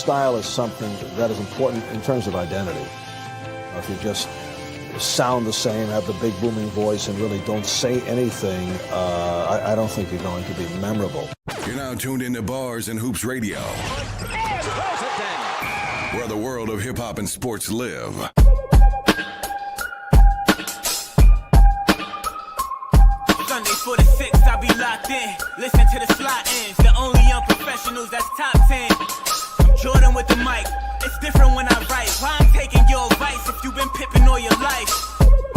style is something that is important in terms of identity. If you just sound the same, have the big booming voice, and really don't say anything, I don't think you're going to be memorable. You're now tuned into Bars and Hoops Radio, where the world of hip-hop and sports live. Sunday for the 6, I'll be locked in. Listen to the slot ins, the only unprofessionals that's top 10. I'm Jordan with the mic, it's different when I write. Why I'm taking your advice if you've been pipping all your life,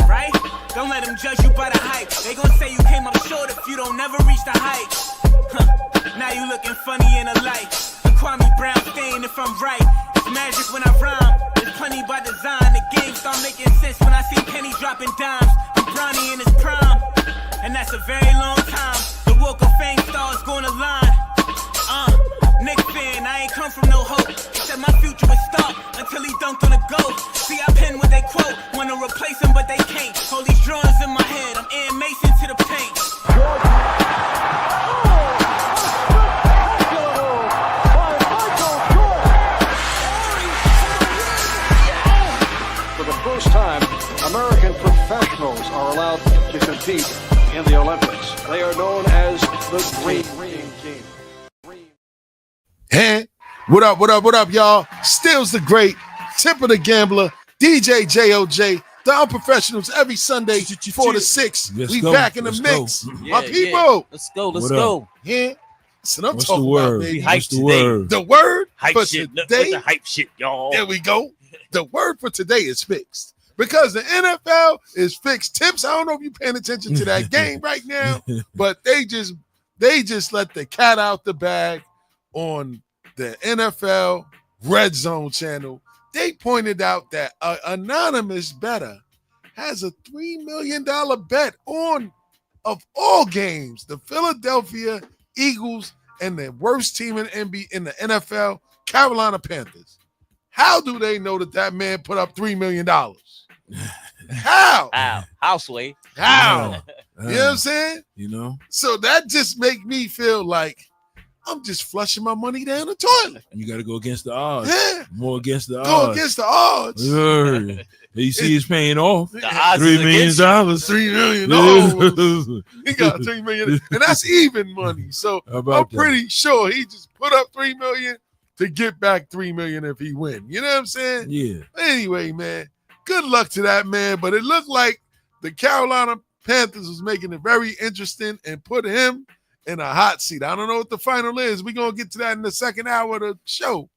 right? Don't let them judge you by the hype. They gon' say you came up short if you don't never reach the height. Now you looking funny in a light. The Kwame Brown stain if I'm right. It's magic when I rhyme, it's plenty by design. The game start making sense when I see Penny dropping dimes. I'm Bronny in his prime, and that's a very long time. The Walk of Fame stars gonna line. Nick fan, I ain't come from no hope. He said my future was stark until he dunked on a goal. See, I pen what they quote, wanna replace him, but they can't. All these drawings in my head, I'm Ann Mason to the paint. For the first time, American professionals are allowed to compete in the Olympics. They are known as the Green Team. Hey, what up, y'all? Stills the Great, Tip of the Gambler, DJ JOJ, the Unprofessionals every Sunday 4 to 6. We back in the mix. My people. Let's go. Yeah. That's what I'm What's talking the word? about, baby. What's the word? The word Hype for shit. today. The hype shit, y'all. There we go. The word for today is fixed. Because the NFL is fixed. Tips, I don't know if you're paying attention to that game right now, but they just let the cat out the bag on the NFL Red Zone channel. They pointed out that an anonymous bettor has a $3 million bet on, of all games, the Philadelphia Eagles and the worst team in the NFL, Carolina Panthers. How do they know that man put up $3 million? How? Houseway. How? You know what I'm saying? You know? So that just make me feel like I'm just flushing my money down the toilet. You got to go against the odds. Yeah. More against the odds. Go against the odds. Yeah. You see he's paying off. The odds $3 million. $3 million. He got $3 million. And that's even money. So I'm pretty sure he just put up $3 million to get back $3 million if he win. You know what I'm saying? Yeah. Anyway, man, good luck to that man. But it looked like the Carolina Panthers was making it very interesting and put him in a hot seat. I don't know what the final is. We're going to get to that in the second hour of the show.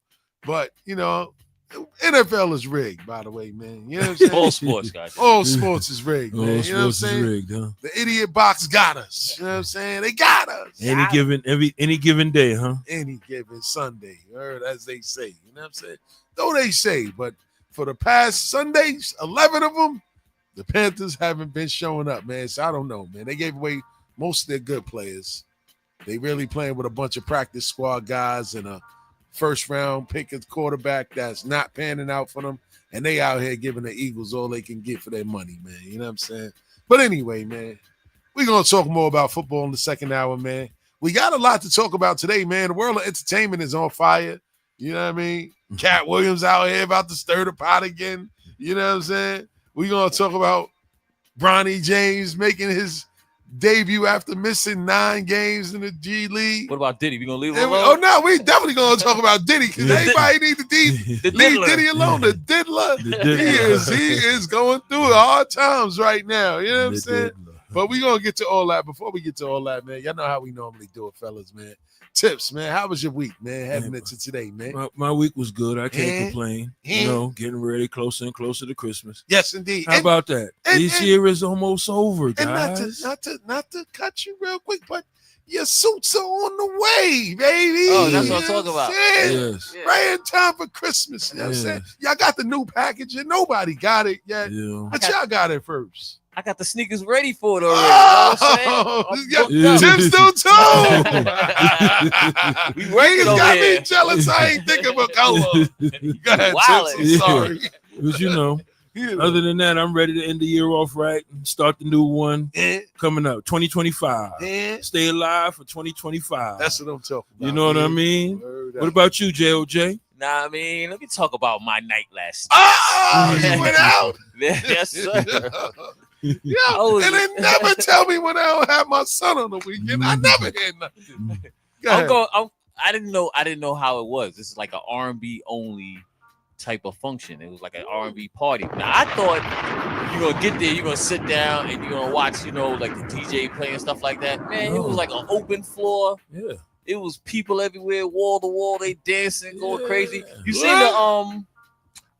But, you know, NFL is rigged, by the way, man. You know what I'm saying? All sports, guys. All sports is rigged, man. All You know what I'm sports is saying? rigged, huh? The idiot box got us. You know what I'm saying? They got us. Any given day, huh? Any given Sunday, or as they say. You know what I'm saying? Though they say, but for the past Sundays, 11 of them, the Panthers haven't been showing up, man. So I don't know, man. They gave away most of their good players. They really playing with a bunch of practice squad guys and a first-round pick at quarterback that's not panning out for them, and they out here giving the Eagles all they can get for their money, man. You know what I'm saying? But anyway, man, we're going to talk more about football in the second hour, man. We got a lot to talk about today, man. The world of entertainment is on fire. You know what I mean? Cat Williams out here about to stir the pot again. You know what I'm saying? We're going to talk about Bronny James making his debut after missing 9 games in the G League. What about Diddy? We gonna leave him Oh alone? no, we definitely gonna talk about Diddy because everybody need to leave Diddy alone. The diddler. He is going through hard times right now. You know what I'm saying? But we gonna get to all that. Before we get to all that, man, y'all know how we normally do it, fellas, man. Tips, man. How was your week, man? Heading into today, man. My week was good. I can't complain. You know, getting ready closer and closer to Christmas. Yes, indeed. How about that? This year is almost over, And guys. not to cut you real quick, but your suits are on the way, baby. Oh, that's what I'm talking about. Yes. Right in time for Christmas. You know what I'm saying? Y'all got the new package and nobody got it yet. Yeah. But y'all got it first. I got the sneakers ready for it already. You know what I'm saying? Tim's still too. We working over got here. me jealous. I ain't thinking about color. Go ahead, Wildin'. Tips. I'm sorry. But you know, other than that, I'm ready to end the year off right and start the new one coming up, 2025. Stay alive for 2025. That's what I'm talking about. You know what I mean? What about you, JOJ? Nah, I mean, let me talk about my night last night. Oh, you went out? Yes, sir. Yeah, was- and they never tell me when I don't have my son on the weekend. I never hear nothing. Go ahead. I didn't know how it was. This is like an R&B only type of function. It was like an R&B party. Now I thought you're gonna get there, you're gonna sit down and you're gonna watch, like the DJ playing stuff like that. Man, it was like an open floor. Yeah. It was people everywhere, wall to wall. They dancing, going crazy. You seen What?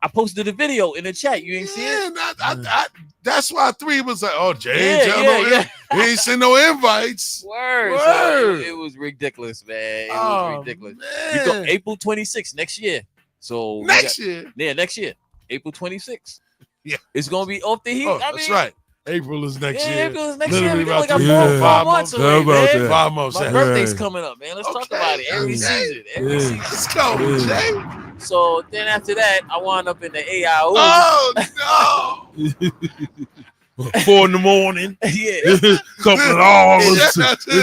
I posted a video in the chat. You ain't seen it? That's why 3 was like, oh, James, Yeah. he ain't send no invites. Word. Word. So it was ridiculous, man. It was ridiculous. Man. We go April 26th next year. So Next year? Yeah, next year. April 26th. Yeah. It's gonna be off the heat. Oh, that's right. April is next year. April is next Literally year. We about only got 4 months How away, about man. that? 5 months. My Yeah. birthday's coming up, man. Let's talk Okay. about it. Every season. Every season. Let's go, Jay. So then after that, I wound up in the AIO. Oh, no. 4 in the morning. Yeah. Couple of hours. Shout out to the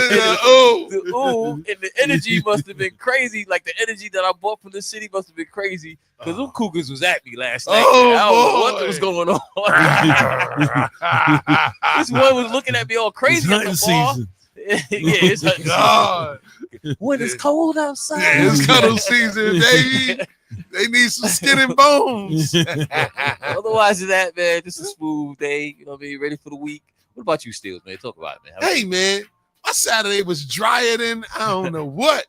The ooh, and the energy must have been crazy. Like the energy that I bought from the city must have been crazy. Because them cougars was at me last night. Oh, I don't know boy. what was going on. This one was looking at me all crazy at Hunting the bar. season. Yeah, it's hunting God. season. When it's cold outside. Yeah, it's cuddle season, baby. They need some skin and bones. Otherwise than that, man, just a smooth day. You know what I mean? Ready for the week. What about you, Steels, man? Talk about it, man. Hey, man, my Saturday was drier than I don't know what.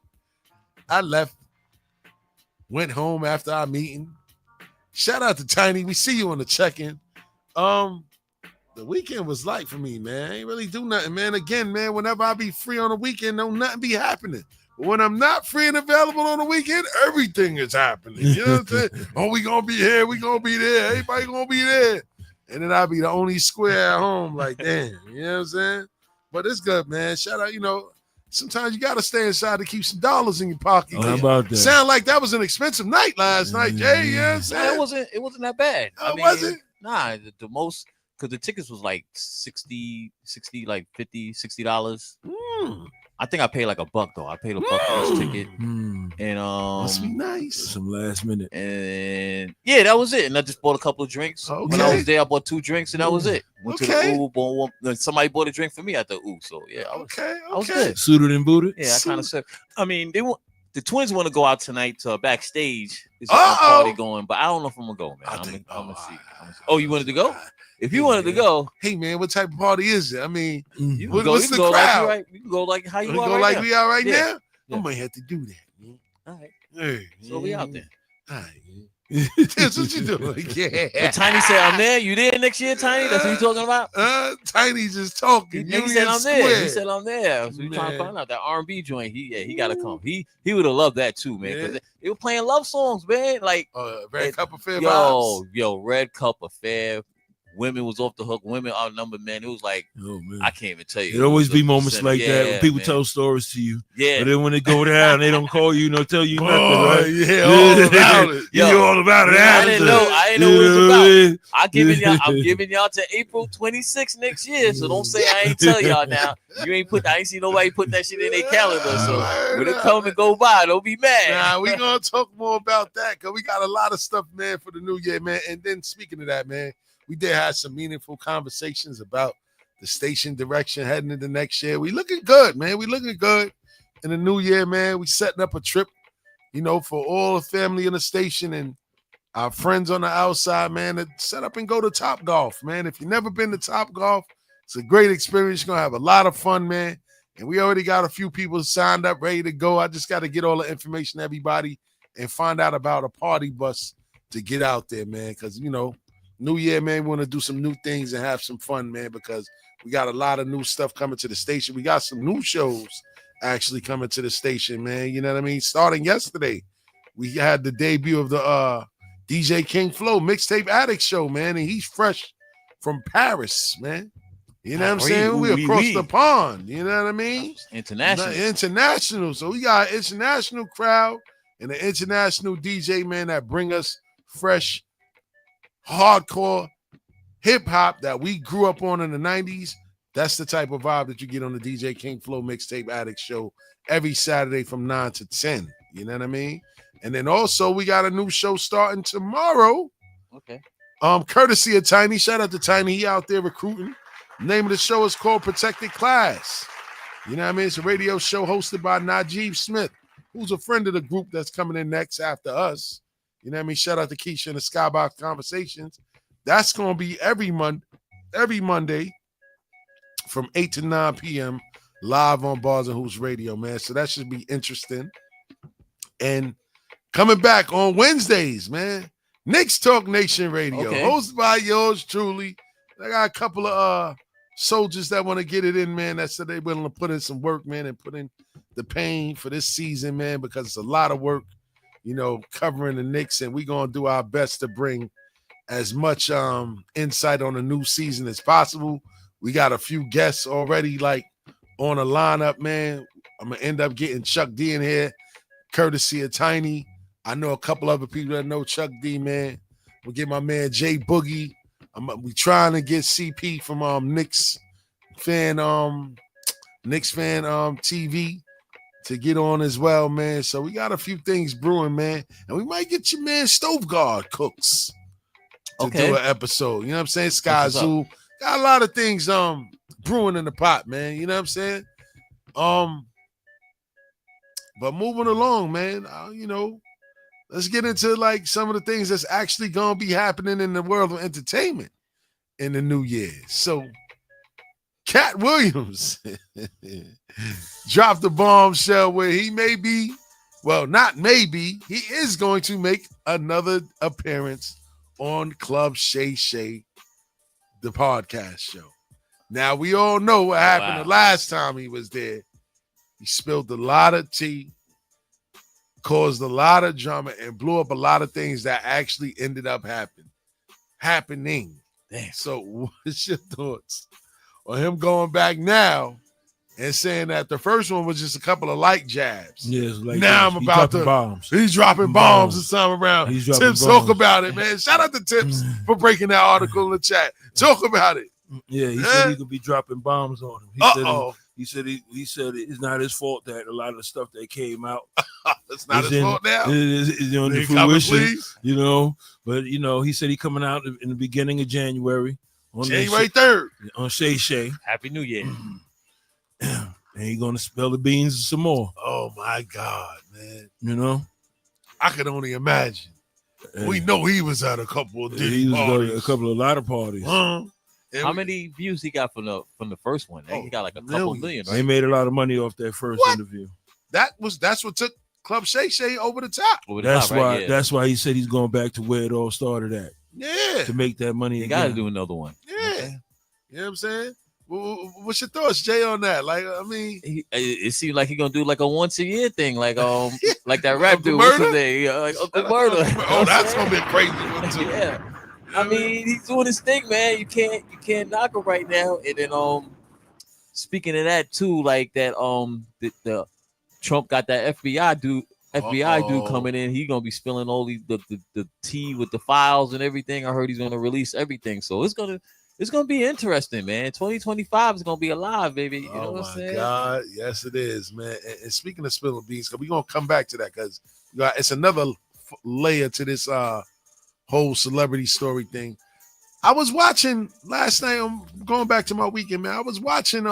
I left, went home after our meeting. Shout out to Tiny. We see you on the check-in. The weekend was light for me, man. I ain't really do nothing, man. Again, man, whenever I be free on the weekend, don't nothing be happening. But when I'm not free and available on the weekend, everything is happening. You know what I'm saying? Oh, we gonna be here, we gonna be there, everybody gonna be there. And then I'll be the only square at home, like, damn, you know what I'm saying? But it's good, man. Shout out, sometimes you gotta stay inside to keep some dollars in your pocket. How about that? Sound like that was an expensive night last night, Jay. You know what I'm Nah, saying? it wasn't that bad. Oh, was it? Nah, the most, because the tickets was like $60, like $50, $60. I think I paid like $1 though. I paid $1 for this ticket. And Must be nice. Some last minute. And yeah, that was it. And I just bought a couple of drinks. When I Okay. was there, I bought 2 drinks and that was it. Went to Okay. the ooh, bought one. Then somebody bought a drink for me at the ooh. So yeah, I was Okay. good. Suited and booted. Yeah, I kind of said. I mean, the Twins want to go out tonight to backstage. There's a Uh-oh. party going, but I don't know if I'm gonna go, man. I'm gonna see. Oh, you wanted to go? If you wanted to go, Hey, man, what type of party is it? I mean, you can What- go. what's You can the go crowd? like you can go like how you we are go right like now. we are right Yeah. now? Yeah. I might have to do that, man. All right. Hey, So we out there. All right, man. That's what you doing. Yeah. But Tiny said I'm there. You there next year, Tiny? That's what you talking about? Tiny just talking. He said Union I'm there. Square. He said I'm there. So we trying to Man. find out that R&B joint. He got to come. He would have loved that too, man. Because they were playing love songs, man. Like Red Cup of Fair vibes. yo, Red Cup Affair. Women was off the hook. Women outnumbered, man. It was like Oh man. I can't even tell you. It always was be moments like that when yeah, people man. tell stories to you. Yeah. But then when they go down, they don't call you, tell you nothing, Oh, right? yeah, all about it. You know all about it. I didn't know. I didn't know what it was about. I'm giving y'all to April 26th next year. So don't say I ain't tell y'all now. I ain't see nobody put that shit in their calendar. So when it come and go by, don't be mad. Nah, we gonna talk more about that because we got a lot of stuff, man, for the new year, man. And then speaking of that, man, we did have some meaningful conversations about the station direction heading into next year. We looking good, man. We looking good in the new year, man. We setting up a trip, for all the family in the station and our friends on the outside, man, to set up and go to Top Golf, man. If you've never been to Top Golf, it's a great experience. You're gonna have a lot of fun, man. And we already got a few people signed up, ready to go. I just got to get all the information to everybody and find out about a party bus to get out there, man. Because, New Year, man, we want to do some new things and have some fun, man, because we got a lot of new stuff coming to the station. We got some new shows actually coming to the station, man. You know what I mean? Starting yesterday, we had the debut of the DJ King Flow Mixtape Addict show, man, and he's fresh from Paris, man. You know what I'm saying? We across the pond. You know what I mean? International. So we got an international crowd and an international DJ, man, that bring us fresh, hardcore hip-hop that we grew up on in the 90s. That's the type of vibe that you get on the DJ King Flow Mixtape Addict show every Saturday from 9 to 10. You know what I mean? And then also we got a new show starting tomorrow. Okay. Courtesy of Tiny. Shout out to Tiny. He out there recruiting. The name of the show is called Protected Class. You know what I mean? It's a radio show hosted by Najib Smith, who's a friend of the group that's coming in next after us. You know what I mean? Shout out to Keisha and the Skybox Conversations. That's going to be every Monday from 8 to 9 p.m. live on Bars and Hoops Radio, man. So that should be interesting. And coming back on Wednesdays, man, Knicks Talk Nation Radio, hosted by yours truly. I got a couple of soldiers that want to get it in, man. That said they willing to put in some work, man, and put in the pain for this season, man, because it's a lot of work, you know, covering the Knicks, and we're going to do our best to bring as much insight on the new season as possible. We got a few guests already, like, on a lineup, man. I'm going to end up getting Chuck D in here, courtesy of Tiny. I know a couple other people that know Chuck D, man. We'll get my man Jay Boogie. We trying to get CP from Knicks fan TV to get on as well, man. So we got a few things brewing, man. And we might get your man Stove Guard Cooks to do an episode. You know what I'm saying? Sky Zoo. Got a lot of things brewing in the pot, man. You know what I'm saying? But moving along, man, you know, let's get into like some of the things that's actually gonna be happening in the world of entertainment in the new year. So Cat Williams dropped the bombshell where he may be, well, not maybe, he is going to make another appearance on Club Shay Shay, the podcast show. Now, we all know what happened the last time he was there. He spilled a lot of tea, caused a lot of drama, and blew up a lot of things that actually ended up happening. Damn. So what's your thoughts on him going back now and saying that the first one was just a couple of light jabs? Yes, like now I'm about to bombs. He's dropping bombs and something around. Tips, talk about it, man. Shout out to Tips for breaking that article in the chat. Talk about it. Yeah, he said he could be dropping bombs on him. He said it's not his fault that a lot of the stuff that came out. It's not his fault now. It's on the fruition, you know. But you know, he said he coming out in the beginning of January. On January 3rd. On Shay Shay. Happy New Year. And he gonna spill the beans some more. Oh my God, man. You know? I could only imagine. We know he was at a couple of he was parties. At a couple of lot of parties. How many views he got from the first one? He got like a couple million, right? He made a lot of money off that first interview. That's what took Club Shay Shay over the top. That's why he said he's going back to where it all started at. Yeah. To make that money. You gotta do another one. Yeah. Okay. You know what I'm saying? What's your thoughts, Jay, on that? Like, I mean, it seems like he's gonna do like a once a year thing, like like that rap dude. Murder? Like Uncle Murder. Oh, that's gonna be a crazy one too. Yeah. I mean, he's doing his thing, man. You can't knock him right now. And then speaking of that too, like that the Trump got that FBI dude coming in. He's gonna be spilling all these the tea with the files and everything. I heard he's gonna release everything. So it's gonna be interesting, man. 2025 is gonna be alive, baby. You know what I'm saying? Oh my God, yes, it is, man. And speaking of spilling beans, we're gonna come back to that because it's another layer to this whole celebrity story thing. I was watching last night. I'm going back to my weekend, man. I was watching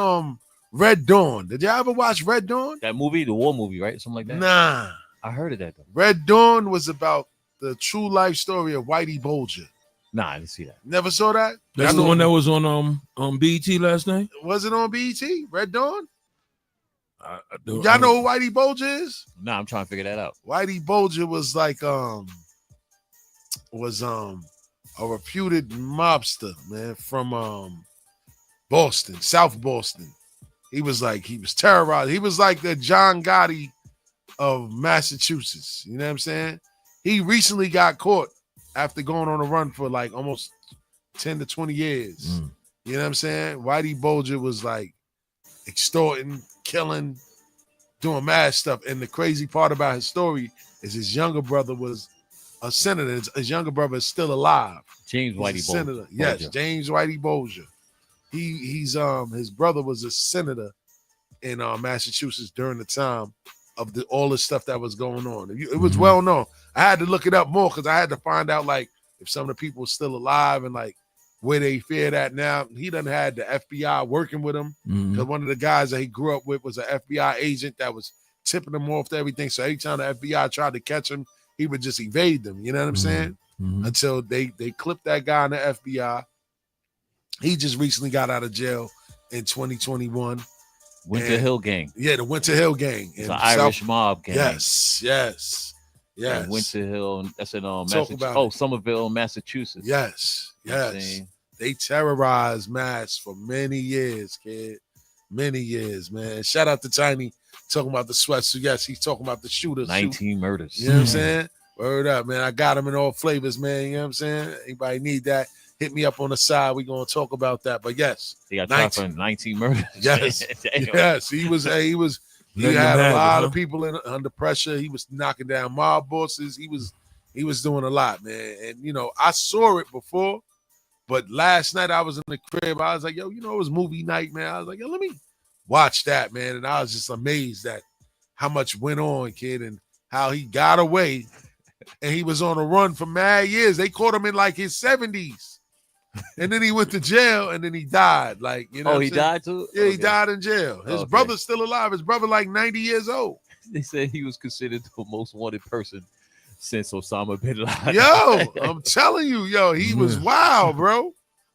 Red Dawn. Did y'all ever watch Red Dawn? That movie, the war movie, right? Something like that. Nah, I heard of that though. Red Dawn was about the true life story of Whitey Bulger. Nah, I didn't see that. Never saw that? That's the one that was on BET last night? Was it on BET? Red Dawn? Y'all know who Whitey Bulger is? Nah, I'm trying to figure that out. Whitey Bulger was like a reputed mobster, man, from Boston, South Boston. He was terrorized. He was like the John Gotti of Massachusetts. You know what I'm saying? He recently got caught after going on a run for like almost 10 to 20 years. You know what I'm saying? Whitey Bulger was like extorting, killing, doing mad stuff. And the crazy part about his story is his younger brother was a senator. His younger brother is still alive. James Whitey Bulger. Yes, James Whitey Bulger. He's his brother was a senator in Massachusetts during the time of all the stuff that was going on. It was well known. I had to look it up more because I had to find out like if some of the people were still alive and like where they feared at now. He done had the FBI working with him because one of the guys that he grew up with was an FBI agent that was tipping him off to everything. So every time the FBI tried to catch him, he would just evade them. You know what I'm saying? Until they clipped that guy in the FBI. He just recently got out of jail in 2021. Winter Hill Gang. Yeah, the Winter Hill Gang. It's an Irish mob gang. Yes. And Winter Hill, that's in Somerville, Massachusetts. Yes. They terrorized Mass for many years, kid. Many years, man. Shout out to Tiny talking about the sweatsuit. Yes, he's talking about the shooter. 19 murders. You know what I'm saying? Word up, man. I got them in all flavors, man. You know what I'm saying? Anybody need that? Hit me up on the side. We're going to talk about that. But yes. He got tried for 19 murders. Yes. Yes. He had a lot of people under pressure. He was knocking down mob bosses. He was doing a lot, man. And, you know, I saw it before, but last night I was in the crib. I was like, yo, you know, it was movie night, man. I was like, yo, let me watch that, man. And I was just amazed at how much went on, kid, and how he got away. And he was on a run for mad years. They caught him in like his 70s. And then he went to jail and then he died. Like, you know. Oh, he died too? Yeah, he died in jail. His brother's still alive. His brother like 90 years old. They said he was considered the most wanted person since Osama bin Laden. Yo, I'm telling you, he was wild, bro.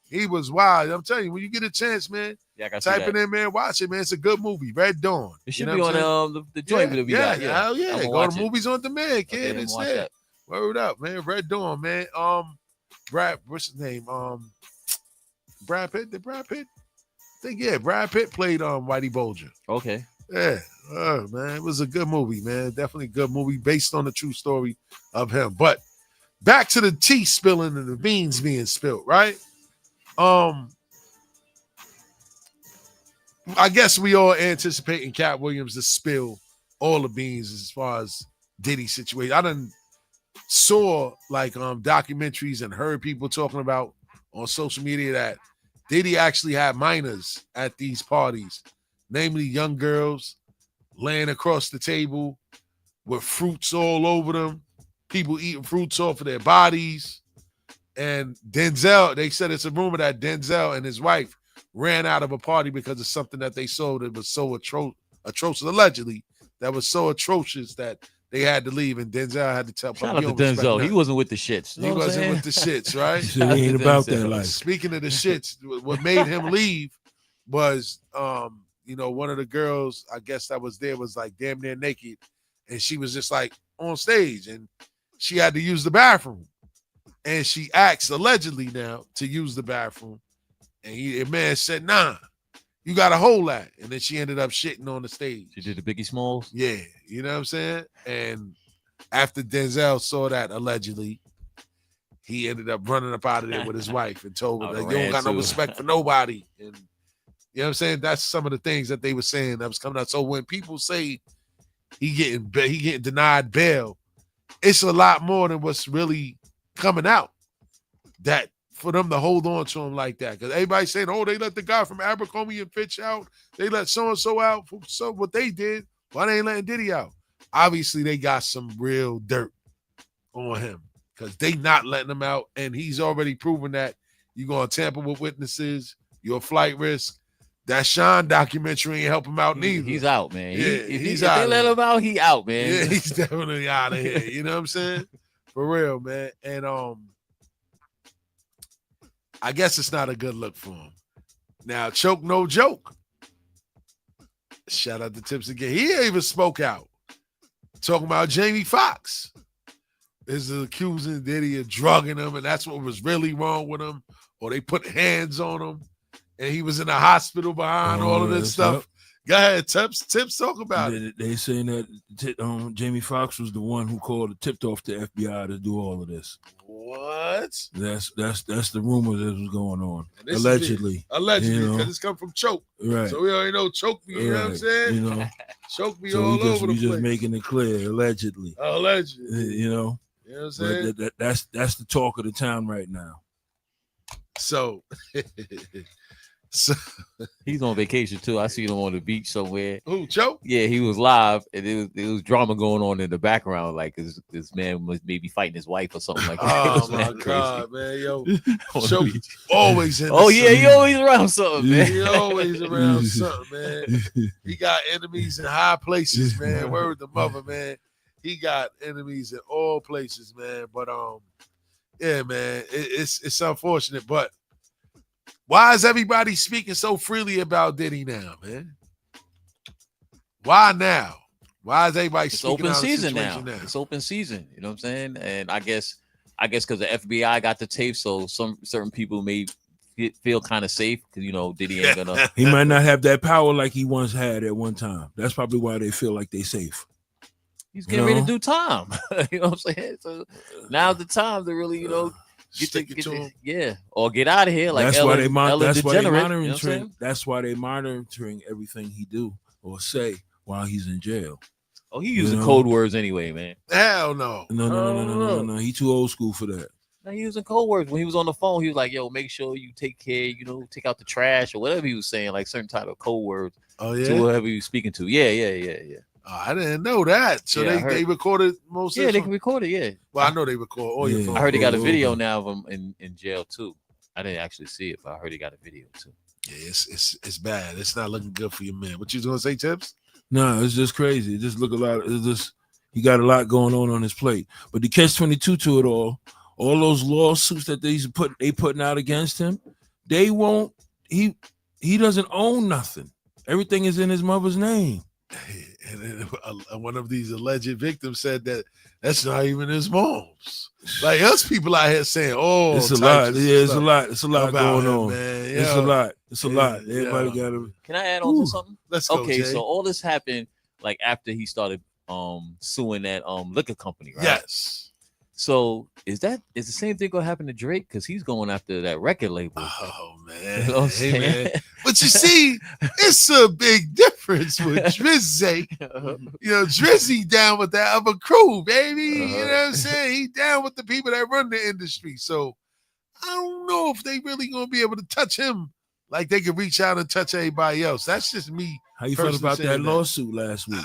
He was wild. I'm telling you, when you get a chance, man, type it in, man. Watch it, man. It's a good movie. Red Dawn. It should be on the joint that we got. Hell yeah. Go to Movies on Demand, kid. Okay, it's there. Word up, man. Red Dawn, man. Brad, what's his name? Brad Pitt. Did Brad Pitt? I think, Brad Pitt played Whitey Bulger. Okay. Yeah. Man. It was a good movie, man. Definitely a good movie based on the true story of him. But back to the tea spilling and the beans being spilled, right? I guess we all anticipating Cat Williams to spill all the beans as far as Diddy's situation. I done saw like documentaries and heard people talking about on social media that Diddy actually had minors at these parties, namely young girls laying across the table with fruits all over them, people eating fruits off of their bodies. And Denzel, they said it's a rumor that Denzel and his wife ran out of a party because of something that they sold that was so atrocious, allegedly, that was so atrocious that they had to leave, and Denzel had to tell. Shout out to Denzel. He wasn't with the shits. He wasn't with the shits, right? He ain't about that life. Speaking of the shits, what made him leave was, one of the girls, I guess that was there, was like damn near naked, and she was just like on stage, and she had to use the bathroom, and she asked allegedly now to use the bathroom, and the man said, "Nah, you got to hold that," and then she ended up shitting on the stage. She did the Biggie Smalls? Yeah, you know what I'm saying? And after Denzel saw that, allegedly, he ended up running up out of there with his wife and told her that you don't got no respect for nobody. And you know what I'm saying? That's some of the things that they were saying that was coming out. So when people say he getting denied bail, it's a lot more than what's really coming out. That for them to hold on to him like that. Because everybody's saying, oh, they let the guy from Abercrombie and Fitch out. They let so-and-so out for what they did. Why they ain't letting Diddy out? Obviously, they got some real dirt on him because they not letting him out. And he's already proven that you're going to tamper with witnesses. You're a flight risk. That Sean documentary ain't help him out neither. He's out, man. Yeah, if they let him out, he out, man. Yeah, he's definitely out of here. You know what I'm saying? For real, man. And I guess it's not a good look for him. Now, Choke no joke. Shout out to Tips again. He even spoke out. Talking about Jamie Foxx. Is accusing Diddy of drugging him, and that's what was really wrong with him. Or they put hands on him, and he was in the hospital behind all of this stuff. Yep. Go ahead, Tips, talk about it. They saying that Jamie Foxx was the one who tipped off the FBI to do all of this. What? That's the rumor that was going on. Allegedly, because it's come from Choke. Right. So we already know Choke me. You know what I'm saying? You know, Choke me so all over the place. We just making it clear, allegedly. Allegedly. You know. You know what I'm saying? That's the talk of the town right now. So So, He's on vacation too. I seen him on the beach somewhere. who, Joe? Yeah, he was live, and it was drama going on in the background. Like this man was maybe fighting his wife or something like that. It Oh was my mad crazy. God, man, yo, On the Joe beach. always in. Oh yeah, he always around something, man. He always around something, man. He got enemies in high places, man. Word to mother, man. He got enemies in all places, man. But yeah, man, it's unfortunate. But why is everybody speaking so freely about Diddy now, man? Why now? Why is everybody It's speaking open out of the season now. situation It's open season. You know what I'm saying? And I guess because the FBI got the tape, so some certain people may feel kind of safe because Diddy ain't gonna. He might not have that power like he once had at one time. That's probably why they feel like they safe. He's getting ready to do time. You know what I'm saying? So now's the time to really, Stick it to him. yeah, or get out of here. Like That's Ellen, why they Ellen that's why they DeGeneres, you know what I'm monitoring. saying? That's why they monitoring everything he do or say while he's in jail. Oh, he using code words anyway, man. Hell no. No. He too old school for that. No, he using code words when he was on the phone. He was like, "Yo, make sure you take care. Take out the trash or whatever he was saying, like certain type of code words Oh to yeah. whoever he was speaking to." Yeah. Oh, I didn't know that. So Yeah, I they recorded most. Yeah, of they it. can record it. Yeah. Well, I know they record all your Yeah. phones. I heard he got a Oh, video okay. now of him in jail too. I didn't actually see it, but I heard he got a video too. Yeah, it's bad. It's not looking good for your man. What you gonna say, Tips? No, it's just crazy. It just look a lot. It's just he got a lot going on his plate. But the catch-22 to it all those lawsuits that they putting out against him, they won't. He doesn't own nothing. Everything is in his mother's name. And then one of these alleged victims said that that's not even his mom's. Like us people out here saying, "Oh, It's a lot. Yeah, it's a lot. It's a lot going on. man. It's a lot. It's a lot. Everybody got to. Can I add on to something? Let's go. Okay, Jay. so all this happened like after he started suing that liquor company, right? Yes. So is the same thing gonna happen to Drake? Because he's going after that record label. Oh man. You know what I'm Hey, saying? man. But you see, it's a big difference with Drizzy. Drizzy down with that other crew, baby. You know what I'm saying? He down with the people that run the industry. So I don't know if they really gonna be able to touch him like they can reach out and touch everybody else. That's just me. How you felt personally about that saying that. lawsuit last week?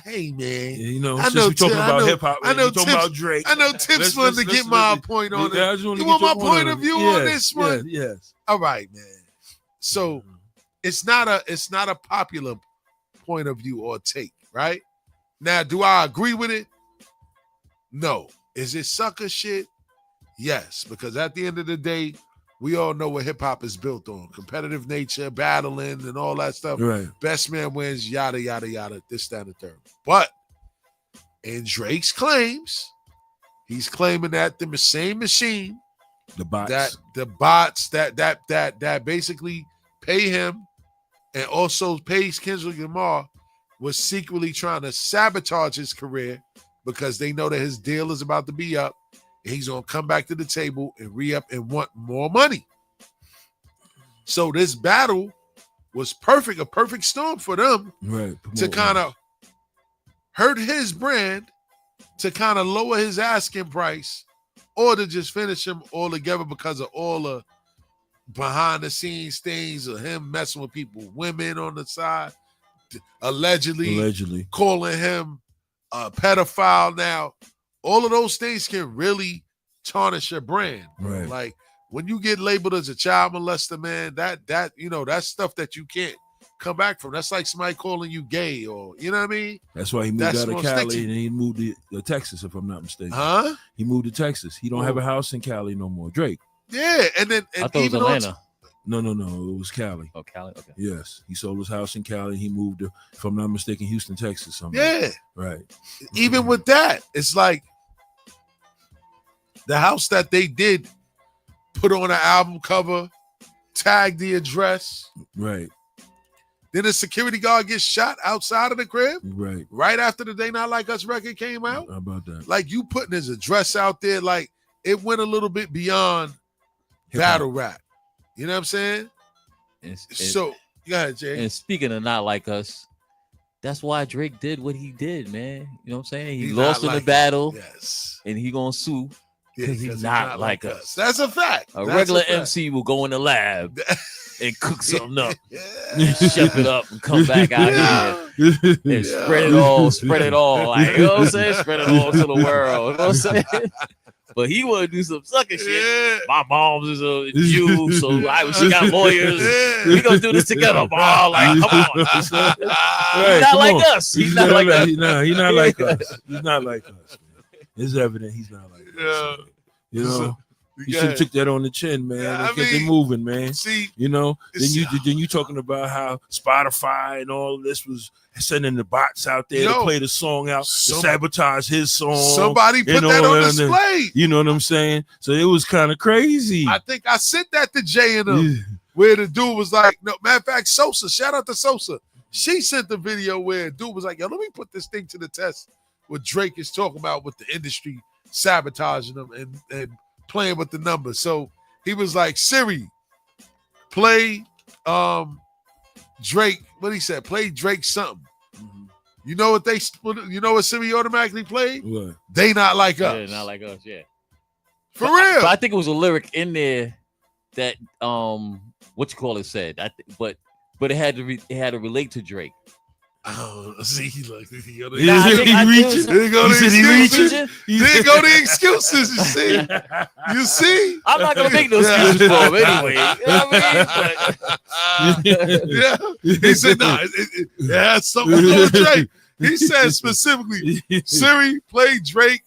Hey man, Yeah, I since know we talking Tim- I about know- hip hop, I know we talking Tips- about Drake. I know Tips wanted to get my point on it. You want my point of view on this one? Yes. All right, man. So it's not a popular point of view or take, right? Now, do I agree with it? No. Is it sucker shit? Yes, because at the end of the day, we all know what hip hop is built on: competitive nature, battling, and all that stuff. Right. Best man wins, yada yada yada. This, that, and the third. But in Drake's claims, he's claiming that the same machine, The bots. that the bots that basically pay him and also pays Kendrick Lamar was secretly trying to sabotage his career because they know that his deal is about to be up and he's going to come back to the table and re-up and want more money. So this battle was a perfect storm for them right. to kind of hurt his brand, to kind of lower his asking price, or to just finish him all together because of all the behind the scenes things of him messing with people, women on the side, allegedly calling him a pedophile. Now, all of those things can really tarnish your brand. Right. Like when you get labeled as a child molester, man, that's stuff that you can't come back from. That's like somebody calling you gay, or you know what I mean? That's why he moved That's out of gonna stick to Cali you. and he moved to Texas, if I'm not mistaken. Huh? He moved to Texas. He don't have a house in Cali no more. Drake. Yeah, and then I thought it was even Atlanta. No. It was Cali. Oh, Cali. Okay. Yes. He sold his house in Cali. He moved to, if I'm not mistaken, Houston, Texas. Somewhere. yeah, Right. even with that, it's like the house that they did put on an album cover, tag the address. Right. Then a security guard gets shot outside of the crib Right. right after the They Not Like Us record came out. How about that? Like you putting his address out there, like it went a little bit beyond Hip-hop. battle rap. You know what I'm saying? So, go ahead, Jay. And speaking of not like us, that's why Drake did what he did, man. You know what I'm saying? He He's lost not in like the battle, Yes. and he gonna sue. Because he's not like us. That's a fact. A That's regular a fact. MC will go in the lab and cook something up, Yeah. and chef it up, and come back out here and spread it all. Like, you know what I'm saying? Spread it all to the world. You know what I'm saying? But he want to do some sucker shit. Yeah. My mom's is a Jew, so she got lawyers. Yeah. We gonna do this together, bro. Like, come on. He's Right, not come like on. us. He's not like us. He's not like us. He's not like us. Man. It's evident he's not like Yeah. us. You know, you Yeah. should have took that on the chin, man. Yeah, Let's I get mean, them moving, man. See, You know, then it's- you talking about how Spotify and all of this was sending the bots out there Yo, to play the song out, to sabotage his song. somebody put and that all on that. display. You know what I'm saying? So it was kind of crazy. I think I sent that to Jay and them, where the dude was like, no, matter of fact, Sosa, shout out to Sosa. She sent the video where dude was like, yo, let me put this thing to the test. What Drake is talking about with the industry sabotaging them and playing with the numbers. So he was like, Siri, play Drake. What he said? Play Drake something. You know what what Siri automatically played? What? They not like us. Yeah, not like us. Yeah, For real. But I think it was a lyric in there that said. But it had to relate to Drake. Oh, see, look, he go to He reaching. There go He the said he excuses. reaching. There go the excuses. You see? You see? I'm not gonna make no excuses for him anyway. You know what I mean? Yeah. He said, no, it has something to do with Drake. He said specifically, Siri, play Drake,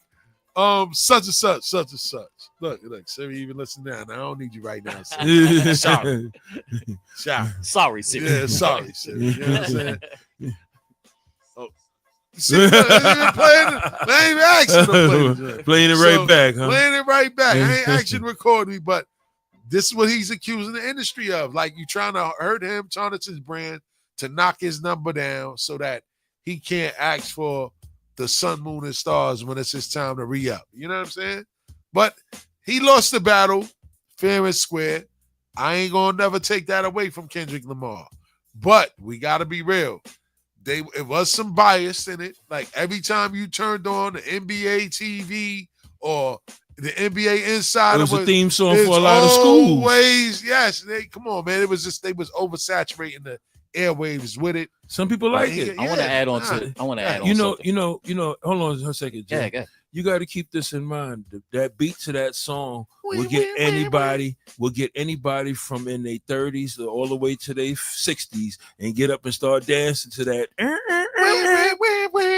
such and such, such and such. Look, Siri, even listen now. I don't need you right now. Siri. Sorry. Sorry, Siri. Yeah, sorry, Siri. You know what I'm saying? Oh. See, look, playing, I ain't asking to play Playing it right back, huh? Playing it right back. I ain't actually recording me, but this is what he's accusing the industry of. Like, you trying to hurt him, tarnish his brand, to knock his number down so that he can't ask for the sun, moon, and stars when it's his time to re-up. You know what I'm saying? But he lost the battle, fair and square. I ain't gonna never take that away from Kendrick Lamar. But we gotta be real. It was some bias in it. Like, every time you turned on the NBA TV or the NBA Insider, It was a theme song for a lot of schools. Always, yes. Come on, man. It was just they was oversaturating the airwaves with it. Some people like it. I want to add on to. I want to add on. You know. Hold on a second, Jay. Yeah. You got to keep this in mind. That beat to that song will get anybody from in their 30s all the way to their 60s and get up and start dancing to that.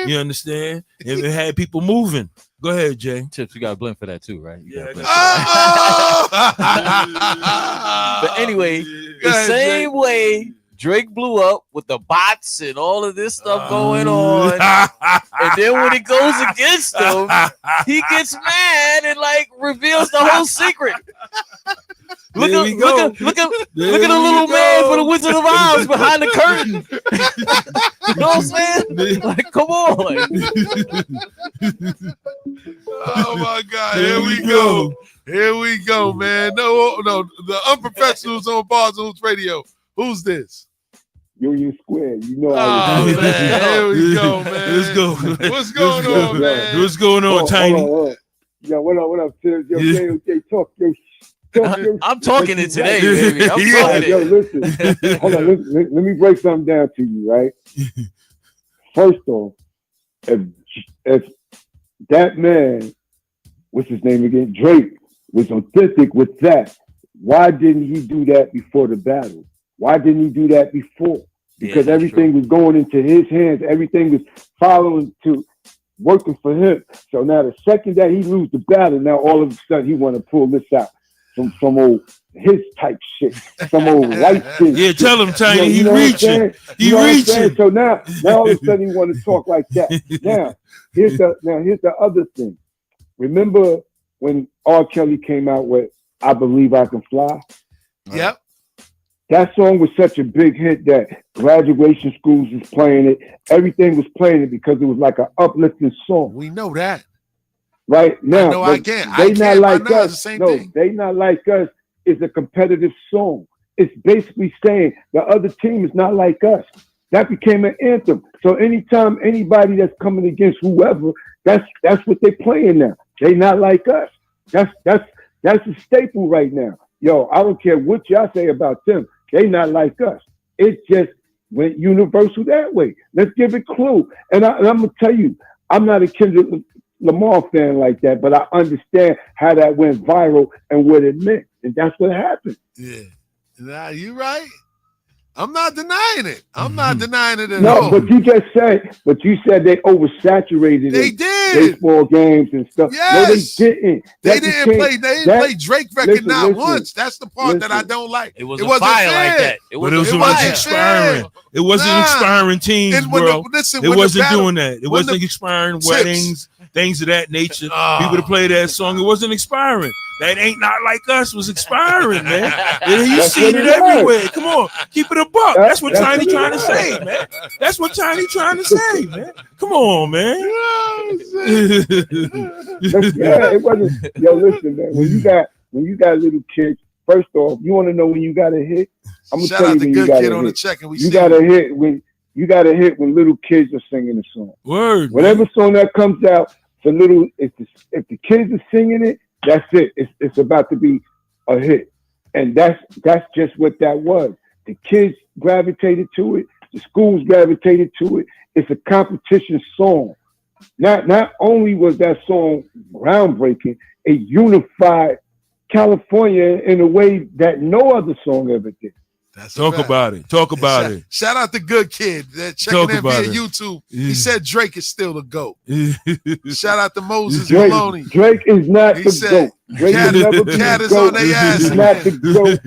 You understand? And it had people moving. Go ahead, Jay. Tips, you got to blend for that too, right? Yeah. But anyway, the ahead, same way Drake blew up with the bots and all of this stuff going on, and then when it goes against him, he gets mad and like reveals the whole secret. Look at the little man for the Wizard of Oz behind the curtain. You know what I'm saying? Like, come on. Oh my God! Here we go. Here we go, man. No, the Unprofessionals on Bars Hoops Radio. Who's this? Union Square. You know Oh, man. Here we go, man. Let's go. What's going on, man? What's going on, Tiny? Hold on. Yo, what up, Tim? Yo, Jay, talk your I'm talking it today, baby. I'm talking Yo, it. listen. Hold on. Let me break something down to you, right? First off, if that man, what's his name again? Drake was authentic with that, why didn't he do that before the battle? Why didn't he do that before? Because everything was going into his hands. Everything was following to working for him. So now the second that he lose the battle, now all of a sudden he want to pull this out from some old his type shit, some old white shit. Yeah, tell him, Tiny. You know He reaching. He reaching. So now all of a sudden he want to talk like that. Now here's the other thing. Remember when R. Kelly came out with "I Believe I Can Fly"? Yep. That song was such a big hit that graduation schools was playing it. Everything was playing it because it was like an uplifting song. We know that. Right now, No, I can't. They not like It's the us. same No, thing. they not like us. It's a competitive song. It's basically saying the other team is not like us. That became an anthem. So anytime anybody that's coming against whoever, that's what they're playing now. They not like us. That's a staple right now. Yo, I don't care what y'all say about them. They not like us. It just went universal that way. Let's give it clue. And I'm gonna tell you, I'm not a Kendrick Lamar fan like that, but I understand how that went viral and what it meant, and that's what happened. Yeah, nah, you right. I'm not denying it. I'm not denying it at No, all. but you said they oversaturated They it. did. Baseball games and stuff. Yes. No, they didn't. They didn't play Drake record not once. That's the part that I don't like. It wasn't fire fair. like that. But it wasn't wasn't expiring. fair. It wasn't Nah. expiring teams, And when bro. the It wasn't battle- doing that. It when wasn't the- expiring Tips. weddings, things of that nature. People to play that song, it wasn't expiring. That ain't not like us was expiring, man. And you That's seen what it it everywhere. Come on, keep it a buck. That's what That's Tiny what it trying to is. say, man. That's what Tiny trying to say, man. Come on, man. Yeah, it wasn't. Yo, listen, man. When you got little kids, first off, you want to know when you got a hit. I'm gonna Shout tell out you the when good you got kid a on the hit. check, and we You see got it. a hit when little kids are singing a song. Word. Whatever song that comes out for little, if the kids are singing it, that's it. It's about to be a hit, and that's just what that was. The kids gravitated to it. The schools gravitated to it. It's a competition song. Not only was that song groundbreaking, it unified California in a way that no other song ever did. That's a Talk fact. about it. Talk about it. Shout out the good kid that Talk checking in about via it. YouTube. Yeah. He said Drake is still the GOAT. Shout out to Moses Drake, Maloney. Drake is not He the said, GOAT. Drake Cat- has never been Cat the is GOAT. on their ass He's not the GOAT.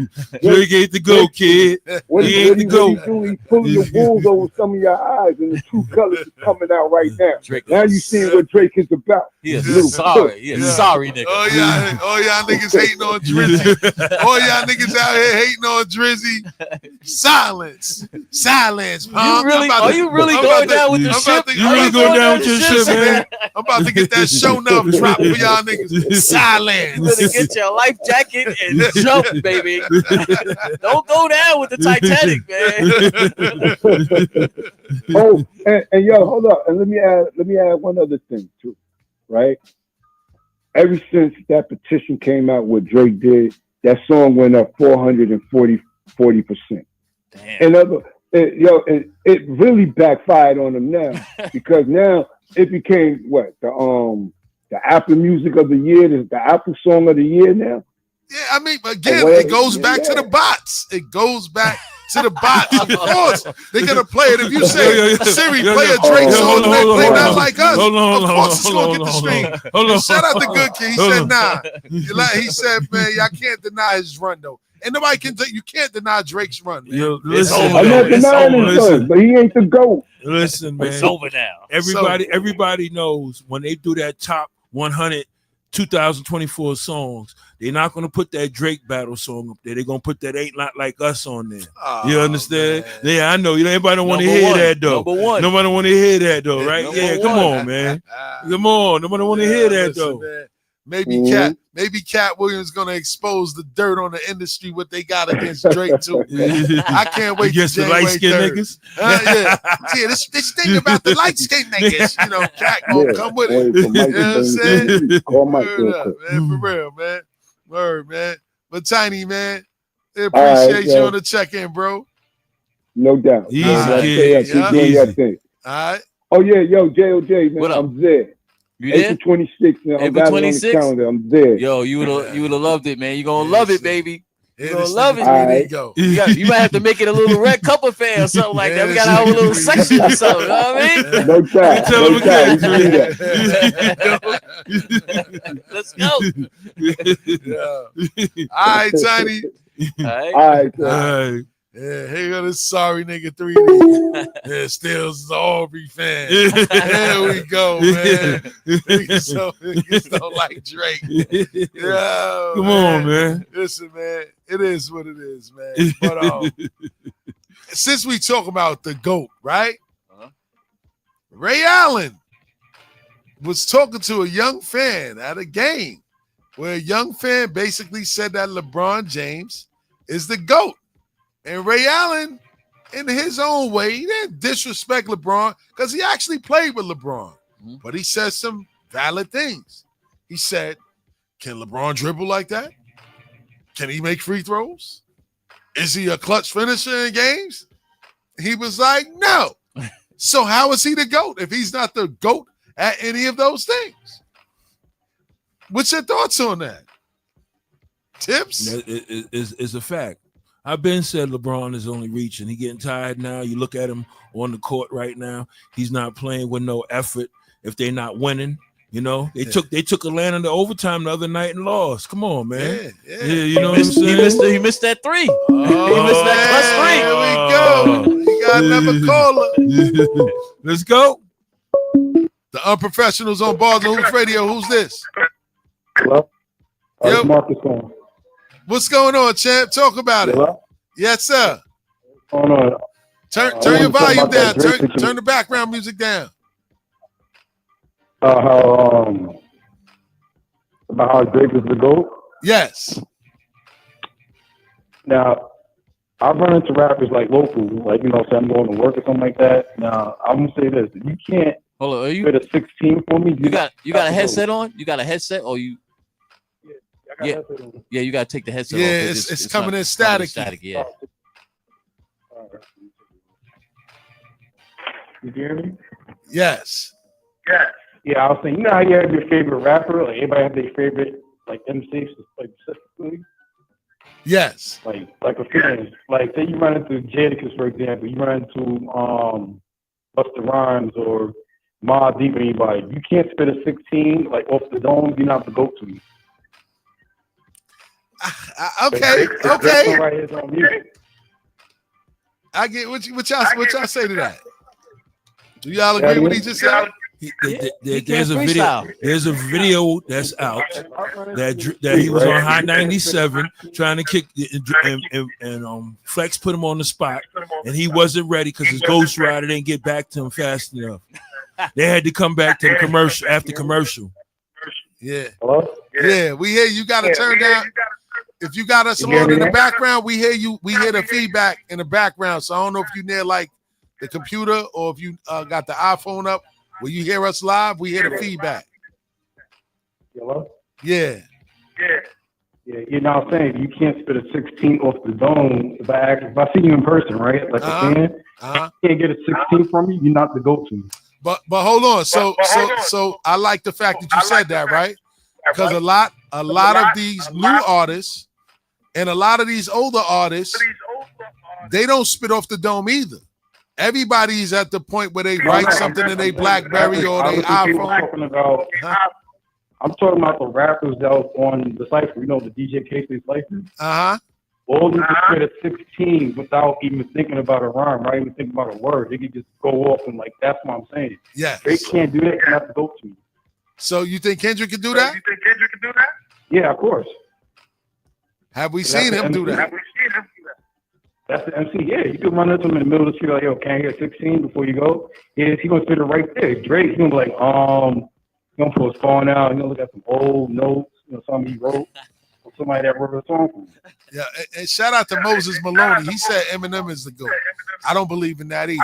Drake ain't the go, kid. What He he ain't the GOAT. do? He's pulling the wool over some of your eyes, and the true colors is coming out right now. Drake Now is- you seeing what Drake is about. He is Little sorry. He is Yeah. sorry, nigga. Oh y'all niggas hating on Drizzy. All y'all niggas out here hating on Drizzy. Silence. You really? Are you really going down with the ship? You really going down with your shit, man. I'm about to get that show enough drop for y'all niggas. Silence. You better get your life jacket and jump, baby. Don't go down with the Titanic, man. Oh, and yo, hold up, and let me add one other thing too, right? Ever since that petition came out, what Drake did, that song went up 440%. Damn. And it really backfired on him now because now it became what the Apple Music of the Year, the Apple Song of the Year now. Yeah, I mean, again, Well, it goes back to the bots. It goes back to the bots. Of course, they're gonna play it. If you say Siri, play a Drake song, they play not like us. Of course, it's gonna get the stream. And shout out the good kid. He said, "Nah." He said, "Man, y'all can't deny his run though, and nobody can. You can't deny Drake's run, man." Yo, listen, over I'm now. not It's denying over. his son, but he ain't the GOAT. listen, man. It's over now. Everybody knows when they do that top 100 2024 songs, they're not going to put that Drake battle song up there. They're going to put that Ain't Not Like Us on there. You understand? Man. Yeah, I know. Everybody don't want to Number hear one. that, though. Number one. Nobody want to hear that, though, right? Number Yeah, come one. on, man. Come on. Nobody want to hear that, Listen, though. man. Maybe Cat Williams gonna expose the dirt on the industry what they got against Drake too. I can't wait Against for the January light skinned 3rd. niggas. Yeah, this thing about the light skinned niggas, Cat gonna come with it. Boy, for Mike, You know what I'm saying? call Mike Word real up, quick. man, for real, man. Word, man. But Tiny, man, they All right, appreciate you yo. on the check-in, bro. No doubt. Easy, Keep kid. doing your thing. All right. Oh yeah, yo, JOJ, man, What up? I'm there. You there? April 26th, man. I'm April got it on the 26th? calendar. I'm there. Yo, you would have loved it, man. You gonna love it, baby. Here gonna this love nigga it. Three Alright. go. You might have to make it a little red cup affair or something like that. We gotta have a little section or something. You know what I mean? No time. Tell No him time. again, We can do that. Let's go. Yeah. All right, Tiny. All right. All right, so, Alright. Yeah, here go this sorry nigga 3D. Yeah, still is the Aubrey fan. There we go, man. Niggas don't like Drake. Yeah, Come on, man. Listen, man, it is what it is, man. But since we talk about the GOAT, right? Ray Allen was talking to a young fan at a game where a young fan basically said that LeBron James is the GOAT. And Ray Allen, in his own way, he didn't disrespect LeBron because he actually played with LeBron. But he said some valid things. He said, Can LeBron dribble like that? Can he make free throws? Is he a clutch finisher in games? He was like, no. So how is he the GOAT if he's not the GOAT at any of those things? What's your thoughts on that? Tips? It's a fact. I've been said LeBron is only reaching. He getting tired now. You look at him on the court right now. He's not playing with no effort. If they're not winning, you know, they took Atlanta to overtime the other night and lost. Come on, man. Yeah. You know what I'm saying? He missed that three. He missed that clutch three. Here we go. We got another caller. Let's go. The Unprofessionals on Bars and Hoops Radio. Who's this? Hello? Yep. Marcus on. What's going on, champ? Talk about it. Hello? Yes, sir. What's going on? Turn your wanna talk volume about down. that Drake situation. Turn the background music down. About how Drake is the GOAT. Yes. Now, I run into rappers like local, like, you know, say I'm going to work or something like that. Now, I'm gonna say this: you can't Hold on, are you? fit a 16 for me. You got a headset on? You got a headset, or you? I got Yeah. headset on. Yeah, you gotta take the headset Yeah, off. 'Cause it's coming not- in static. Static, yeah. You hear me? Yes. Yeah, I was saying, you know how you have your favorite rapper, like everybody have their favorite like MC, like specifically, Yes. like a fan. Like say you run into Jadakiss, for example, you run into Busta Rhymes or Ma Deep, anybody. You can't spit a 16 like off the dome. You're not the GOAT to me. Okay. Drake Okay. write his own music. I get what y'all say to that. Do y'all agree with what he just said? There's a video. There's a video that's out that he was on Hot 97 trying to kick and Flex put him on the spot, and he wasn't ready because his ghostwriter didn't get back to him fast enough. They had to come back to the commercial after commercial. Yeah. Hello? Yeah, we hear you got to turn down. If you got us on in the background, we hear you. We hear the feedback in the background. So I don't know if you near like the computer or if you got the iPhone up. When you hear us live, we hear the feedback. Hello? Yeah. Yeah, you know what I'm saying? You can't spit a 16 off the dome. If I see you in person, right? Like a fan, you can't get a 16 from you, you're not the GOAT to me. But hold on. So I like the fact that you said that, right? Because a lot of these new artists and a lot of these older artists, they don't spit off the dome either. Everybody's at the point where they write something in their BlackBerry or their iPhone. I'm talking about the rappers that was on the cipher. You know, the DJ K-State cipher. All you can spit a 16 without even thinking about a rhyme, right? Even thinking about a word. They could just go off and like, that's what I'm saying. Yeah. They can't do that. You have to go to me. So you think Kendrick can do that? Yeah, of course. Have we seen him do that? That's the MC. Yeah, you can run into him in the middle of the street like, yo, can I hear 16 before you go? Yeah, he's gonna spit it right there. Drake, he's gonna be like, he's gonna pull his phone out, he's gonna look at some old notes, you know, something he wrote, or somebody that wrote a song for him. Yeah, and shout out to Moses Maloney. He said Eminem is the GOAT. I don't believe in that either.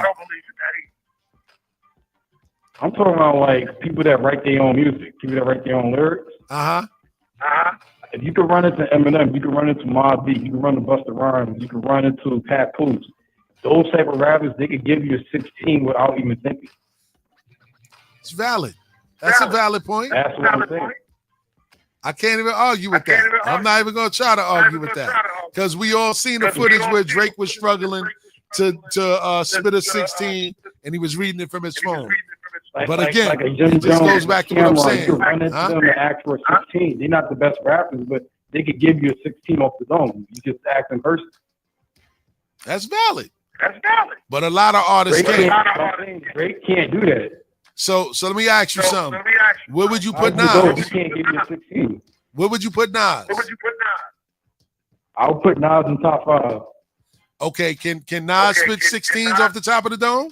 I'm talking about like people that write their own music, people that write their own lyrics. If you can run into Eminem, you can run into Mobb Deep, you can run into Busta Rhymes, you can run into Pat Poose. Those type of rappers, they could give you a 16 without even thinking. It's valid. That's a valid point. That's what I'm saying. I can't even argue with that. I'm not even going to try to argue with that because we all seen the footage where Drake was struggling to spit a 16 and he was reading it from his phone. But again, this goes back to what I'm saying. You run into them and ask for a 16. They're not the best rappers, but they could give you a 16 off the dome. You just ask in person. That's valid. But a lot of artists can't. Drake can't do that. So let me ask you something. Where would you put He Nas? can't give you a 16. Where would you put Nas? I'll put Nas in top 5. Okay, can Nas spit 16s off the top of the dome?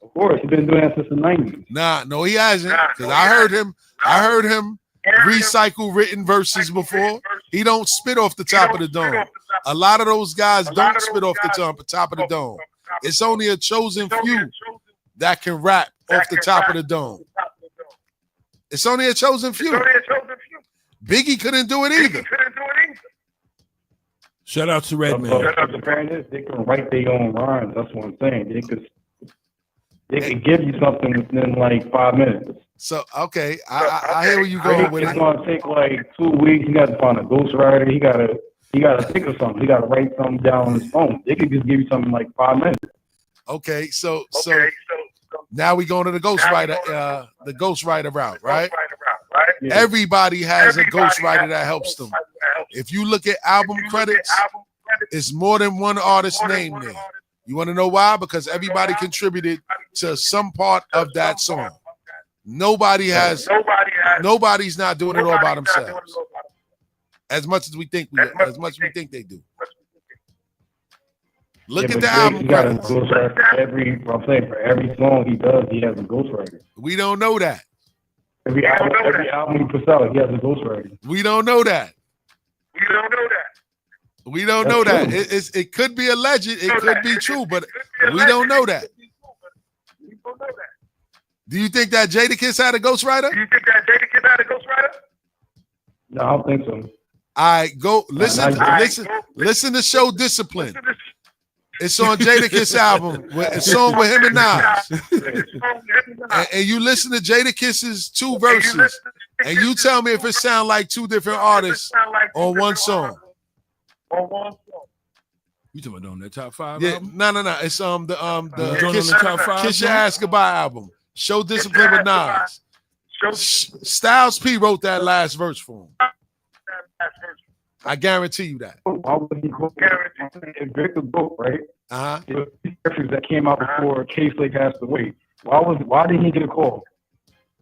Of course, he's been doing that since the 90s. No, he hasn't. Because I heard him recycle written verses before. He don't spit off the top of the dome. A lot of those guys don't spit off the top of the dome. It's only a chosen few that can rap off the top of the dome. It's only a chosen few. Biggie couldn't do it either. Shout out to Redman. The point is, they can write their own rhymes. That's what I'm saying. They could give you something within like 5 minutes. So okay, I hear where you going with It's it. gonna take like 2 weeks. He got to find a ghostwriter. He gotta think of something. He gotta write something down on his phone. They could just give you something in like 5 minutes. Okay, so now we going to the ghostwriter, route, right? Yeah. Everybody has a ghostwriter that helps them. If you look at album credits, it's more than one artist name there. You want to know why? Because everybody contributed to some part of that song. Nobody's not doing it all by themselves. As much as we think they do. Look at the album credits. For every song he does, he has a ghostwriter. We don't know that. Every album he puts out, he has a ghostwriter. We don't know that. We don't know that. It could be alleged. It could be true, but we don't know that. Do you think that Jadakiss had a ghostwriter? No, I don't think so. All right, go listen to Show Discipline. It's on Jadakiss album. It's a song with him and Nas. And you listen to Jadakiss's 2 verses, and you tell me if it sounds like 2 different artists on one song. You talking about on that top 5 Yeah, album? no. It's the Kiss, the top 5 Kiss Your Ass Goodbye album. Show Discipline with Nas. Styles P wrote that last verse for him. I guarantee you that. Why would he go? If Victor broke, right? Uh-huh. The records that came out before K-Slade passed away. Why didn't he get a call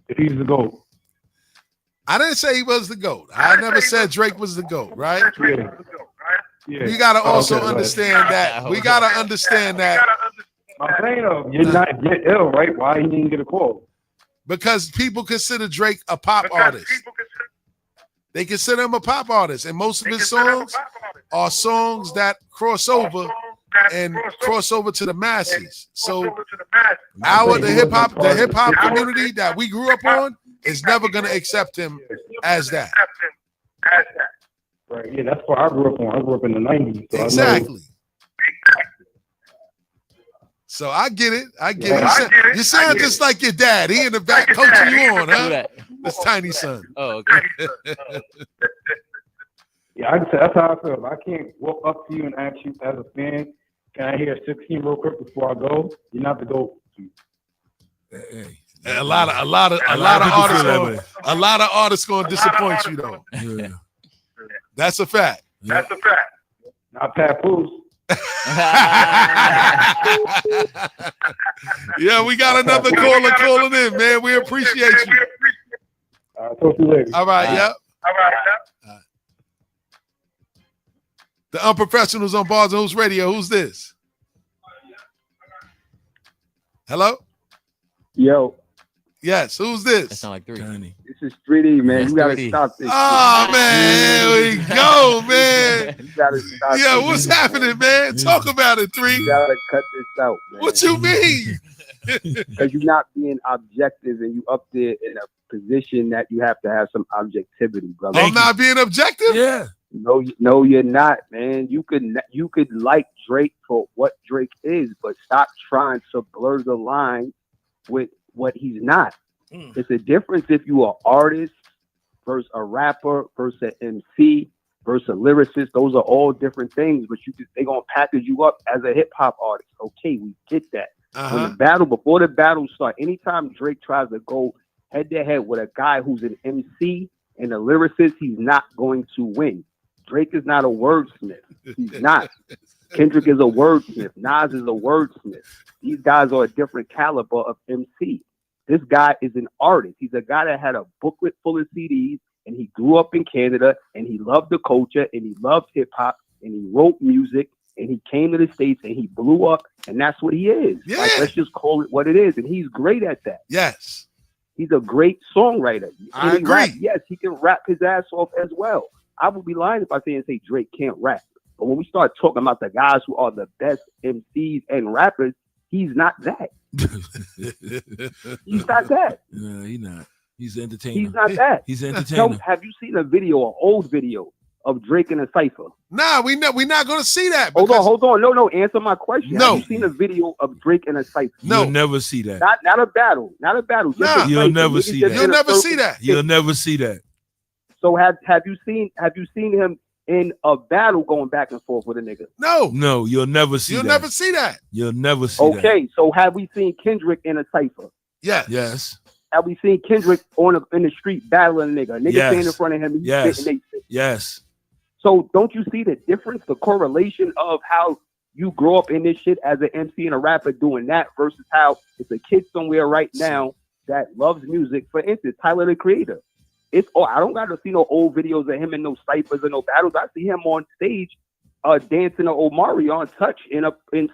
if he's the GOAT? I didn't say he was the GOAT. I never said Drake was the GOAT, right? Yeah. You gotta also understand that. We gotta understand that. I'm saying though, you're ill, right? Why he didn't get a call? Because people consider Drake a pop artist. They consider him a pop artist, and most of his songs are songs that cross over to the masses. So the hip hop community that we grew up on is never gonna accept him as that. Right. Yeah, that's what I grew up on. I grew up in the 90s. So Exactly. So I get it. You sound just like your dad. He in the back coaching you on, huh? This tiny son. Oh, okay. Yeah, that's how I feel. If I can't walk up to you and ask you as a fan, can I hear 16 real quick before I go? You're not the GOAT. Hey. A lot of artists gonna disappoint you though. Yeah. That's a fact. Not Papoose. Yeah, we got another caller calling in, man. We appreciate you. Talk to you later. All right, yep. The Unprofessionals on Bars and Hoops Radio. Who's this? Hello? Yo. Yes, who's That this? sound like 3. Tiny. This is 3D, man. That's You gotta 3D. stop this. Oh, man, here we go, man. You gotta stop Yeah, this. what's happening, man? Talk about it, 3. You gotta cut this out, man. What you mean? Because you're not being objective, and you up there in a position that you have to have some objectivity, brother. I'm not being objective? Yeah. No, you're not, man. You could like Drake for what Drake is, but stop trying to blur the line with what he's not. It's a difference if you are artist versus a rapper versus an MC versus a lyricist. Those are all different things, but they're gonna package you up as a hip hop artist. Okay, we get that. When before the battle start, anytime Drake tries to go head to head with a guy who's an MC and a lyricist, he's not going to win. Drake is not a wordsmith. He's not. Kendrick is a wordsmith. Nas is a wordsmith. These guys are a different caliber of MC. This guy is an artist. He's a guy that had a booklet full of CDs, and he grew up in Canada, and he loved the culture, and he loved hip hop, and he wrote music, and he came to the States, and he blew up, and that's what he is. Yeah. Like, let's just call it what it is, and he's great at that. Yes. He's a great songwriter. I Can he agree. rap? Yes, he can rap his ass off as well. I would be lying if I say Drake can't rap. But when we start talking about the guys who are the best MCs and rappers, he's not that. He's not that. No, he not. He's an entertainer. He's not that. He's an entertainer. Have you seen an old video of Drake in a cipher? Nah, we're not gonna see that. Hold on. No. Answer my question. No. Have you seen a video of Drake in a cipher? No. You'll never see that. Not a battle. Just Nah. a You'll cipher. never see that. You'll never see that. You'll never see that. So have you seen him in a battle going back and forth with a nigga? No, you'll never see You'll that. never see that. You'll never see that. Okay, so have we seen Kendrick in a cipher? Yes. Have we seen Kendrick in the street battling a nigga? A nigga standing in front of him and he's spitting they spit. Yes. So don't you see the difference, the correlation of how you grow up in this shit as an MC and a rapper doing that versus how it's a kid somewhere right now that loves music? For instance, Tyler the Creator. I don't got to see no old videos of him in no ciphers or no battles. I see him on stage dancing to Omari on Touch in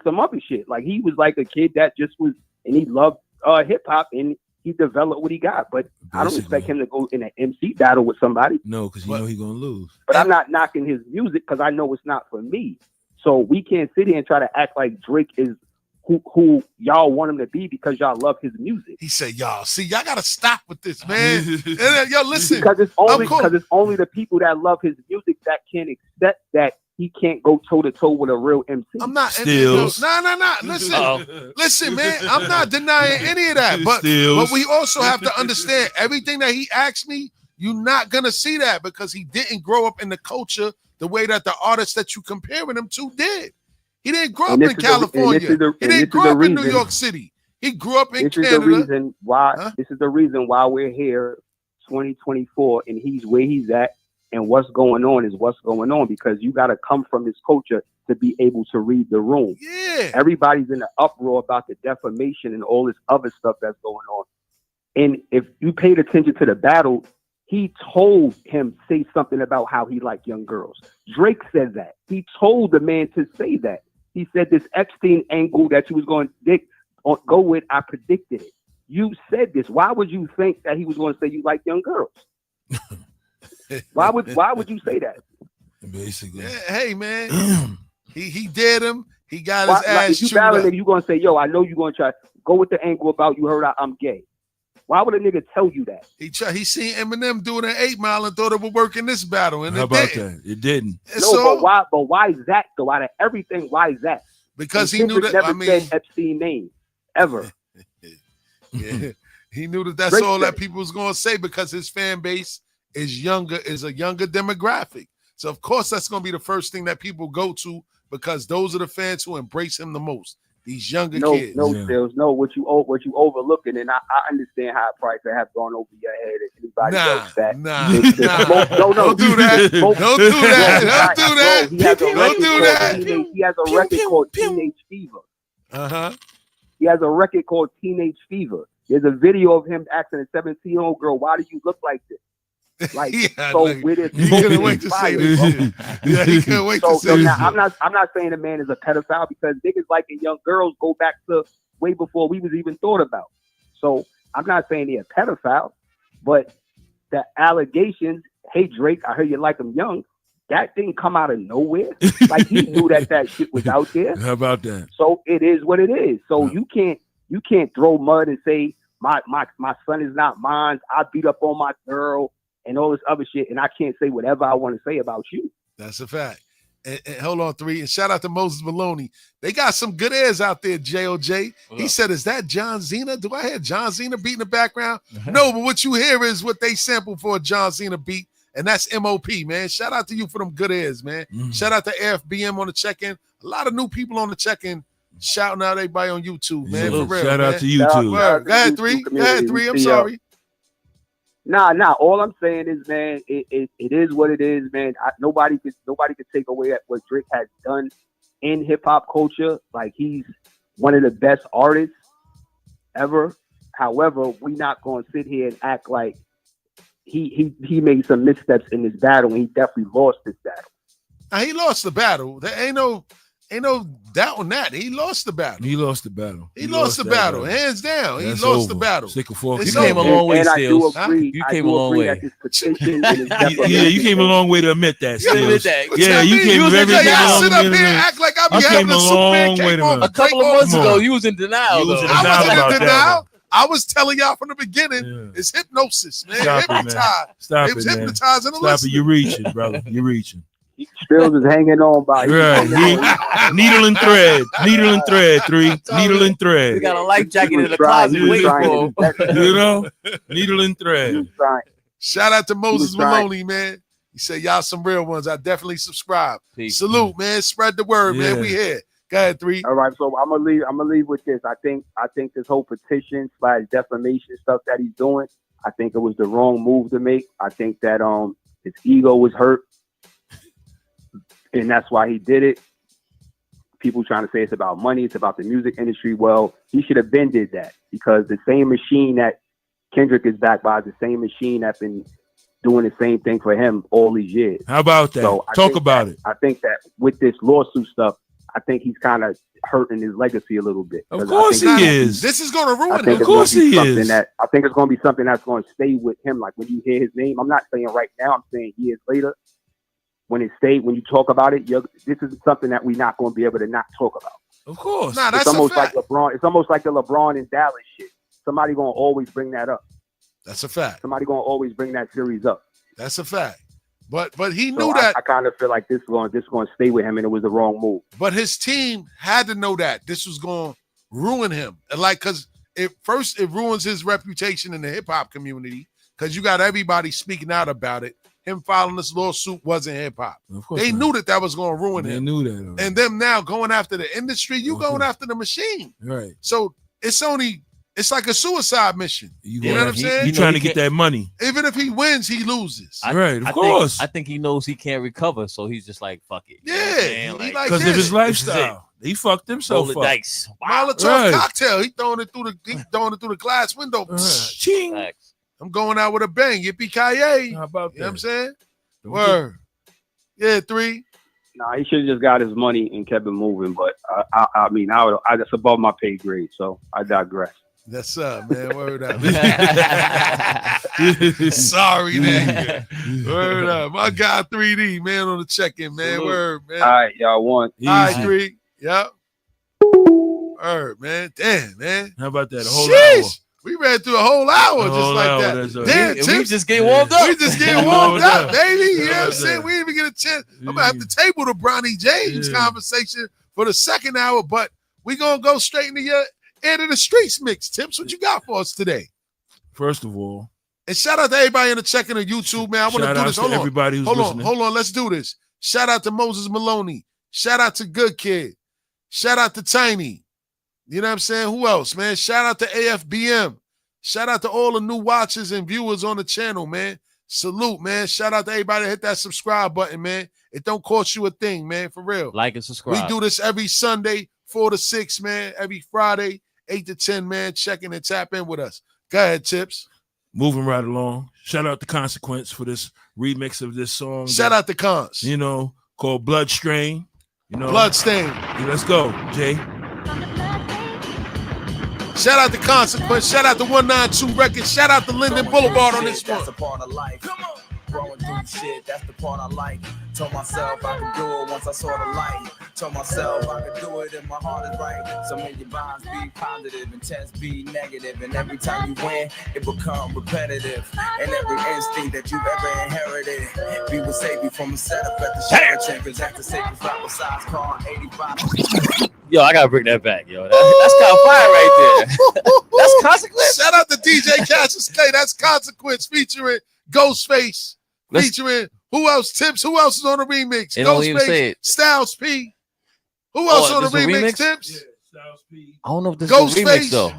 some other shit. Like he was like a kid that just was, and he loved hip hop and he developed what he got. But I don't expect him to go in an MC battle with somebody. No, because you know he's gonna lose. But I'm not knocking his music because I know it's not for me. So we can't sit here and try to act like Drake is who y'all want him to be because y'all love his music. He said, y'all, see, y'all gotta stop with this, man. Yo, listen. Because it's only the people that love his music that can accept that he can't go toe to toe with a real MC. I'm not Stills. No. Listen, man. I'm not denying any of that. But we also have to understand everything that he asked me, you're not gonna see that because he didn't grow up in the culture the way that the artists that you comparing him to did. He didn't grow up in California. He didn't grow up in New York City. He grew up in Canada. This is the reason why we're here 2024 and he's where he's at. And what's going on is what's going on because you got to come from this culture to be able to read the room. Yeah. Everybody's in the uproar about the defamation and all this other stuff that's going on. And if you paid attention to the battle, he told him say something about how he liked young girls. Drake said that. He told the man to say that. He said this Epstein angle that you was going to go with, I predicted it. You said this. Why would you think that he was going to say you like young girls? Why would you say that? Basically. Yeah, hey man, he did him. He got his ass. If you battle nigga, you gonna say, yo, I know you gonna try go with the angle about you heard I'm gay. Why would a nigga tell you that? He seen Eminem doing an 8 Mile and thought it would work in this battle, and how about that? It didn't. No, but why is that though? Out of everything, why is that? Because he knew that. Never said Epstein name ever. Yeah, he knew that. That's Drake all that people was gonna say because his fan base is a younger demographic. So of course that's gonna be the first thing that people go to because those are the fans who embrace him the most. These younger kids. What you overlooking, and I understand how it probably could have gone over your head if anybody else that. Don't do that. He has a record called Teenage Fever. He has a record called Teenage Fever. There's a video of him asking a 17-year-old girl, "Why do you look like this?" Like with it, he couldn't wait to say this shit. Yeah, he couldn't wait to say this. Now, I'm not saying the man is a pedophile because niggas liking young girls go back to way before we was even thought about. So I'm not saying he's a pedophile, but the allegations, hey Drake, I heard you like him young, that didn't come out of nowhere. Like he knew that shit was out there. How about that? So it is what it is. So you can't throw mud and say my son is not mine. I beat up on my girl. And all this other shit, and I can't say whatever I want to say about you. That's a fact. And hold on, 3. And shout out to Moses Maloney. They got some good airs out there, JOJ. He said, is that John Cena? Do I hear John Cena beat in the background? No, but what you hear is what they sampled for a John Cena beat, and that's MOP, man. Shout out to you for them good airs, man. Shout out to AFBM on the check-in. A lot of new people on the check-in shouting out everybody on YouTube, man. For real, shout out to YouTube. Go ahead, 3. Go ahead, 3. I'm sorry. Nah. All I'm saying is, man, it is what it is, man. Nobody could take away what Drake has done in hip hop culture. Like he's one of the best artists ever. However, we're not going to sit here and act like he made some missteps in this battle. And he definitely lost this battle. Now, he lost the battle. There ain't no doubt on that. He lost the battle. He lost the battle. He lost the battle. Hands down. That's he lost over. the battle. Stick a fork. You came a long way, Steels. You came a long way. Yeah, you came a long way to admit that. Yeah, you came very long way. Sit up here and act like I be having a Superman cape on. A couple of months ago, you was in denial. I wasn't in denial. I was telling y'all from the beginning, it's hypnosis, man. Stop it, man. Hypnotized. Stop They it, was man. hypnotizing the Stop it. listeners. You're reaching, brother. You're reaching. Still just hanging on by. Right. Needle and thread. Needle and thread. 3. Needle and thread. We got a life jacket in the trying- closet he was waiting trying for him. You know? Needle and thread. Shout out to Moses was trying. Maloney, man. He said, y'all some real ones. I definitely subscribe. Peace. Salute, man. Spread the word, man. Yeah. We here. Go ahead, 3. All right, so I'm gonna leave with this. I think this whole petition / defamation stuff that he's doing, I think it was the wrong move to make. I think that his ego was hurt, and that's why he did it. People trying to say it's about money, it's about the music industry. Well, he should have been did that, because the same machine that Kendrick is backed by is the same machine that's been doing the same thing for him all these years. How about that? So Talk about it. I think that with this lawsuit stuff, I think he's kind of hurting his legacy a little bit. Of course he is. This is going to I ruin think him. Of course he is. I think it's going to be something that's going to stay with him. Like when you hear his name, I'm not saying right now, I'm saying years later, when you talk about it, this is something that we're not going to be able to not talk about. Of course. Nah, that's It's almost a fact. like LeBron. It's almost like the LeBron and Dallas shit. Somebody going to always bring that up. That's a fact. Somebody going to always bring that series up. That's a fact. But he So knew that. I kind of feel like this is going to stay with him, and it was the wrong move. But his team had to know that this was going to ruin him. And like, because it ruins his reputation in the hip hop community, because you got everybody speaking out about it. Him filing this lawsuit wasn't hip hop. They knew that was going to ruin him. They knew that. Already. And them now going after the industry, you going after the machine. Right. So it's like a suicide mission. You know what I'm saying? You trying to get that money. Even if he wins, he loses. Right, of course. I think he knows he can't recover, so he's just like, fuck it. Yeah, because of his lifestyle. He fucked himself Roll the up. dice. Molotov cocktail. He throwing it through the glass window. Ching. I'm going out with a bang. Yippee-ki-yay. How about You know what I'm that? saying? Word. Yeah, 3. Nah, he should have just got his money and kept it moving. But I mean, I just above my pay grade, so I digress. That's up, man. Word up. Sorry, man. Word up. My guy 3D, man, on the check-in, man. Salute. Word, man. All right, y'all won. All right, 3. Yep. Word, man. Damn, man. How about that? A whole Sheesh. hour. We ran through a whole hour just whole like hour, that. that's all. Damn, We Tips. just getting warmed up. We just getting warmed up, baby. You know what I'm Warmed saying? up. We didn't even get a chance. I'm gonna have to table the Bronny James conversation for the second hour, but we're gonna go straight into your end of the streets mix. Tips, what you got for us today? First of all, and shout out to everybody in the check-in on YouTube, man. I want to do this. Hold on. Everybody who's hold listening. on. Let's do this. Shout out to Moses Maloney. Shout out to Good Kid. Shout out to Tiny. You know what I'm saying? Who else, man? Shout out to AFBM. Shout out to all the new watchers and viewers on the channel, man. Salute, man. Shout out to everybody that hit that subscribe button, man. It don't cost you a thing, man, for real. Like and subscribe. We do this every Sunday, 4 to 6, man. Every Friday, 8 to 10, man. Check in and tap in with us. Go ahead, Tips. Moving right along. Shout out to Consequence for this remix of this song. Shout out to Cons. You know, called Bloodstain. You know, Bloodstain. Let's go, Jay. Shout out to Consequence. Shout out to 192 Records. Shout out to Linden Boulevard on this one. That's a part of life. Come on. Growing through shit, that's the part I like. Told myself I could do it once I saw the light. Told myself I could do it and my heart is right. So many vibes be positive, intense be negative. And every time you win, it become repetitive. And every instinct that you've ever inherited, we will save you from a setup at the Sheraton. Cause that's the safest rapper size car 85. Yo, I gotta bring that back, yo. That's kind of fire right there. That's Consequence. Shout out to DJ Cassius Clay. That's Consequence featuring Ghostface. Featuring who else? Tips. Who else is on the remix? They don't even say Ghostface, it. Styles P. Who else on the this a remix? remix? Tips. I don't know if this is the remix though.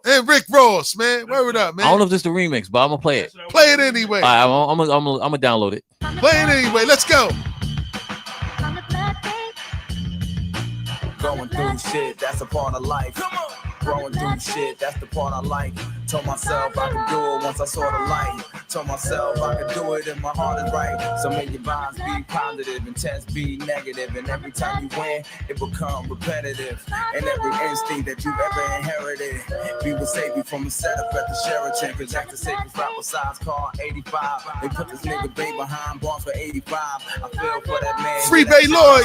And Rick Ross, man. Word up, man. I don't know if this is the remix, but I'm gonna play it. Play it anyway. All right, I'm gonna download it. Play it anyway. Let's go. Going through shit, that's a part of life. Come on. Growing through shit, that's the part I like. Told myself I could do it once I saw the light. Told myself I could do it and my heart is right. So many vibes be positive, intense be negative. And every time you win, it become repetitive. And every instinct that you've ever inherited, we will save you from a setup at the Sheraton. Cause that's the safest rapper size car 85. They put this nigga Bay behind bars for 85. I feel for that man. Free Bay Lloyd.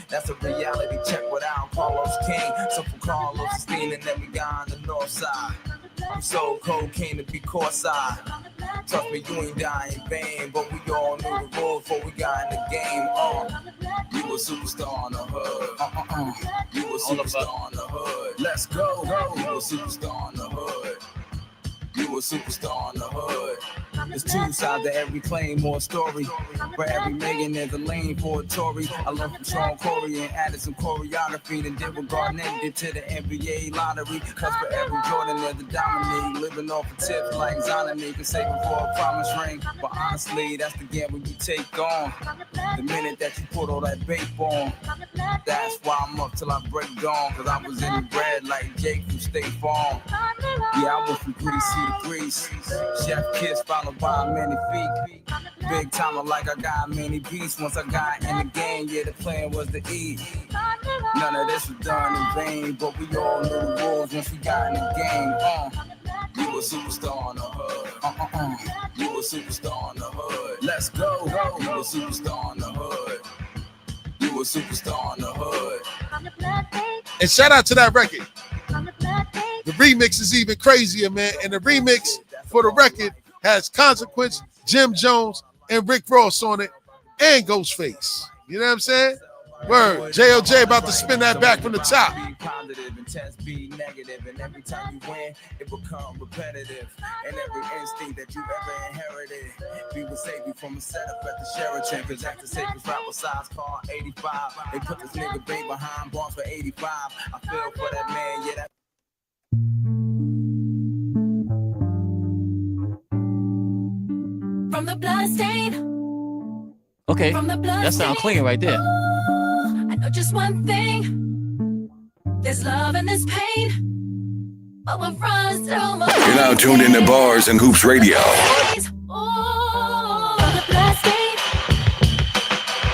That's a reality check without Carlos King. So from Carlos Steen and then we got on the north side. I'm so cocaine to be courtside. Trust me, you ain't dying in vain, but we all knew the rules before we got in the game. You a superstar on the hood. You a superstar on the hood. Let's go. You a superstar on the hood. You a superstar on the hood. There's two sides to every claim or story. For every million, there's a lane for a Tory. I learned from Sean Corey and added some choreography. Then did what Garnett did to the NBA lottery. Cause for every Jordan, there's a Dominique. Living off of tips like Zonani. Can save it for a promise ring. But honestly, that's the gamble you take on. The minute that you put all that bait on. That's why I'm up till I break dawn. Cause I was in the bread like Jake from State Farm. Yeah, I went from Greasy to Greece. Chef kiss followed by many feet. Big timer like I got many beats. Once I got in the game, yeah, the plan was to eat. None of this was done in vain, but we all knew the rules once we got in the game. You a superstar on the hood. You a superstar on the hood. Let's go. You a superstar on the hood. You a superstar on the hood. And shout out to that record. The remix is even crazier, man. And the remix for the record has Consequence, Jim Jones, and Rick Ross on it, and Ghostface. You know what I'm saying? Word. J.O.J. about to spin that back from the top. Be positive and test be negative, and every time you win, it become repetitive. And every instinct that you ever inherited, we would save you from a setup at the Sheraton. Cause that's the safest rapper size car 85. They put this nigga Bay behind bars for 85. I feel for that man, yeah, that. From the blood stain. Okay, From the blood that sounds clean right there. I know just one thing. There's love and there's pain. But what runs through my You're now tuned into Bars and Hoops Radio. veins. Ooh, from the blood stain.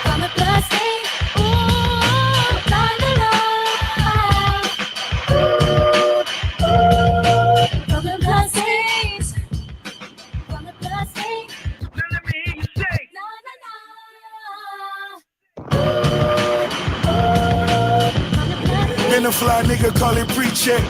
From the blood stain. Ooh, blind the love. From the blood stains. From the blood stains. Let me hear you say. Na na na. Been a fly nigga, call it pre-check.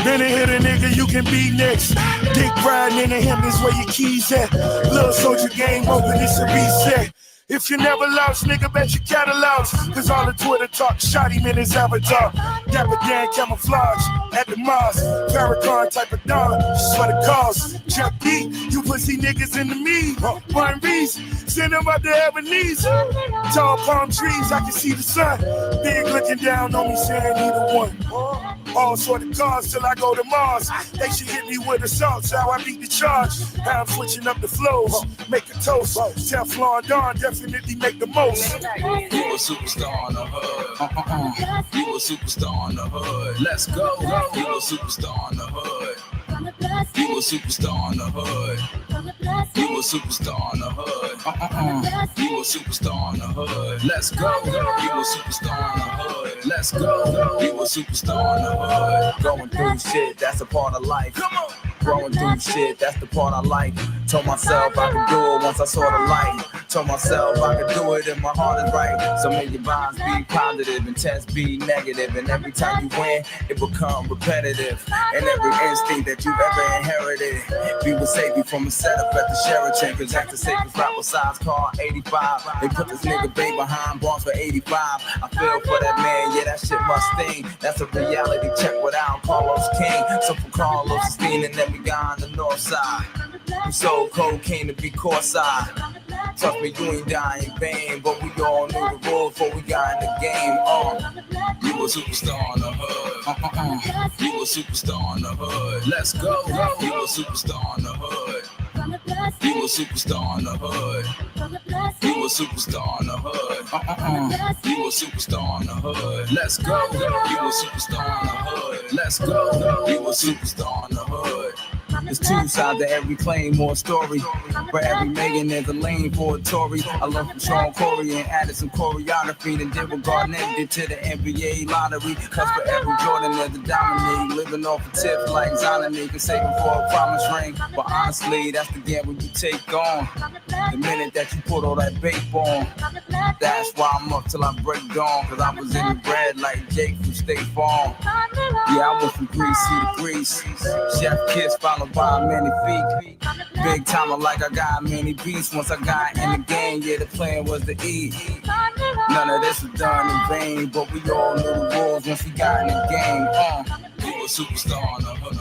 Been a hit a nigga, you can be next. Dick riding in the hem is where your keys at. Little soldier game open, it's a reset. If you never lost, nigga, bet your catalogs. Cause all the Twitter talk shot him in his avatar. Dapper Dan camouflage at the Mars. Farrakhan type of dawn, just for the cause. Chuck B, you pussy niggas into me. One reason, send them up to Ebenezer. Tall palm trees, I can see the sun. Big looking down on me, saying either one. All sort of cars till I go to Mars. They should hit me with assaults, how I beat the charge. How I'm switching up the flows, make a toast. Teflon Don definitely make the most. You a superstar on the hood. You a superstar on the hood. Let's go. You a superstar on the hood. You a superstar on the hood. You a superstar on the hood. You a superstar on the hood. Let's go. You a superstar on the hood. Let's go. You a superstar on the hood. Going through shit, that's a part of life. Come on. Growing through shit, that's the part I like. Told myself I could do it once I saw the light. Told myself I could do it if my heart is right. So make your vibes be positive and tests be negative. And every time you win, it become repetitive. And every instinct that you've ever inherited, we will save you from a setup at the Sheraton. Cause that's the safest rapper size car 85. They put this nigga Bay behind bars for 85. I feel for that man, yeah, that shit must sting. That's a reality check without Carlos King. So from Carlos Steen and then we got on the north side. We sold cocaine to be courtside. Trust me, you ain't dying in vain, but we all knew the rules before we got in the game. You a superstar on the hood. You a superstar on the hood. Let's go. You a superstar on the hood. You a superstar on the hood. You a superstar on the hood. You a superstar on the hood. Let's go. You a superstar on the hood. Let's go. You a superstar on the hood. There's two sides to every claim or story. For every million, there's a lane for a Tory. I learned from Sean Corey and added some choreography. Then did what Garnett did to the NBA lottery. Cause for every Jordan, there's a Dominique. Living off of tips like Zonani. Can save him for a promise ring. But honestly, that's the gamble you take on. The minute that you put all that bait on, that's why I'm up till I break dawn. Cause I was in the bread like Jake from State Farm. Yeah, I went from greasy to grease. Chef kiss followed by many feet. Big timer like I got many beats. Once I got in the game, yeah, the plan was to eat. None of this was done in vain, but we all knew the rules once we got in the game. You a superstar on the hood.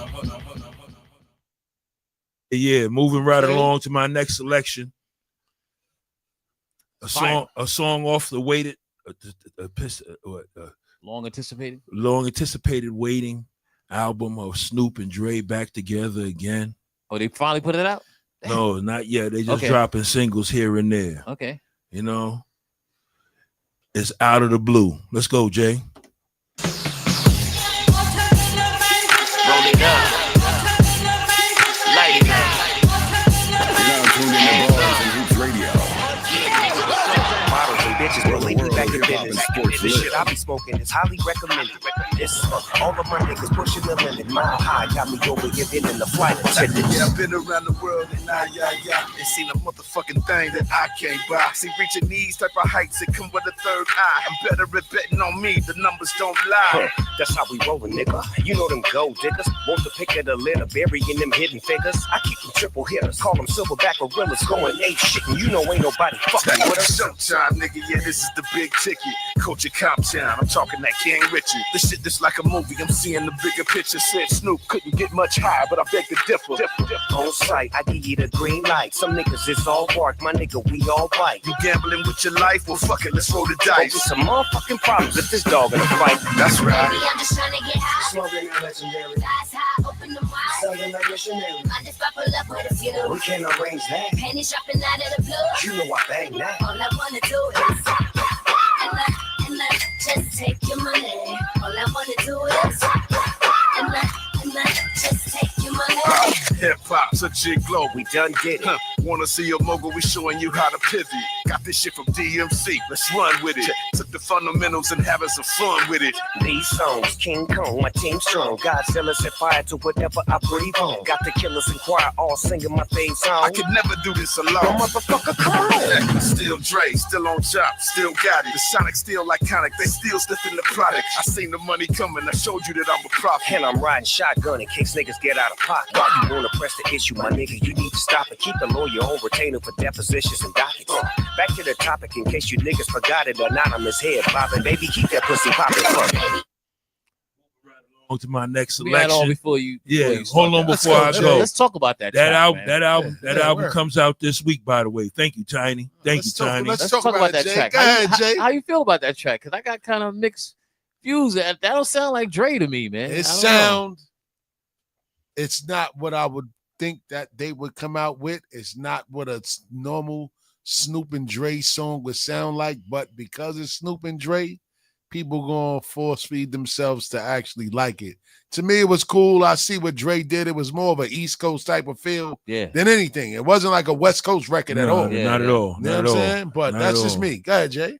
Yeah, moving right along to my next selection. A song off the waited, long anticipated waiting album of Snoop and Dre back together again. Oh, they finally put it out? No, not yet. They just dropping singles here and there. Okay. You know, it's Out of the Blue. Let's go, Jay. Roll it up. Light it up. Now tuned in to Bars and Hoops Radio. Models and bitches believe me back in business. This shit I be smoking is highly recommended. This all of my niggas pushing the limit. Mile high got me over here in the flight attendant. Yeah, I've been around the world and and seen a motherfucking thing that I can't buy. See, reaching these type of heights, it come with a third eye. I'm better at betting on me, the numbers don't lie. That's how we rollin', nigga. You know them gold diggers. Want the pick of the litter, burying them hidden figures. I keep them triple hitters, call them silverback gorillas, going ape shit, and you know ain't nobody fucking with us. Showtime, nigga, yeah, this is the big ticket. Culture Cop Town, I'm talking that King Richard. This shit just like a movie, I'm seeing the bigger picture. Said Snoop couldn't get much higher, but I beg to differ. On sight, I give you the green light. Some niggas is all bark, my nigga, we all bite. You gambling with your life? Well, fuck it, let's roll the dice. Some motherfucking problems if this dog in a fight. That's right. Baby, I'm just trying to get high. Smoking that legendary. Eyes high, open them wide. Something like missionary. Mind if I pull up with a few? We can't arrange that. Panties dropping out of the blue. You know I bang that. All I wanna do is and I just take your money. All I wanna do is and I just take your money. Hip hop's a gigolo. We done did it. Wanna see a mogul? We showing you how to pivot. Got this shit from DMC. Let's run with it. Took the fundamentals and having some fun with it. These songs, King Kong, my team strong. Godzilla set fire to whatever I breathe on. Got the killers in choir all singing my theme song. I could never do this alone. No motherfucker, come on. Still Dre, still on top, still got it. The Sonic still iconic, they still sniffing the product. I seen the money coming, I showed you that I'm a prophet. And I'm riding shotgun in case niggas get out of pocket. Why you wanna press the issue, my nigga? You need to stop it. Keep the lawyer on retainer for depositions and dockets. Back to the topic in case you niggas forgot it. Anonymous head bobbing, baby, keep that pussy popping. On to my next We had all selection. before you. Hold on before I go. Let's talk about that. That track, album, man. that album comes out this week, by the way. Thank you, Tiny. Thank you, Tiny. Let's talk about that Jay. track. Go ahead, Jay. How you feel about that track? Because I got kind of mixed views. That don't sound like Dre to me, man. It's not what I would think that they would come out with. It's not what a normal Snoop and Dre song would sound like, but because it's Snoop and Dre, people gonna force feed themselves to actually like it. To me, it was cool. I see what Dre did. It was more of an East Coast type of feel than anything. It wasn't like a West Coast record at all. Not at all. You know what I'm saying? But that's just me. Go ahead, Jay.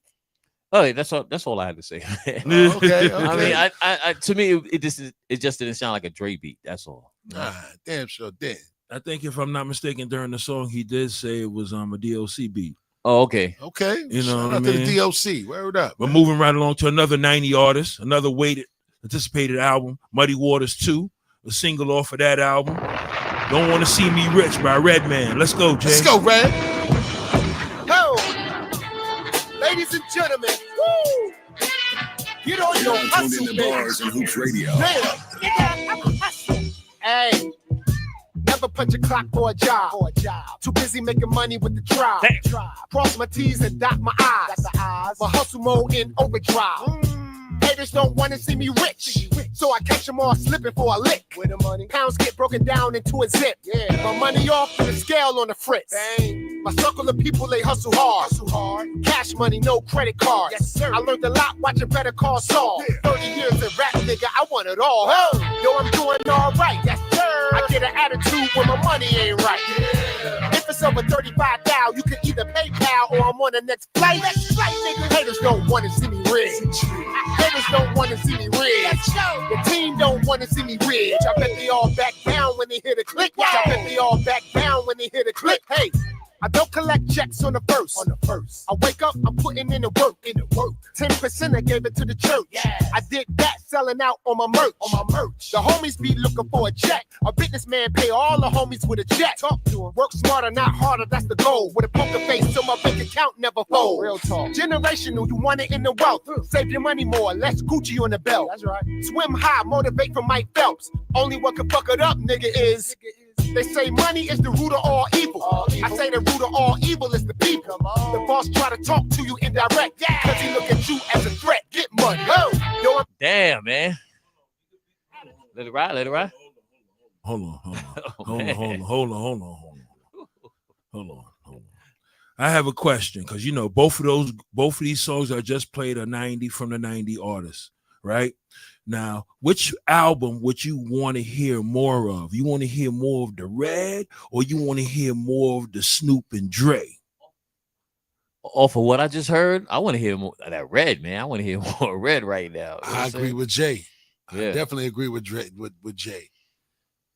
Oh, that's all I had to say. Okay. I mean, I to me, it just didn't sound like a Dre beat. That's all. Damn sure did. I think if I'm not mistaken, during the song, he did say it was a DLC beat. Oh, okay. Okay. You know Shout what I out to mean? the DOC. Word up. We're moving right along to another 90 artist, another waited, anticipated album, Muddy Waters 2, a single off of that album. Don't Want to See Me Rich by Redman. Let's go, Jay. Let's go, Red. Ho! Ladies and gentlemen, woo! Get on your hustle, Tuned in to Bars and Hoops Radio. Hey, never punch a clock for a job. Too busy making money with the tribe. Cross my T's and dot my I's. My hustle mode in overdrive. Haters don't want to see me rich, so I catch them all slipping for a lick. Where the money? Pounds get broken down into a zip. My money off and the scale on the fritz. My circle of people, they hustle hard. Cash money, no credit cards. Yes, sir. I learned a lot watching Better Call Saul. 30 years of rap, nigga, I want it all. Yo, I'm doing all right. Yes, sir. I get an attitude when my money ain't right. If it's over 35 thou, you can either PayPal or I'm on the next flight. Nigga. Haters don't want to see me rich. Haters don't want to see me rich. The team don't want to see me rich. I bet they all back down when they hear the click. I bet they all back down when they hear the click. Hey, I don't collect collect checks on the first. I wake up, I'm putting in the work. 10% I gave it to the church. I did that, selling out on my merch. The homies be looking for a check. A businessman pay all the homies with a check. Talk to 'em. Work smarter, not harder, that's the goal. With a poker face so my bank account never fold. Real talk. Generational, you want it in the wealth. Save your money more, less Gucci on the belt. That's right. Swim high, motivate from Mike Phelps. Only one can fuck it up, nigga, is. They say money is the root of all evil. I say the root of all evil is the people. The boss try to talk to you indirect, cause he look at you as a threat. Get money. Yo, Damn, man. Let it ride, let it ride. Hold on. I have a question because both of these songs I just played are 90 from the 90 artists, right? Now, which album would you want to hear more of? You want to hear more of the Red, or you want to hear more of the Snoop and Dre? Off of what I just heard, I want to hear more of that Red, man. I want to hear more Red right now. I agree with Jay. Yeah. I definitely agree with Dre, with Jay.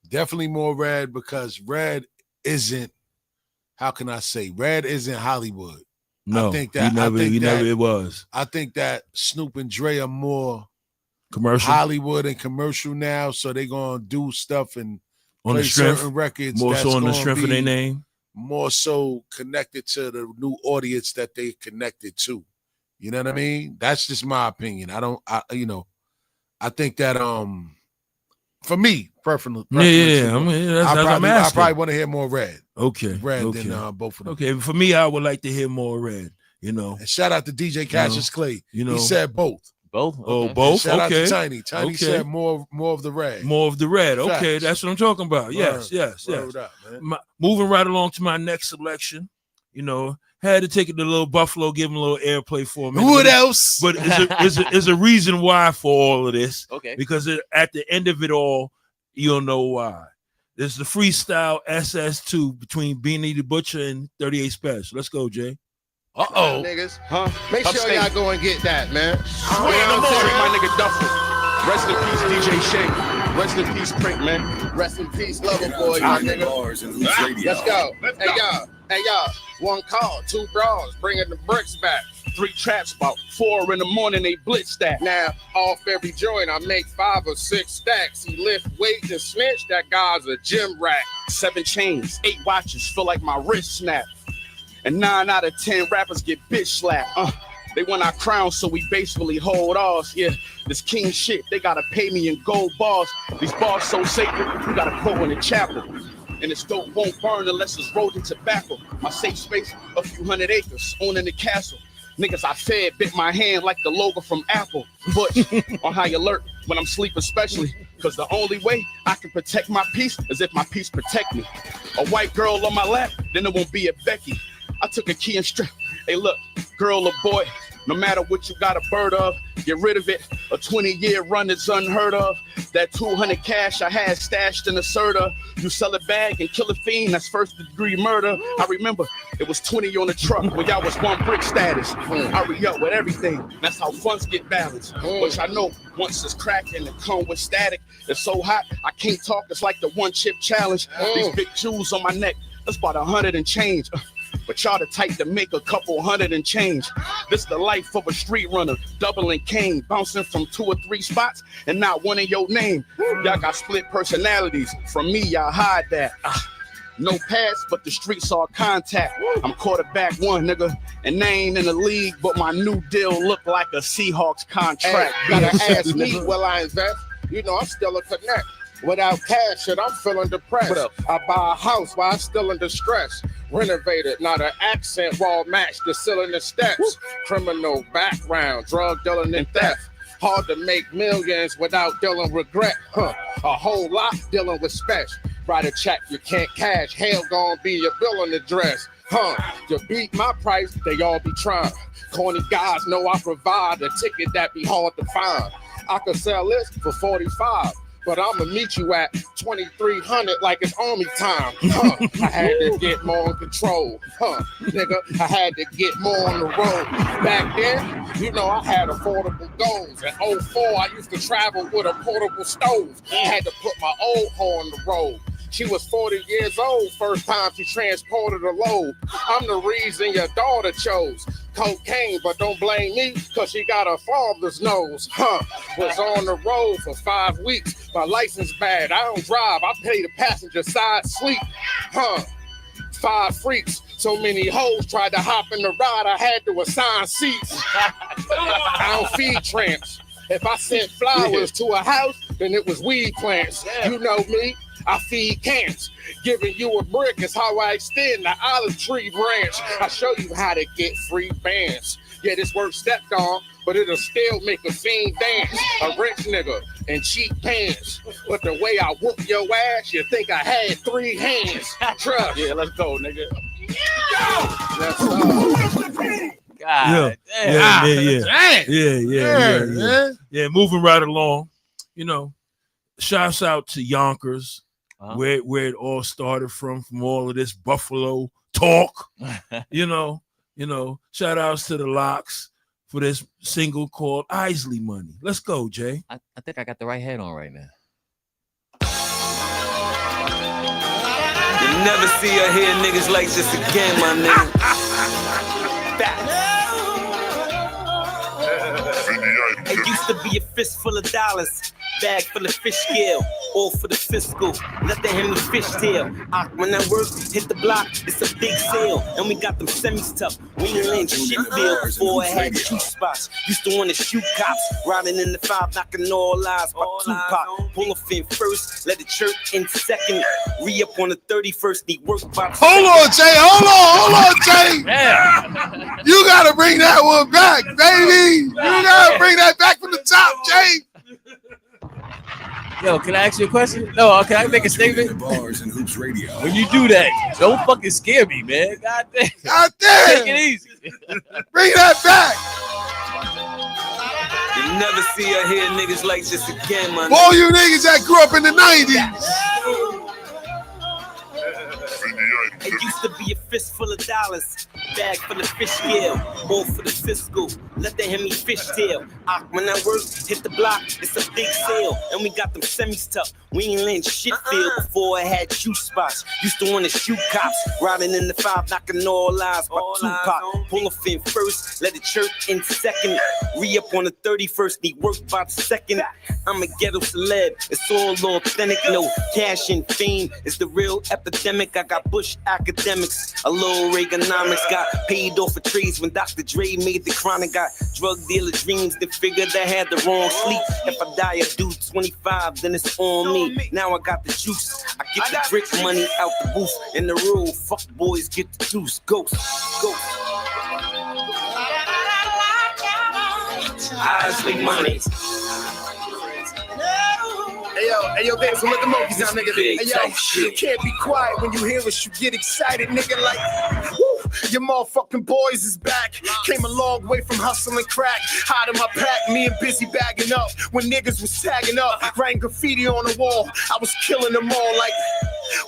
Definitely more Red, because Red isn't, how can I say, Red isn't Hollywood. No, I think that never it was. I think that Snoop and Dre are more commercial, Hollywood and commercial now, so they're gonna do stuff and on play the strength, certain records more so on the strength of their name, more so connected to the new audience that they connected to. You know what I mean? That's just my opinion. I think that for me, preferably. Yeah. I mean, I probably want to hear more Red. Okay, than both of them. Okay, for me, I would like to hear more Red. And shout out to DJ Cassius Clay. He said both. Both? Oh, okay. both? Shout out okay. to Tiny. Tiny said more of the Red. More of the Red. Facts. Okay, that's what I'm talking about. Yes. Word up, man. Moving right along to my next selection, had to take it to Little Buffalo, give him a little airplay for a minute. What else? But there's a reason why for all of this. Okay. Because at the end of it all, you'll know why. There's the freestyle SS2 between Beanie the Butcher and 38 Special. Let's go, Jay. Uh-oh. Niggas. Make sure y'all go and get that, man. My nigga Duffel. Rest in peace, DJ Shake. Rest in peace, Print, man. Rest in peace, lover boy, my nigga. Let's go. Hey, y'all. One call, 2 bras, bringing the bricks back. 3 traps, about 4 in the morning, they blitz that. Now, off every joint, I make 5 or 6 stacks. He lift weights and snitch, that guy's a gym rat. 7 chains, 8 watches, feel like my wrist snap. And 9 out of 10 rappers get bitch slapped. They want our crown, so we basically hold ours. Yeah, this king shit, they gotta pay me in gold bars. These bars so sacred, we gotta quote in the chapel. And this dope won't burn unless it's rolled in tobacco. My safe space, a few hundred acres, owning the castle. Niggas I fed bit my hand like the logo from Apple. But on high alert when I'm sleeping, especially. Cause the only way I can protect my peace is if my peace protect me. A white girl on my lap, then it won't be a Becky. I took a key and strip. Hey, look, girl or boy, no matter what you got a bird of, get rid of it. A 20-year run is unheard of. That 200 cash I had stashed in a Serta. You sell a bag and kill a fiend, that's first-degree murder. I remember it was 20 on the truck when y'all was 1 brick status. I re-up with everything. That's how funds get balanced. Which I know once it's cracking and come with static. It's so hot, I can't talk. It's like the 1-chip challenge. These big jewels on my neck, that's about 100 and change. But y'all the type to make a couple hundred and change. This the life of a street runner, doubling cane, bouncing from 2 or 3 spots and not one in your name. Y'all got split personalities. From me, y'all hide that. No pass, but the streets are contact. I'm quarterback 1, nigga, and they ain't in the league, but my new deal look like a Seahawks contract. Hey, gotta ask me, will I invest? I'm still a connect. Without cash, shit, I'm feeling depressed. I buy a house while I'm still in distress. Renovated, not an accent wall match the ceiling and steps. Criminal background, drug dealing and theft. Hard to make millions without dealing regret. A whole lot dealing with specs. Write a check you can't cash. Hell gonna be your billing address. To beat my price, they all be trying. Corny guys know I provide a ticket that be hard to find. I could sell this for 45. But I'ma meet you at 2,300 like it's army time. I had to get more in control. Nigga, I had to get more on the road. Back then, I had affordable goals. In 04, I used to travel with a portable stove. I had to put my old hoe on the road. She was 40 years old first time she transported a load. I'm the reason your daughter chose cocaine, but don't blame me, cause she got her father's nose. Was on the road for 5 weeks. My license bad, I don't drive, I pay the passenger side suite. 5 freaks, so many hoes tried to hop in the ride, I had to assign seats. I don't feed tramps. If I sent flowers to a house, then it was weed plants. You know me, I feed cans. Giving you a brick is how I extend the olive tree branch. I show you how to get free bands. Yeah, this word stepped on, but it'll still make a fiend dance. A rich nigga in cheap pants. But the way I whoop your ass, you think I had 3 hands. Trust. Yeah, let's go, nigga. Let's go. God Yeah. Moving right along, you know. Shouts out to Yonkers, where it all started from all of this Buffalo talk. you know. Shout outs to the Locks for this single called Isley Money. Let's go, Jay. I think I got the right head on right now. You never see or hear niggas like this again, my nigga. It used to be a fistful of dollars, bag full of fish scale, all for the fiscal. Let the Henry fish tail. When that work hit the block, it's a big sale, and we got them semis tough. We ain't letting shit feel before I had shoot spots. Used to want to shoot cops, riding in the 5, knocking all eyes by Tupac. Pull a fin first, let the church in second. Re-up on the 31st, need work by the Hold on, Jay. Hold on, Jay. You gotta bring that one back, baby. You gotta bring that back from the top, Jay. Yo, can I ask you a question? No, can I make a statement? Bars and Hoops Radio. When you do that, don't fucking scare me, man. God damn. God damn. Take it easy. Bring that back. You never see or hear niggas like this again, man. All you niggas that grew up in the 90s. It used to be a fistful of dollars, bag full of fish scale, all for the fiscal. Let the Hemi fish tail. When that work hit the block, it's a big sale, and we got them semis tough. We ain't letting shit feel before I had shoot spots. Used to want to shoot cops, riding in the 5, knocking all eyes by Tupac. Pull a fin first, let the church in second. Re-up on the 31st, need work by the second. I'm a ghetto celeb, it's all authentic. No cash and fame, it's the real epidemic. I got Bush academics, a little Reaganomics. Got paid off for trades when Dr. Dre made the chronic. Got drug dealer dreams, then figured I had the wrong sleep. If I die a dude 25, then it's on me. Now I got the juice, I get the brick money out the booth. And the real fuck boys get the juice. Ghost. Isley Money. Hey yo, baby, so let the monkeys out, nigga. Hey yo, you can't be quiet when you hear us. You get excited, nigga. Like, woo, your motherfucking boys is back. Came a long way from hustling crack. Hide in my pack, me and busy bagging up. When niggas was tagging up, writing graffiti on the wall. I was killing them all. Like,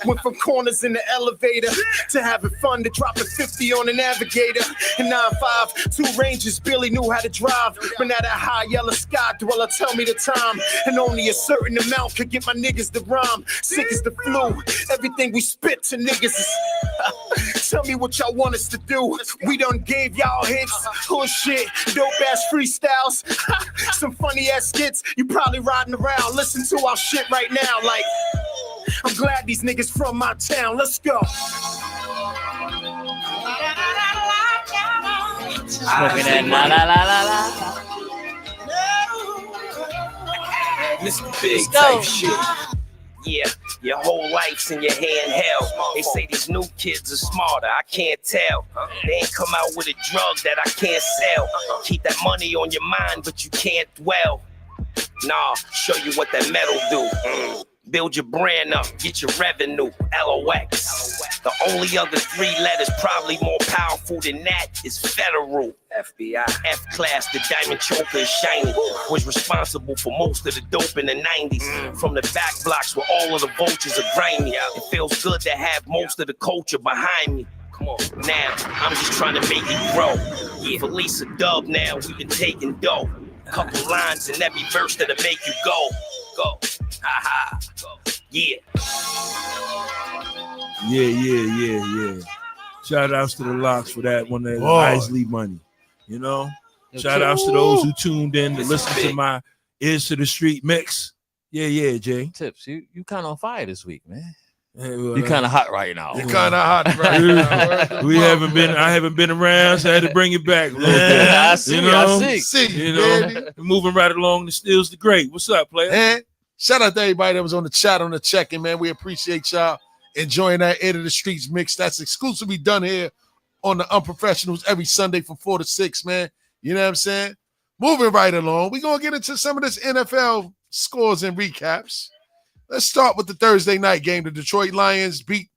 went from corners in the elevator to having fun to dropping 50 on the navigator. And 9.5, 2 Rangers, Billy knew how to drive. But now that high yellow sky dweller tell me the time. And only a certain amount could get my niggas to rhyme. Sick as the flu, everything we spit to niggas is tell me what y'all want us to do. We done gave y'all hits, hood shit, dope ass freestyles, some funny ass skits. You probably riding around, listen to our shit right now. Like, I'm glad these niggas from my town. Let's go. Smoking that la la la la la. Mr. Big type shit. Yeah, your whole life's in your handheld. They say these new kids are smarter, I can't tell. They ain't come out with a drug that I can't sell. Keep that money on your mind, but you can't dwell. Nah, show you what that metal do. Build your brand up, get your revenue, LOX. The only other 3 letters probably more powerful than that is federal. FBI. F-class, the diamond choker is shiny. Was responsible for most of the dope in the 90s. From the back blocks where all of the vultures are grimy. It feels good to have most of the culture behind me. Come on, now, I'm just trying to make it grow. Yeah, for Lisa Dub now, we've been taking dough. Couple lines in every verse that'll make you go. Go. Ha ha. Go. Yeah. Yeah. Shout outs to the Locks for that one. That Isley money. You know? Shout outs to those who tuned in to listen to my Ears to the Street mix. Yeah, Jay. Tips, you kind of on fire this week, man. Hey, well, you kind of hot right now. You're kind of hot right now. I haven't been around, so I had to bring it back a little bit. I see. You know, moving right along. The Steel's the great. What's up, player? And shout out to everybody that was on the chat on the check-in, man. We appreciate y'all enjoying that Ear to the Streets mix. That's exclusively done here on the Unprofessionals every Sunday from 4 to 6, man. You know what I'm saying? Moving right along. We're going to get into some of this NFL scores and recaps. Let's start with the Thursday night game. The Detroit Lions beat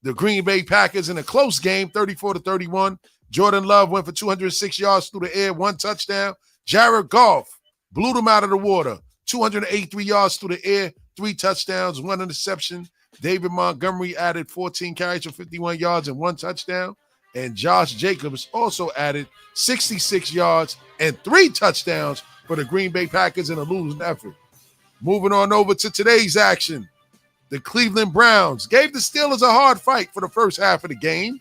the Green Bay Packers in a close game, 34-31. Jordan Love went for 206 yards through the air, 1 touchdown. Jared Goff blew them out of the water, 283 yards through the air, 3 touchdowns, 1 interception. David Montgomery added 14 carries for 51 yards and 1 touchdown. And Josh Jacobs also added 66 yards and 3 touchdowns for the Green Bay Packers in a losing effort. Moving on over to today's action. The Cleveland Browns gave the Steelers a hard fight for the first half of the game,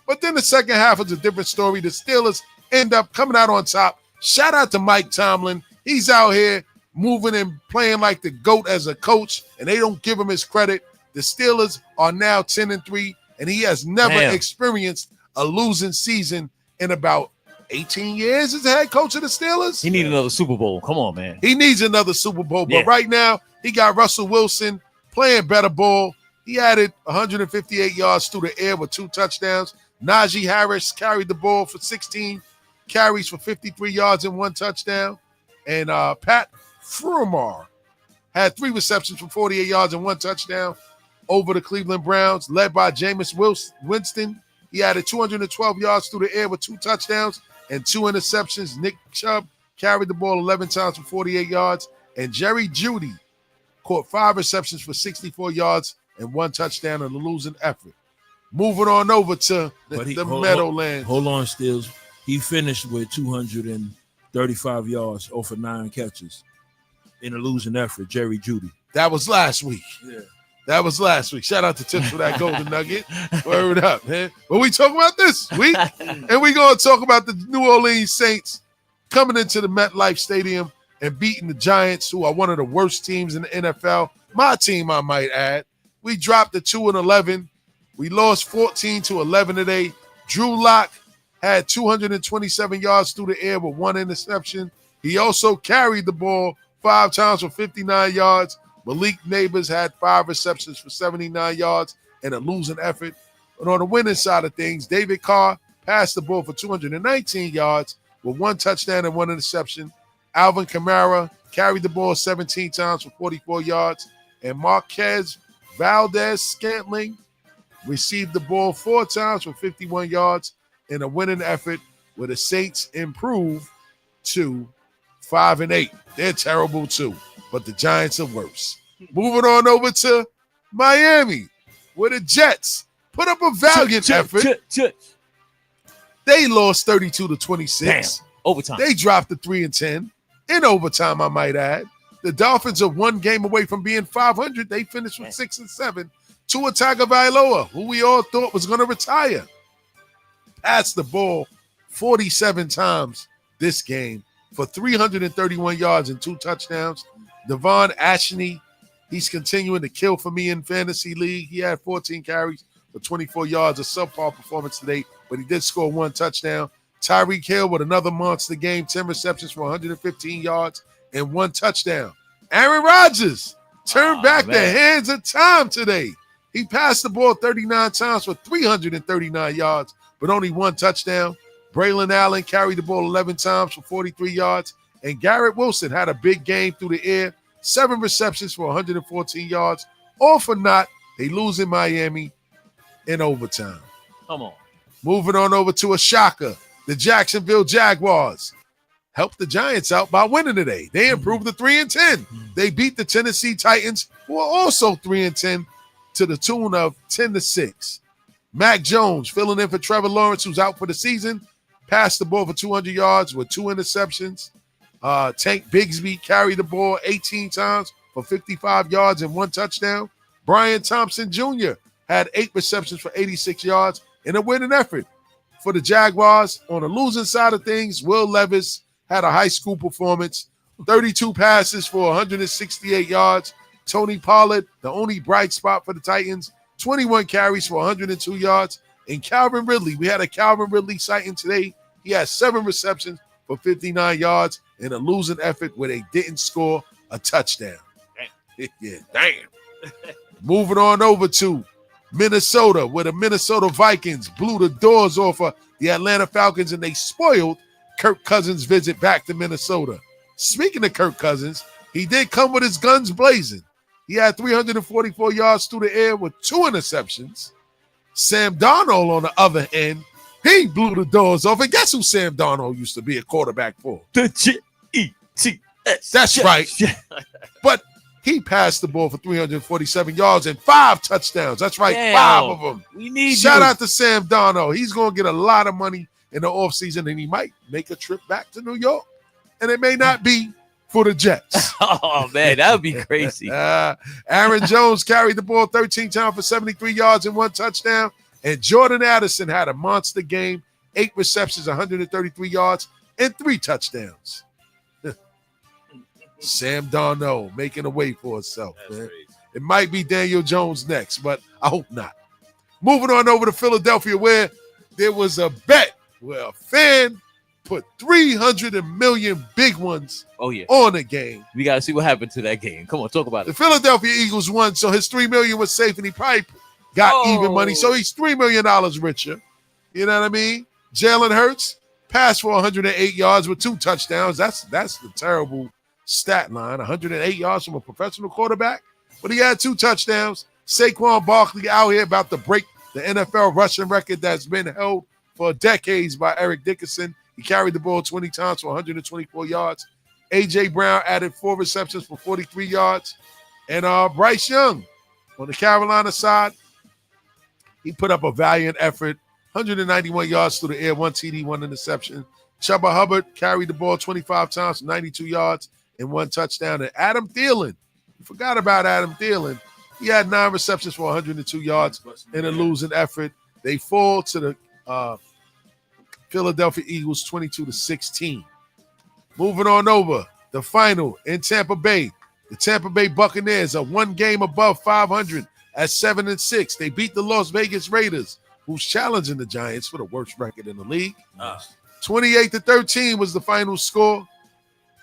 but then the second half was a different story. The Steelers end up coming out on top. Shout out to Mike Tomlin. He's out here moving and playing like the GOAT as a coach, and they don't give him his credit. The Steelers are now 10-3, and he has never experienced a losing season in about 18 years as the head coach of the Steelers. He needs another Super Bowl. Come on, man. He needs another Super Bowl. But right now, he got Russell Wilson playing better ball. He added 158 yards through the air with 2 touchdowns. Najee Harris carried the ball for 16 carries for 53 yards and 1 touchdown. And Pat Frumar had 3 receptions for 48 yards and 1 touchdown over the Cleveland Browns, led by Jameis Winston. He added 212 yards through the air with 2 touchdowns and 2 interceptions. Nick Chubb carried the ball 11 times for 48 yards. And Jerry Jeudy caught 5 receptions for 64 yards and 1 touchdown in a losing effort. Moving on over to the Meadowlands. Hold on, Steels. He finished with 235 yards off of 9 catches in a losing effort, Jerry Jeudy. That was last week. Yeah. That was last week. Shout out to Tips for that golden nugget. Word up, man. But we talking about this week, and we going to talk about the New Orleans Saints coming into the MetLife Stadium and beating the Giants, who are one of the worst teams in the NFL. My team, I might add. We dropped to 2-11. We lost 14-11 today. Drew Lock had 227 yards through the air with 1 interception. He also carried the ball 5 times for 59 yards. Malik Neighbors had 5 receptions for 79 yards and a losing effort. But on the winning side of things, David Carr passed the ball for 219 yards with 1 touchdown and 1 interception. Alvin Kamara carried the ball 17 times for 44 yards. And Marquez Valdez-Scantling received the ball 4 times for 51 yards in a winning effort where the Saints improved to 5-8. They're terrible too, but the Giants are worse. Moving on over to Miami, where the Jets put up a valiant effort. They lost 32-26. Damn. Overtime. They dropped to 3-10. In overtime, I might add. The Dolphins are 1 game away from being 500. They finished with 6-7. Tua Tagovailoa, who we all thought was going to retire, passed the ball 47 times this game for 331 yards and 2 touchdowns. Devon Ashney, he's continuing to kill for me in fantasy league. He had 14 carries for 24 yards, a subpar performance today, but he did score 1 touchdown. Tyreek Hill with another monster game, 10 receptions for 115 yards and 1 touchdown. Aaron Rodgers turned back the hands of time today. He passed the ball 39 times for 339 yards, but only 1 touchdown. Braylon Allen carried the ball 11 times for 43 yards. And Garrett Wilson had a big game through the air, 7 receptions for 114 yards. All for naught, they lose in Miami in overtime. Come on. Moving on over to a shocker. The Jacksonville Jaguars helped the Giants out by winning today. They improved to 3-10. They beat the Tennessee Titans, who are also 3-10, to the tune of 10-6. Mac Jones filling in for Trevor Lawrence, who's out for the season, passed the ball for 200 yards with 2 interceptions. Tank Bigsby carried the ball 18 times for 55 yards and 1 touchdown. Brian Thompson Jr. had 8 receptions for 86 yards in a winning effort. For the Jaguars, on the losing side of things, Will Levis had a high school performance, 32 passes for 168 yards. Tony Pollard, the only bright spot for the Titans, 21 carries for 102 yards. And Calvin Ridley, we had a Calvin Ridley sighting today. He had 7 receptions for 59 yards in a losing effort where they didn't score a touchdown. Yeah, damn. Moving on over to Minnesota, where the Minnesota Vikings blew the doors off of the Atlanta Falcons and they spoiled Kirk Cousins' visit back to Minnesota. Speaking of Kirk Cousins, he did come with his guns blazing. He had 344 yards through the air with 2 interceptions. Sam Darnold, on the other end, he blew the doors off. And guess who Sam Darnold used to be a quarterback for? The Jets. That's right. But he passed the ball for 347 yards and 5 touchdowns. That's right, Damn. 5 of them. We need Shout you. out to Sam Darnold. He's going to get a lot of money in the offseason, and he might make a trip back to New York. And it may not be for the Jets. Oh, man, that would be crazy. Aaron Jones carried the ball 13 times for 73 yards and 1 touchdown. And Jordan Addison had a monster game, 8 receptions, 133 yards, and 3 touchdowns. Sam Darnold making a way for himself, man. It might be Daniel Jones next, but I hope not. Moving on over to Philadelphia, where there was a bet where a fan put 300 million big ones on the game. We got to see what happened to that game. Come on, talk about The it. Philadelphia Eagles won, so his $3 million was safe, and he probably got even money, so he's $3 million richer. You know what I mean? Jalen Hurts passed for 108 yards with 2 touchdowns. That's the terrible stat line, 108 yards from a professional quarterback, but he had 2 touchdowns. Saquon Barkley out here about to break the NFL rushing record that's been held for decades by Eric Dickerson. He carried the ball 20 times for 124 yards. A.J. Brown added 4 receptions for 43 yards. And Bryce Young on the Carolina side, he put up a valiant effort, 191 yards through the air, 1 TD, 1 interception. Chuba Hubbard carried the ball 25 times for 92 yards and 1 touchdown. And Adam Thielen, you forgot about Adam Thielen. He had 9 receptions for 102 yards in a losing effort. They fall to the Philadelphia Eagles 22-16. Moving on over, the final in Tampa Bay. The Tampa Bay Buccaneers are 1 game above 500 at 7-6. They beat the Las Vegas Raiders, who's challenging the Giants for the worst record in the league. 28-13 was the final score.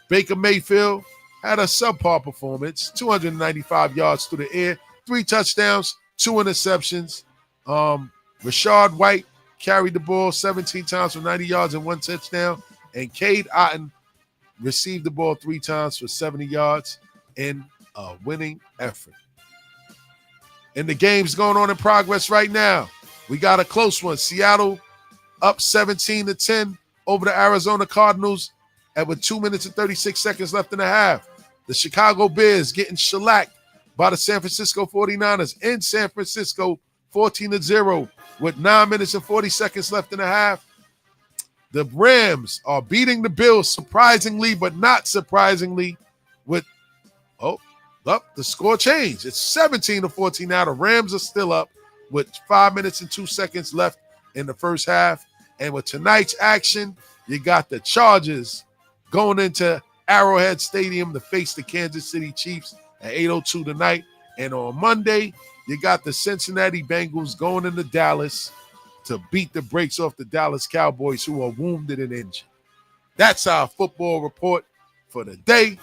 Baker Mayfield had a subpar performance, 295 yards through the air, 3 touchdowns, 2 interceptions. Rashad White carried the ball 17 times for 90 yards and 1 touchdown. And Cade Otton received the ball 3 times for 70 yards in a winning effort. And the game's going on in progress right now. We got a close one. Seattle up 17-10 over the Arizona Cardinals with 2 minutes and 36 seconds left in the half. The Chicago Bears getting shellacked by the San Francisco 49ers in San Francisco, 14-0 with 9 minutes and 40 seconds left in the half. The Rams are beating the Bills surprisingly, but not surprisingly, with the score changed. It's 17-14 now. The Rams are still up with 5 minutes and 2 seconds left in the first half. And with tonight's action, you got the Chargers going into Arrowhead Stadium to face the Kansas City Chiefs at 8:02 tonight. And on Monday, you got the Cincinnati Bengals going into Dallas to beat the brakes off the Dallas Cowboys, who are wounded and injured. That's our football report for the day.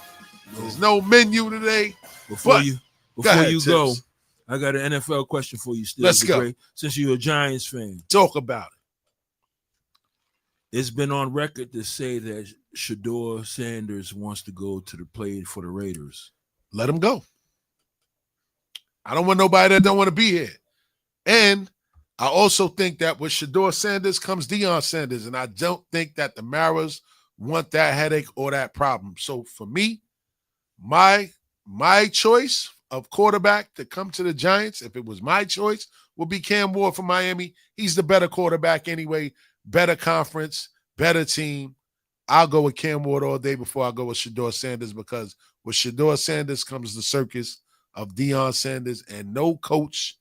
There's no menu today. Before you ahead, go, Tips. I got an NFL question for you still. Let's go. Dre, since you're a Giants fan. Talk about it. It's been on record to say that Shador Sanders wants to go to the play for the Raiders. Let him go. I don't want nobody that don't want to be here. And I also think that with Shador Sanders comes Deion Sanders, and I don't think that the Maras want that headache or that problem. So for me, my choice of quarterback to come to the Giants, if it was my choice, would be Cam Ward from Miami. He's the better quarterback anyway, better conference, better team. I'll go with Cam Ward all day before I go with Shador Sanders because With Shedeur Sanders comes the circus of Deion Sanders, and no coach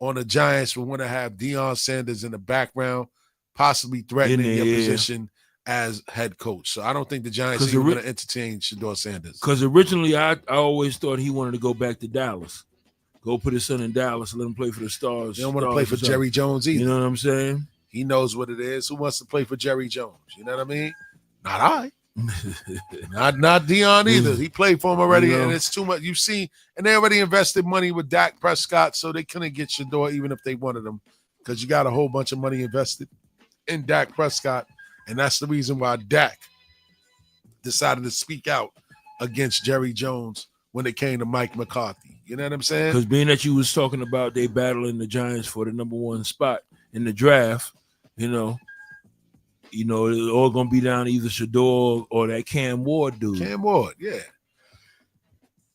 on the Giants would want to have Deion Sanders in the background, possibly threatening your position as head coach. So I don't think the Giants are going to entertain Shedeur Sanders. Because originally I always thought he wanted to go back to Dallas. Go put his son in Dallas and let him play for the Stars. They don't want to play for Jerry Jones either. You know what I'm saying? He knows what it is. Who wants to play for Jerry Jones? You know what I mean? Not I. not Deion either. He played for him already, and it's too much. You've seen, and they already invested money with Dak Prescott, so they couldn't get Shedeur even if they wanted him, because you got a whole bunch of money invested in Dak Prescott, and that's the reason why Dak decided to speak out against Jerry Jones when it came to Mike McCarthy. You know what I'm saying? Because being that you was talking about they battling the Giants for the number 1 spot in the draft, you know, it's all gonna be down to either Shedeur or that Cam Ward dude. Cam Ward, yeah.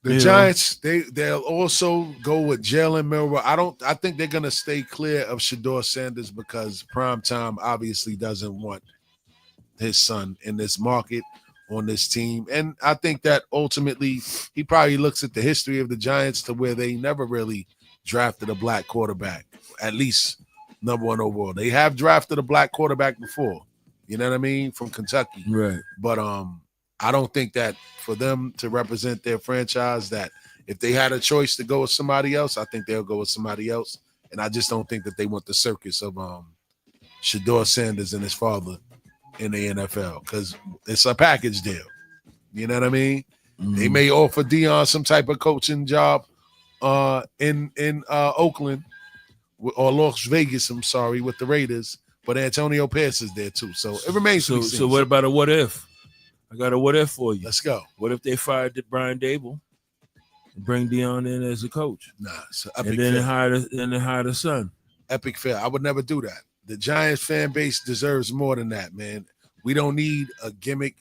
The Giants, they'll also go with Jalen Milroe. I think they're gonna stay clear of Shedeur Sanders because Primetime obviously doesn't want his son in this market on this team. And I think that ultimately he probably looks at the history of the Giants to where they never really drafted a black quarterback, at least number 1 overall. They have drafted a black quarterback before. You know what I mean? From Kentucky. Right. But I don't think that for them to represent their franchise, that if they had a choice to go with somebody else, I think they'll go with somebody else. And I just don't think that they want the circus of Shedeur Sanders and his father in the NFL, because it's a package deal. You know what I mean? Mm-hmm. They may offer Deion some type of coaching job in Oakland or Las Vegas, with the Raiders. But Antonio Pierce is there too. So it remains to be seen. So what about a what if? I got a what if for you. Let's go. What if they fired Brian Dable and bring Deion in as a coach? Nah, it's and then hire the son. Epic fail. I would never do that. The Giants fan base deserves more than that, man. We don't need a gimmick.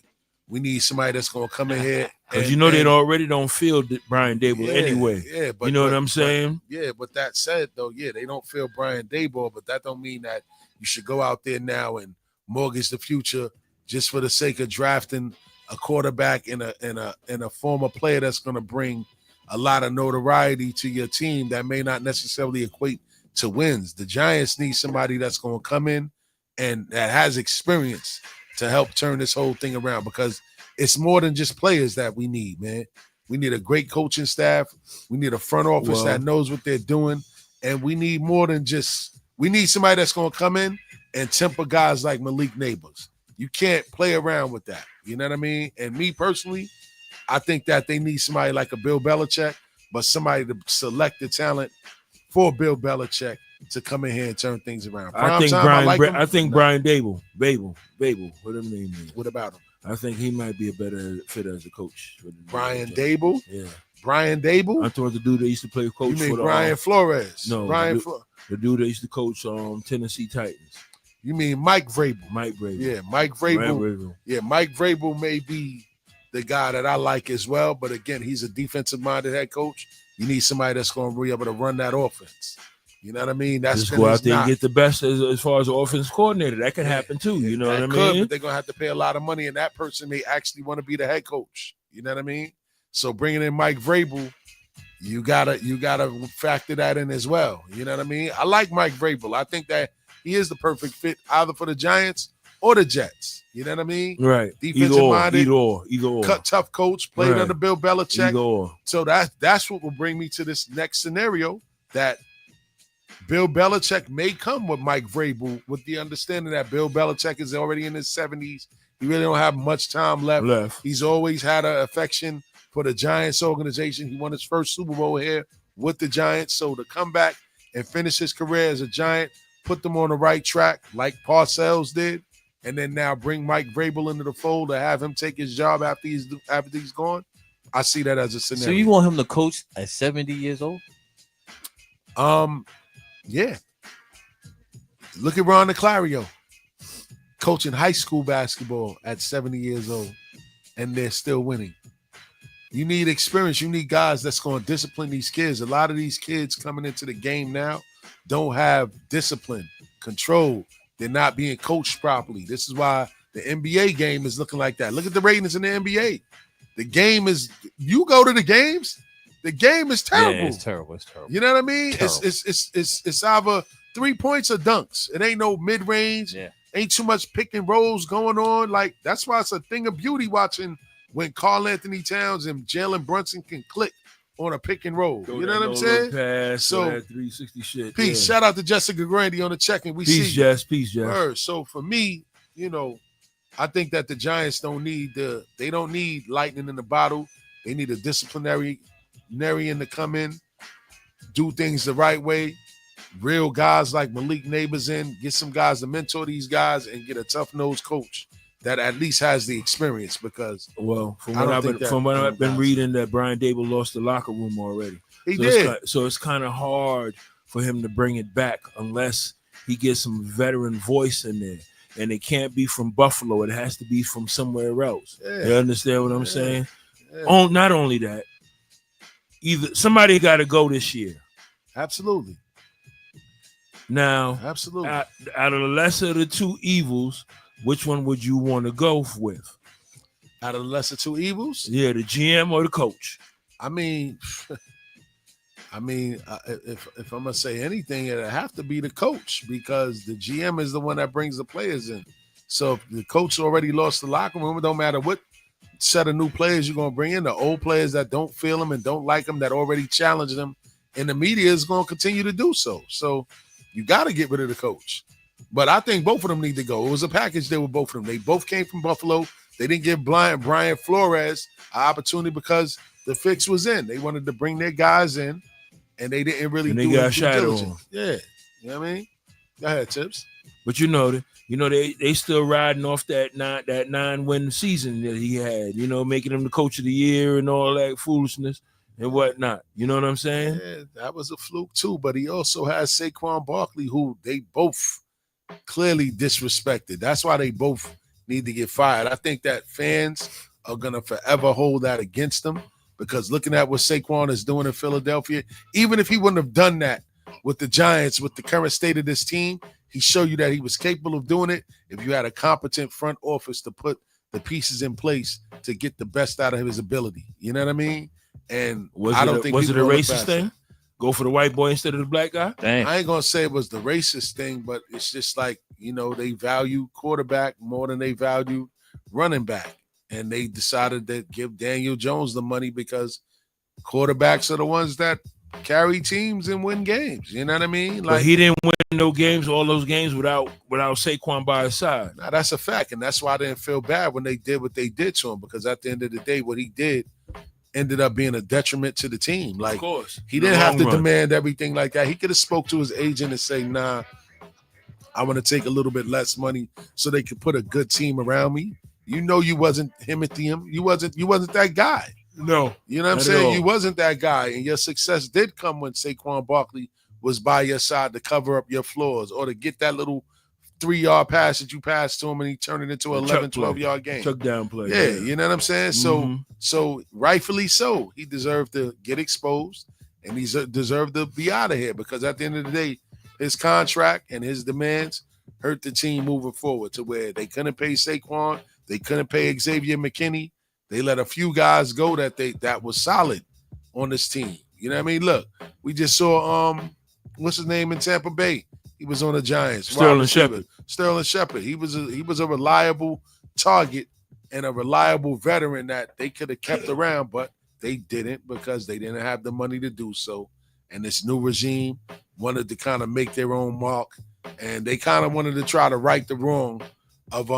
We need somebody that's going to come in here. Because they already don't feel Brian Dable anyway. Yeah, but you know what I'm saying? But that said, though, they don't feel Brian Dable, but that don't mean that you should go out there now and mortgage the future just for the sake of drafting a quarterback and a former player that's going to bring a lot of notoriety to your team that may not necessarily equate to wins. The Giants need somebody that's going to come in and that has experience to help turn this whole thing around, because it's more than just players that we need, man. We need a great coaching staff. We need a front office that knows what they're doing. And we need more than we need somebody that's going to come in and temper guys like Malik Neighbors. You can't play around with that. You know what I mean? And me personally, I think that they need somebody like a Bill Belichick, but somebody to select the talent for Bill Belichick to come in here and turn things around. I think Brian Dable. What his name is? What about him? I think he might be a better fit as a coach. Brian Dable? Yeah. Brian Dable? I thought the dude that used to play coach. You mean Brian Flores? No, the dude that used to coach Tennessee Titans. You mean Mike Vrabel? Mike Vrabel. Yeah, Mike Vrabel. Yeah, Mike Vrabel may be the guy that I like as well. But again, he's a defensive-minded head coach. You need somebody that's going to be able to run that offense. You know what I mean? That's just go out there and get the best as far as the offense coordinator. That could happen too. You know what I mean? But they're going to have to pay a lot of money, and that person may actually want to be the head coach. You know what I mean? So bringing in Mike Vrabel, you gotta factor that in as well. You know what I mean? I like Mike Vrabel. I think that he is the perfect fit either for the Giants or the Jets. You know what I mean? Right. Defensive-minded, either or. Cut tough coach, played under Bill Belichick. Either or. So that's what will bring me to this next scenario, that Bill Belichick may come with Mike Vrabel with the understanding that Bill Belichick is already in his 70s. He really don't have much time left. He's always had an affection for the Giants organization. He won his first Super Bowl here with the Giants. So to come back and finish his career as a Giant, put them on the right track like Parcells did, and then now bring Mike Vrabel into the fold to have him take his job after he's gone, I see that as a scenario. So you want him to coach at 70 years old? Yeah. Look at Ron DeClario coaching high school basketball at 70 years old, and they're still winning. You need experience. You need guys that's going to discipline these kids. A lot of these kids coming into the game now don't have discipline, control. They're not being coached properly. This is why the NBA game is looking like that. Look at the ratings in the NBA. The game is. You go to the games. The game is terrible. Yeah, it's terrible. It's terrible. You know what I mean? Terrible. It's either 3 points or dunks. It ain't no mid range. Yeah. Ain't too much pick and rolls going on. Like that's why it's a thing of beauty watching when Karl Anthony Towns and Jalen Brunson can click on a pick and roll. You know what I'm saying? Pass, So that 360 shit. peace. Yeah. Shout out to Jessica Grandy on the check-in. We Peace, see Jess. Peace, Jess. Word. So for me, I think that the Giants don't need lightning in the bottle. They need a disciplinarian to come in, do things the right way. Real guys like Malik Neighbors in, get some guys to mentor these guys and get a tough-nosed coach that at least has the experience because from what I've been reading, that Brian Dable lost the locker room already. He did. So it's kind of hard for him to bring it back unless he gets some veteran voice in there. And it can't be from Buffalo. It has to be from somewhere else. Yeah. You understand what I'm saying? Yeah. Not only that, either somebody got to go this year. Absolutely. Now, absolutely. Out of the lesser of the two evils, which one would you want to go with? Out of the lesser two evils? Yeah, the GM or the coach. I mean, if I'm gonna say anything, it'll have to be the coach because the GM is the one that brings the players in. So if the coach already lost the locker room, it don't matter what set of new players you're gonna bring in. The old players that don't feel them and don't like them, that already challenged them, and the media is gonna continue to do so. So you got to get rid of the coach. But I think both of them need to go. It was a package there with both of them. They both came from Buffalo. They didn't give Brian Flores an opportunity because the fix was in. They wanted to bring their guys in, and they didn't really do got due shadow diligence. on. Yeah, you know what I mean. Go ahead, Tips. But they still riding off that 9-win season that he had. Making him the coach of the year and all that foolishness and whatnot. You know what I'm saying? Yeah, that was a fluke too. But he also has Saquon Barkley, who they both clearly disrespected. That's why they both need to get fired. I think that fans are gonna forever hold that against them because looking at what Saquon is doing in Philadelphia, even if he wouldn't have done that with the Giants, with the current state of this team, he showed you that he was capable of doing it if you had a competent front office to put the pieces in place to get the best out of his ability. You know what I mean? And was I it don't a, think was it a people look racist past thing? it. Go for the white boy instead of the black guy? Dang. I ain't gonna say it was the racist thing, but it's just like, they value quarterback more than they value running back. And they decided to give Daniel Jones the money because quarterbacks are the ones that carry teams and win games. You know what I mean? But he didn't win no games, all those games without Saquon by his side. Now, that's a fact. And that's why I didn't feel bad when they did what they did to him, because at the end of the day, what he did ended up being a detriment to the team. Like, of course. He didn't have to demand everything like that. He could have spoke to his agent and say, nah, I want to take a little bit less money so they could put a good team around me. You wasn't him at the end. You wasn't that guy. No. You know what I'm saying? You wasn't that guy. And your success did come when Saquon Barkley was by your side to cover up your flaws or to get that little 3-yard pass that you passed to him and he turned it into an 11, 12-yard game. Took down play. Yeah, you know what I'm saying? So rightfully so, he deserved to get exposed and he deserved to be out of here because at the end of the day, his contract and his demands hurt the team moving forward to where they couldn't pay Saquon, they couldn't pay Xavier McKinney. They let a few guys go that was solid on this team. You know what I mean? Look, we just saw what's his name in Tampa Bay? He was on the Giants. Sterling Shepard. Sterling Shepard. He was a reliable target and a reliable veteran that they could have kept around, but they didn't because they didn't have the money to do so. And this new regime wanted to kind of make their own mark, and they kind of wanted to try to right the wrong of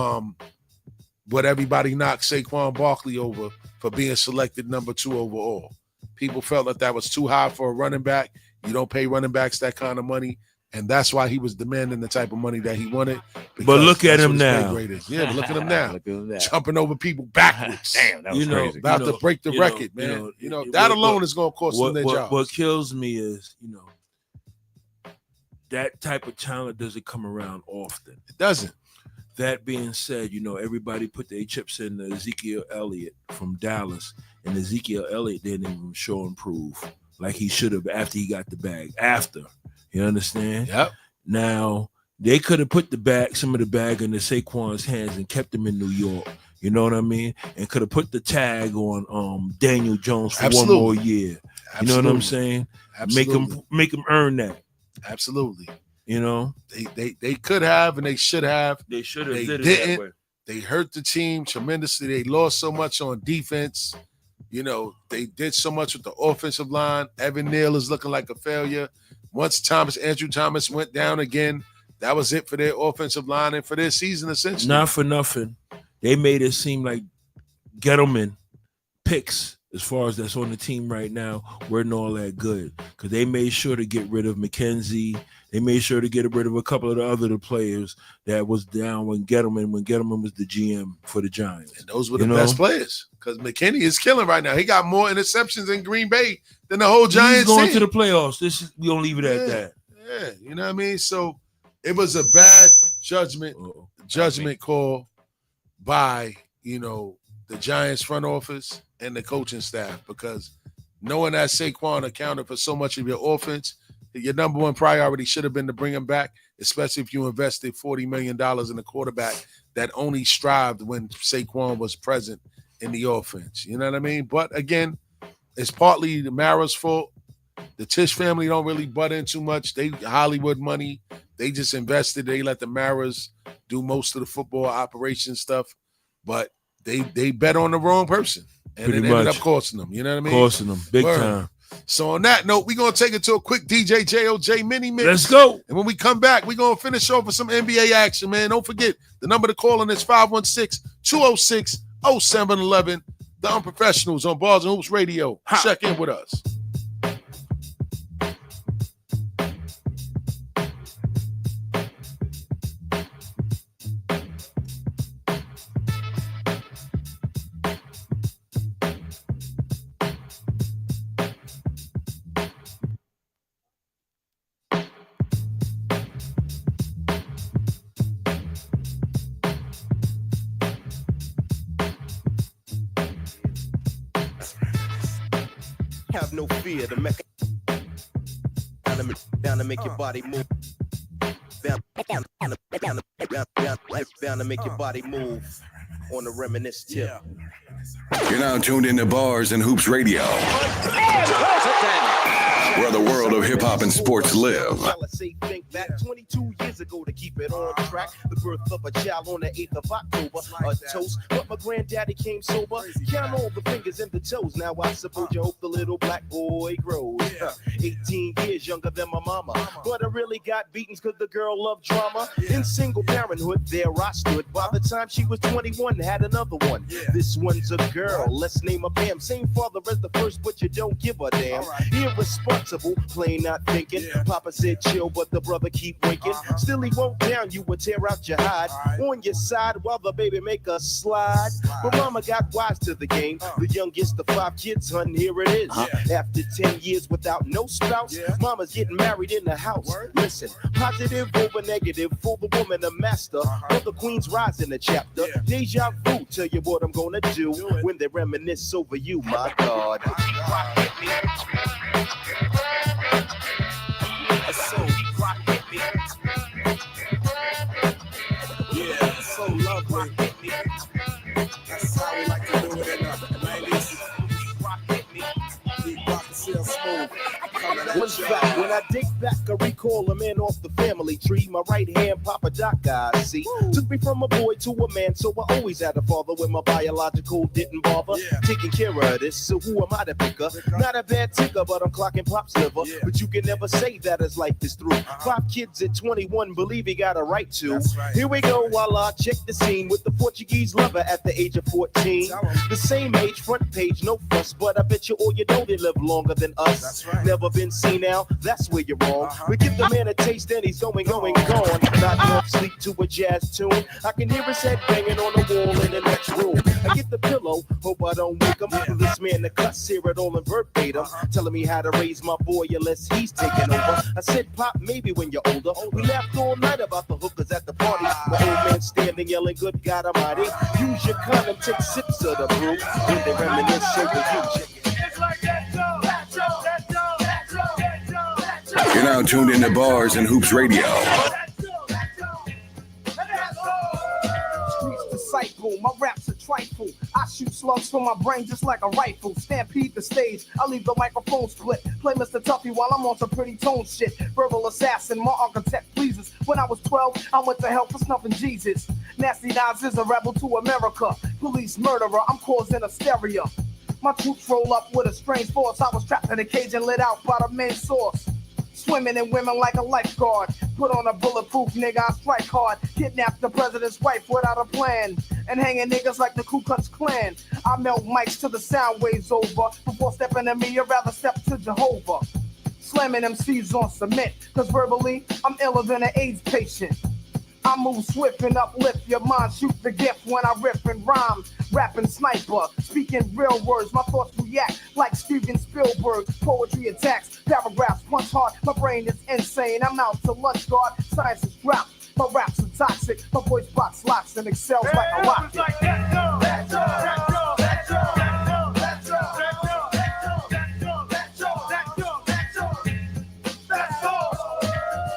what everybody knocked Saquon Barkley over for being selected number 2 overall. People felt that was too high for a running back. You don't pay running backs that kind of money. And that's why he was demanding the type of money that he wanted. But look at him now. Yeah, but look at him now. Jumping over people backwards. Damn, that was crazy. About to break the record, man. That alone is going to cost them their jobs. What kills me is, that type of talent doesn't come around often. It doesn't. That being said, everybody put their chips in Ezekiel Elliott from Dallas, and Ezekiel Elliott didn't even show and prove like he should have after he got the bag. You understand? Yep. Now, they could have put some of the bag into Saquon's hands and kept him in New York You know what I mean? And could have put the tag on Daniel Jones for Absolutely. 1 more year. You know what I'm saying? Absolutely. Make him earn that. Absolutely. You know, they could have and they should have. They should have. They did it didn't. that way. They hurt the team tremendously. They lost so much on defense. You know, they did so much with the offensive line. Evan Neal is looking like a failure. Once Andrew Thomas went down again, that was it for their offensive line and for their season, essentially. Not for nothing. They made it seem like Gettleman picks, as far as that's on the team right now, weren't all that good. Because they made sure to get rid of McKenzie. They made sure to get rid of a couple of the other players that was down when Gettleman was the GM for the Giants. And those were the best players. Because McKinney is killing right now. He got more interceptions in Green Bay than the whole Giants. He's going team. to the playoffs. We don't leave it at that. Yeah, you know what I mean? So it was a bad judgment call by, the Giants front office and the coaching staff, because knowing that Saquon accounted for so much of your offense, your number one priority should have been to bring him back, especially if you invested $40 million in a quarterback that only strived when Saquon was present in the offense. You know what I mean? But again, it's partly the Mara's fault. The Tisch family don't really butt in too much. They Hollywood money. They just invested. They let the Maras do most of the football operation stuff. But they bet on the wrong person. And Pretty it ended much. up costing them. You know what I mean? Costing them big time. So on that note, we're going to take it to a quick DJ JOJ mini mix. Let's go. And when we come back, we're going to finish off with some NBA action, man. Don't forget, the number to call in is 516-206-0711. The Unprofessionals on Bars and Hoops Radio. Check in with us. Have no fear to make down to make your body move. Down to make your body move on the reminisce tip. You're now tuned into Bars and Hoops Radio, where the world of hip-hop and sports live. Think back 22 years ago to keep it on track. The birth of a child on the 8th of October. A toast, but my granddaddy came sober. Count all the fingers and the toes. Now I suppose you hope the little black boy grows. 18 years younger than my mama. But I really got beatings because the girl loved drama. In single parenthood, there I stood. By the time she was 21, had another one. This one's a girl, let's name her Pam. Same father as the first, but you don't give a damn. Irresponsible, plain not thinking. Papa said chill, but the brother keep winking. Still he won't down you would tear out your hide. On your side while the baby make a slide. But mama got wise to the game. The youngest of 5 kids, hun, here it is. After 10 years without no spouse, mama's getting married in the house. Listen, positive over negative for the woman, a master. For the queens rise in the chapter. Deja vu, tell you what I'm gonna do when they reminisce over you, my God. Yeah, so lovely. That's how we like to do it in the 90s. Keep rockin' still smooth. One fact, when I dig back, I recall a man off the family tree. My right hand, Papa Doc, I see. Took me from a boy to a man, so I always had a father when my biological didn't bother. Taking care of this, so who am I to pick up? Not a bad ticker, but I'm clocking Pop's liver. But you can never say that his life is through. 5 kids at 21, believe he got a right to. Here we go, while I check the scene with the Portuguese lover at the age of 14. The same age, front page, no fuss, but I bet you all you know they live longer than us. Never been seen now, that's where you're wrong. We give the man a taste and he's going, gone. Not enough sleep to a jazz tune. I can hear his head banging on the wall in the next room. I get the pillow, hope I don't wake him. This man the cuss, hear it all in verbatim. Telling me how to raise my boy unless he's taking over. I said, Pop, maybe when you're older. We laughed all night about the hookers at the party. My old man standing yelling, good God Almighty. Use your condom, take sips of the brew. When they reminisce over you. You're now tuned into Bars and Hoops Radio. Streets disciple, my raps are trifle. I shoot slugs from my brain just like a rifle. Stampede the stage, I leave the microphone split. Play Mr. Tuffy while I'm on some pretty tone shit. Verbal assassin, my architect pleases. When I was 12, I went to hell for snuffing Jesus. Nasty Nas is a rebel to America. Police murderer, I'm causing hysteria. My troops roll up with a strange force. I was trapped in a cage and lit out by the main source. Swimming in women like a lifeguard. Put on a bulletproof nigga, I strike hard. Kidnap the president's wife without a plan. And hanging niggas like the Ku Klux Klan. I melt mics till the sound waves over. Before stepping to me, you'd rather step to Jehovah. Slamming MCs on cement. Cause verbally, I'm iller than an AIDS patient. I move swift and uplift your mind. Shoot the gift when I riff and rhyme. Rapping sniper, speaking real words. My thoughts react like Steven Spielberg. Poetry attacks, paragraphs punch hard. My brain is insane. I'm out to lunch guard. Science is dropped. My raps are toxic. My voice box locks and excels like a rocket.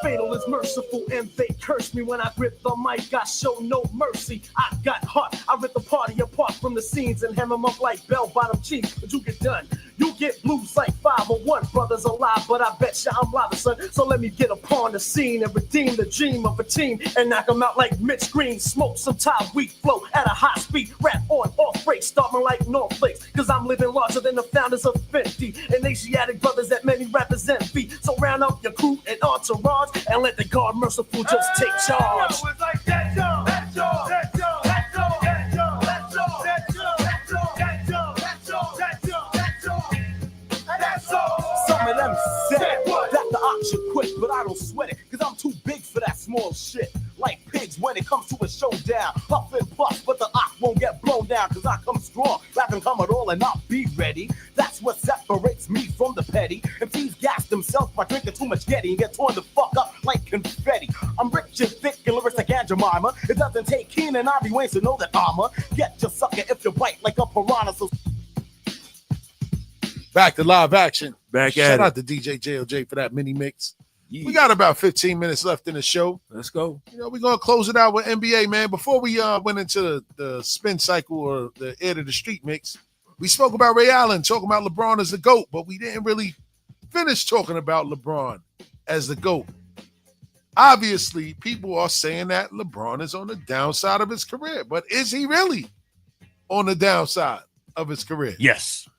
Fatal is merciful and they curse me when I grip the mic. I show no mercy. I got heart. I rip the party apart from the scenes and hem them up like bell-bottom cheeks. But you get done. You get blues like 501. Brothers alive, but I bet you I'm live, son. So let me get upon the scene and redeem the dream of a team and knock them out like Mitch Green. Smoke some Thai weak flow at a high speed. Rap on off break, starting like North Flakes. Cause I'm living larger than the founders of 50 and Asiatic brothers that many rappers envy. So round up your crew and entourage and let the God merciful just take charge. Some of them said that the ox should quit, but I don't sweat it, cause I'm too big for that small shit. Like pigs when it comes to a showdown. Puff and puff, but the ox won't get blown down, cause I come strong, I can come at all and not be ready. That's what separates me from the petty. If these gas themselves by drinking too much Getty and get torn the fuck up like confetti. I'm rich and thick and lyrics like Aunt Jemima. It doesn't take Keen and Ivy Wayne to know that I'ma get your sucker if you bite like a piranha. So Back to live action. Back at Shout it. out to DJ JLJ for that mini mix. Yeah. We got about 15 minutes left in the show. Let's go. You know, we're gonna close it out with NBA, man. Before we went into the spin cycle or the air to the street mix, we spoke about Ray Allen, talking about LeBron as the GOAT, but we didn't really finish talking about LeBron as the GOAT. Obviously, people are saying that LeBron is on the downside of his career, but is he really on the downside of his career? Yes.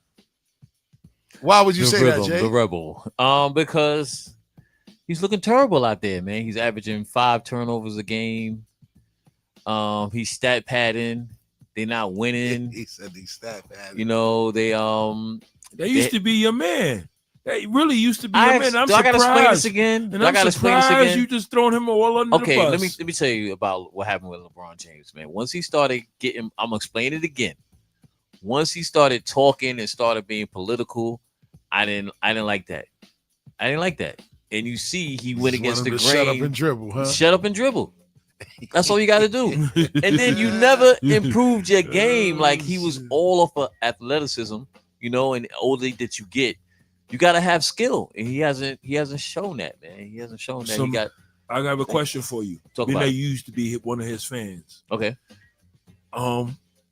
Why would you say rebel, that, Jay? The rebel. Because he's looking terrible out there, man. He's averaging 5 turnovers a game. He's stat padding. They're not winning. He said he's stat padding. You know, they used to be your man. They really used to be your man. I'm do I gotta explain this surprised. again? And Do I I'm gotta explain this surprised again? you just throwing him all under the bus. let me tell you about what happened with LeBron James, man. Once he started getting, I'm gonna explain it again. Once he started talking and started being political, I didn't like that. I didn't like that. And you see, he went against the grain. Shut up and dribble, huh? Shut up and dribble. That's all you got to do. And then you never improved your game. Like he was all of athleticism, you know. And the older that you get, you got to have skill. And he hasn't shown that, man. He hasn't shown that. I have a question for you. Talk Being about that it. you used to be one of his fans. Okay.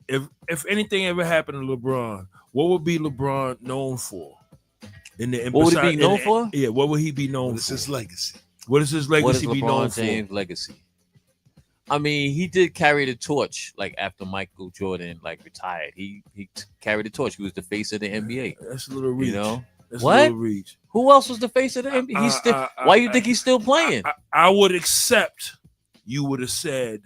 If anything ever happened to LeBron, what would be LeBron known for? What would he be known for? Yeah, what would he be known for? What's his legacy? What is his legacy What is be known LeBron James' for? legacy? I mean, he did carry the torch. Like after Michael Jordan retired, he carried the torch. He was the face of the NBA. That's a little reach. You know That's what? A little reach. Who else was the face of the NBA? He's still. Why you think he's still playing? I would accept. You would have said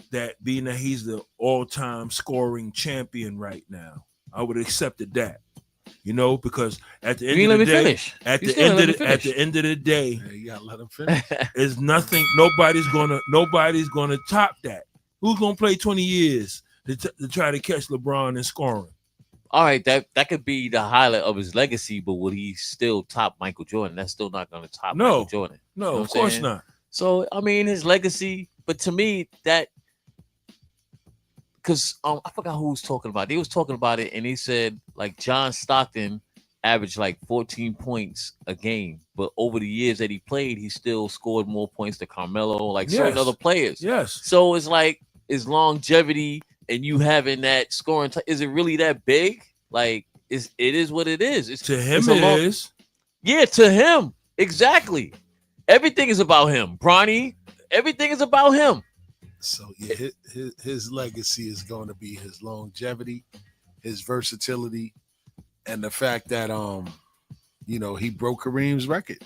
that being that he's the all-time scoring champion right now, I would have accepted that. You know, because at the end of the day, at the end of the day, you gotta let him finish. Is nothing. Nobody's gonna top that. Who's gonna play 20 years to try to catch LeBron in scoring? All right, that could be the highlight of his legacy, but would he still top Michael Jordan? That's still not going to top Michael Jordan. No, you know of course not. So I mean, his legacy, but to me, that because I forgot who was talking about it. He was talking about it, and he said like John Stockton averaged like 14 points a game, but over the years that he played, he still scored more points than Carmelo, like certain other players. Yes. So it's like his longevity and you having that scoring, is it really that big? Like, it is what it is. It's, To him, it's it is. Yeah, to him. Exactly. Everything is about him. Bronny, everything is about him. So yeah, his legacy is going to be his longevity, his versatility, and the fact that he broke Kareem's record.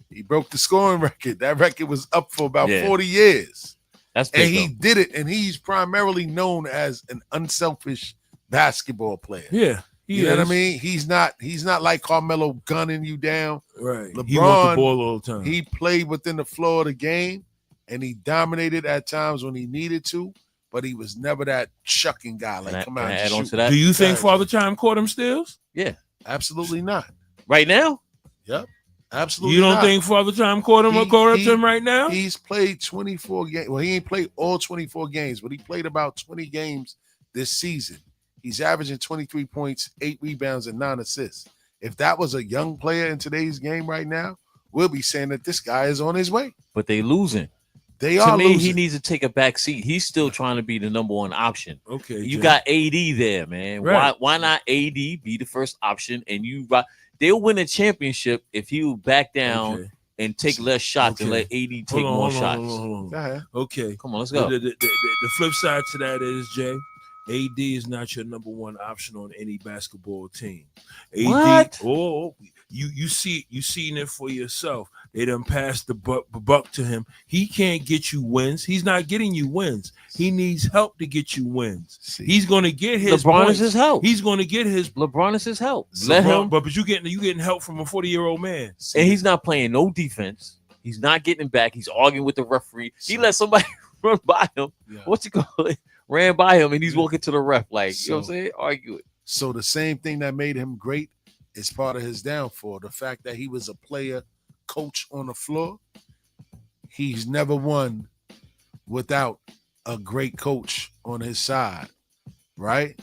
He broke the scoring record. That record was up for about 40 years. That's big, and he did it, and he's primarily known as an unselfish basketball player. Yeah. You know what I mean? He's not like Carmelo gunning you down. Right. LeBron, He wants the ball all the time. He played within the flow of the game, and he dominated at times when he needed to, but he was never that chucking guy. Like, come out and shoot. to that? Do you think Father Time caught him steals? Yeah. Absolutely not. Right now? Yep. Absolutely You don't not. think Father Time caught him or caught up to him right now? He's played 24 games. Well, he ain't played all 24 games, but he played about 20 games this season. He's averaging 23 points, 8 rebounds, and 9 assists. If that was a young player in today's game right now, we'll be saying that this guy is on his way. But they losing. They to are me, losing. he needs to take a back seat. He's still trying to be the number one option. Okay. You Jay. got AD there, man. Right. Why not AD be the first option? And they'll win a championship if he will back down and take less shots and let AD take more shots. Hold on. Okay. Come on, let's go. The flip side to that is, Jay, AD is not your number one option on any basketball team. AD, What? Oh, you seen it for yourself. They done passed the buck to him. He can't get you wins. He's not getting you wins. He needs help to get you wins. He's going to get his LeBron points. is his help. He's going to get his LeBron is his help. Let Let him. But you getting help from a 40-year-old man. And he's not playing no defense. He's not getting back. He's arguing with the referee. He let somebody run by him. What's he call it? Ran by him, and he's walking to the ref like, you know what I'm saying? Argue it. So the same thing that made him great is part of his downfall. The fact that he was a player coach on the floor. He's never won without a great coach on his side, right?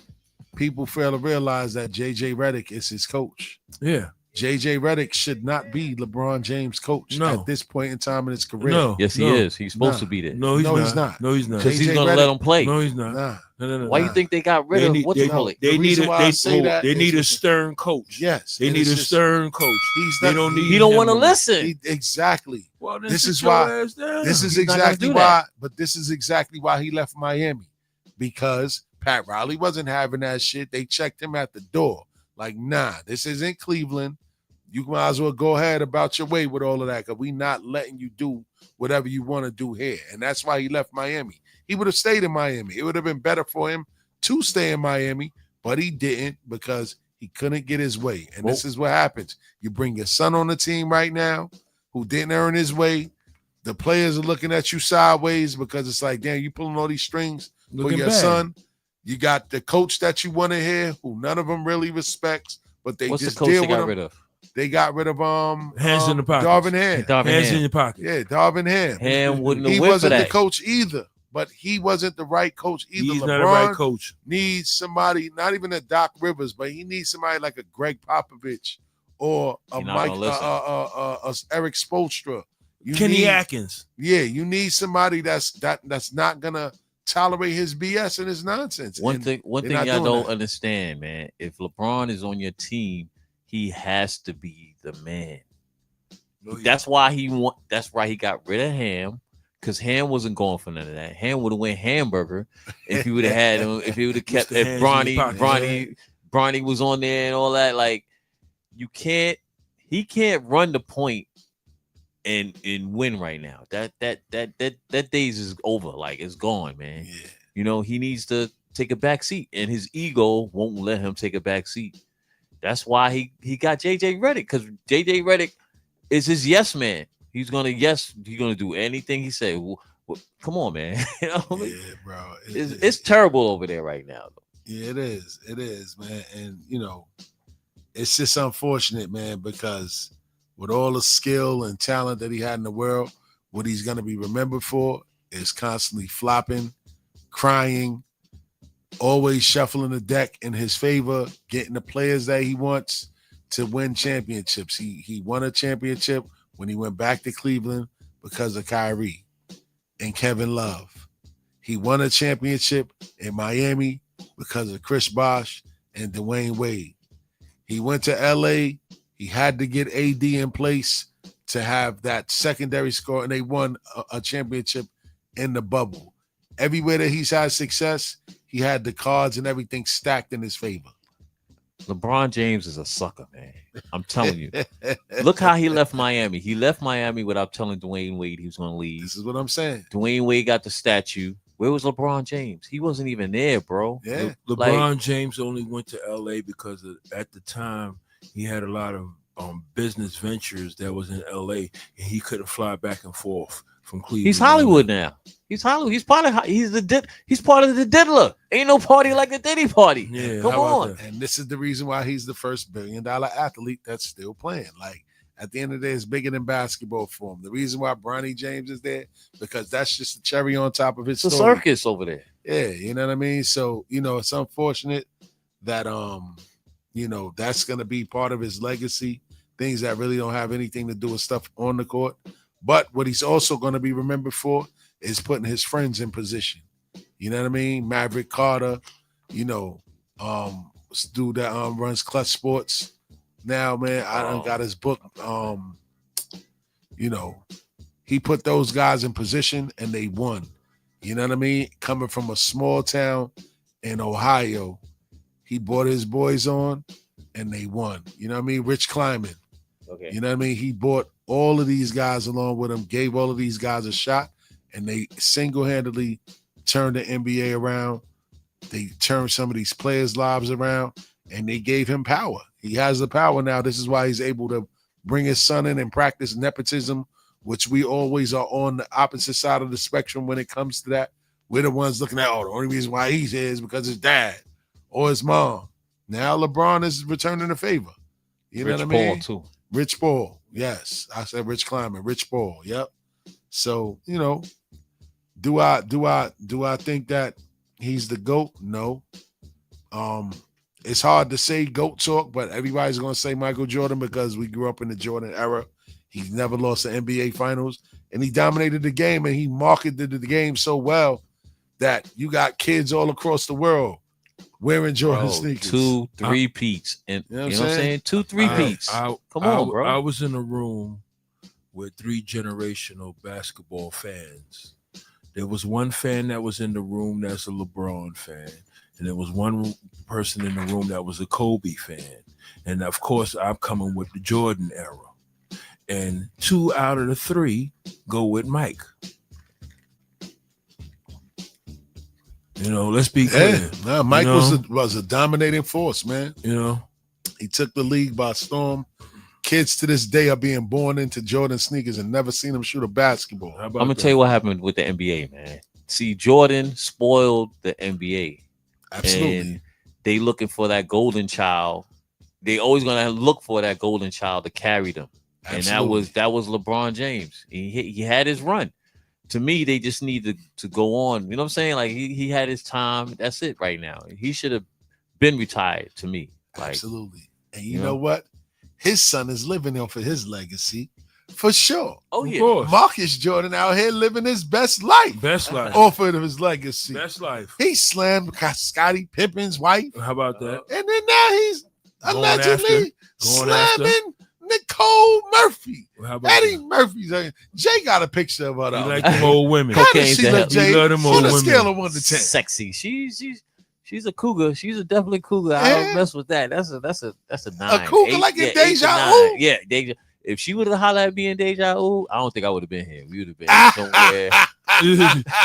People fail to realize that J.J. Redick is his coach. Yeah. J.J. Redick should not be LeBron James' coach at this point in time in his career. No. Yes, he is. He's supposed to be there. No, he's not. No, he's not. Because he's going to let him play. No, he's not. No. Why you think they got rid of what you call it? They need a stern coach. Yes, they need a stern coach. They don't need. He don't want to listen. Exactly. Well, this is why. This is exactly why. But this is exactly why he left Miami, because Pat Riley wasn't having that shit. They checked him at the door. Like, nah, this isn't Cleveland. You might as well go ahead about your way with all of that, because we not letting you do whatever you want to do here. And that's why he left Miami. He would have stayed in Miami. It would have been better for him to stay in Miami, but he didn't because he couldn't get his way. And this is what happens. You bring your son on the team right now who didn't earn his way. The players are looking at you sideways because it's like, damn, you pulling all these strings for your son. You got the coach that you want to hear who none of them really respects, but they What's just the coach deal they with got him. rid of? They got rid of hands in the pocket. Darvin Ham. Hands in your pocket. Yeah, Darvin Ham. Ham wouldn't have He went for wasn't that. the coach either, but he wasn't the right coach either. He's LeBron not the right coach. Needs somebody, not even a Doc Rivers, but he needs somebody like a Greg Popovich or a You're not Mike, gonna listen. Eric Spoelstra. Kenny Atkins. Yeah, you need somebody that's not gonna tolerate his BS and his nonsense. One thing not y'all doing don't that. understand, man. If LeBron is on your team, he has to be the man. That's why he got rid of Ham, because Ham wasn't going for none of that. Ham would have went hamburger if he would have had him, if he would have kept if Bronny was on there and all that. Like, he can't run the point and win right now. That days is over. Like, it's gone, man. Yeah. You know, he needs to take a back seat, and his ego won't let him take a back seat. That's why he got JJ Redick, because JJ Redick is his yes man. He's gonna do anything he say. Come on, man. You know what I mean? Yeah, bro. It's terrible over there right now. Yeah, it is, man. And it's just unfortunate, man, because with all the skill and talent that he had in the world, what he's gonna be remembered for is constantly flopping, crying, always shuffling the deck in his favor, getting the players that he wants to win championships. He won a championship when he went back to Cleveland because of Kyrie and Kevin Love. He won a championship in Miami because of Chris Bosh and Dwayne Wade. He went to LA. He had to get AD in place to have that secondary score, and they won a championship in the bubble. Everywhere that he's had success, he had the cards and everything stacked in his favor. LeBron James is a sucker, man. I'm telling you. Look how he left Miami. He left Miami without telling Dwayne Wade he was going to leave. This is what I'm saying. Dwayne Wade got the statue. Where was LeBron James? He wasn't even there, bro. Yeah. LeBron James only went to LA because at the time he had a lot of business ventures that was in LA, and he couldn't fly back and forth from Cleveland. He's Hollywood now. He's Hollywood. He's part of the diddler. Ain't no party like the Diddy party. Yeah, Come on. And this is the reason why he's the first $1 billion athlete that's still playing. Like, at the end of the day, it's bigger than basketball for him. The reason why Bronny James is there, because that's just the cherry on top of his It's a story. circus over there. Yeah, you know what I mean? So, it's unfortunate that that's gonna be part of his legacy, things that really don't have anything to do with stuff on the court. But what he's also gonna be remembered for is putting his friends in position. You know what I mean? Maverick Carter, dude that runs Clutch Sports. Now, man, I done got his book. He put those guys in position and they won. You know what I mean? Coming from a small town in Ohio, he brought his boys on and they won. You know what I mean? Rich Kleiman. Okay. You know what I mean? He brought all of these guys along with him, gave all of these guys a shot, and they single-handedly turned the NBA around. They turned some of these players' lives around, and they gave him power. He has the power now. This is why he's able to bring his son in and practice nepotism, which we always are on the opposite side of the spectrum when it comes to that. We're the ones looking at, the only reason why he's here is because his dad or his mom. Now LeBron is returning the favor. You know what I mean? Rich Paul, too. Rich Paul, yes. I said Rich Kleiman, Rich Paul, yep. So, do I think that he's the GOAT? No. It's hard to say GOAT talk, but everybody's gonna say Michael Jordan because we grew up in the Jordan era. He's never lost the NBA finals, and he dominated the game, and he marketed the game so well that you got kids all across the world wearing Jordan sneakers. 2 3-peats. And you know what I'm saying? 2 3-peats. Come on, bro. I was in a room with 3 generational basketball fans. There was one fan that was in the room that's a LeBron fan. And there was one person in the room that was a Kobe fan. And of course, I'm coming with the Jordan era. And 2 out of the 3 go with Mike. Let's be clear. Yeah, Mike was a dominating force, man. He took the league by storm. Kids to this day are being born into Jordan sneakers and never seen them shoot a basketball. I'm gonna tell you what happened with the NBA, man. See, Jordan spoiled the NBA. Absolutely. And they looking for that golden child. They always gonna look for that golden child to carry them. Absolutely. And that was LeBron James. He had his run. To me, they just need to go on. You know what I'm saying? Like he had his time. That's it right now. He should have been retired to me. Absolutely. And you know what? His son is living off of his legacy for sure. Oh, yeah. Of course. Marcus Jordan out here living his best life. Best life. Off of his legacy. Best life. He slammed Scottie Pippen's wife. How about that? And then now he's allegedly Going after. slamming Nicole Murphy. How about Eddie Murphy's. Jay got a picture of her. He like them old women. How does she look, Jay? He love them On old a women. scale of 1 to 10. Sexy. She's a cougar. She's a definitely cougar. I don't mess with that. That's a 9. A cougar 8, like in 8 to Deja 9. Vu? Yeah, Deja. If she would have hollered at me in Deja Vu, I don't think I would have been here. We would have been somewhere.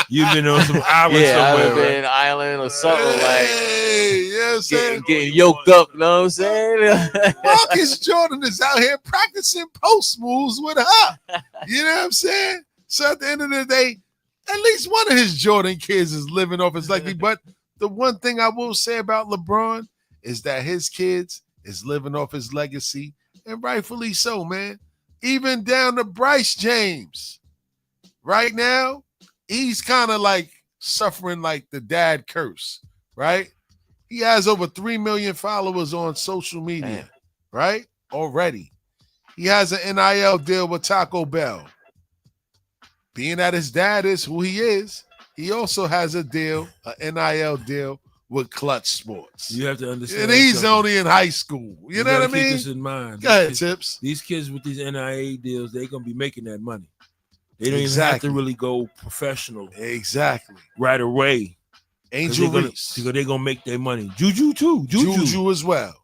You've been on some island Yeah, I would somewhere. have been island or something Hey, you know what I'm saying? getting yoked up. You know what I'm saying? Marcus Jordan is out here practicing post moves with her. You know what I'm saying? So at the end of the day, at least one of his Jordan kids is living off his legacy. But the one thing I will say about LeBron is that his kids is living off his legacy, and rightfully so, man. Even down to Bryce James. Right now, he's kind of like suffering like the dad curse, right? He has over 3 million followers on social media, right? Already. He has an NIL deal with Taco Bell. Being that his dad is who he is, he also has a deal, an NIL deal with Clutch Sports. You have to understand. And he's something. only in high school. You know what I gotta mean? Keep this in mind. Go ahead, Tips. These kids with these NIL deals, they're gonna be making that money. They don't even have to really go professional. Exactly. Right away. Angel Reese. Because they're gonna make their money. Juju too. Juju as well.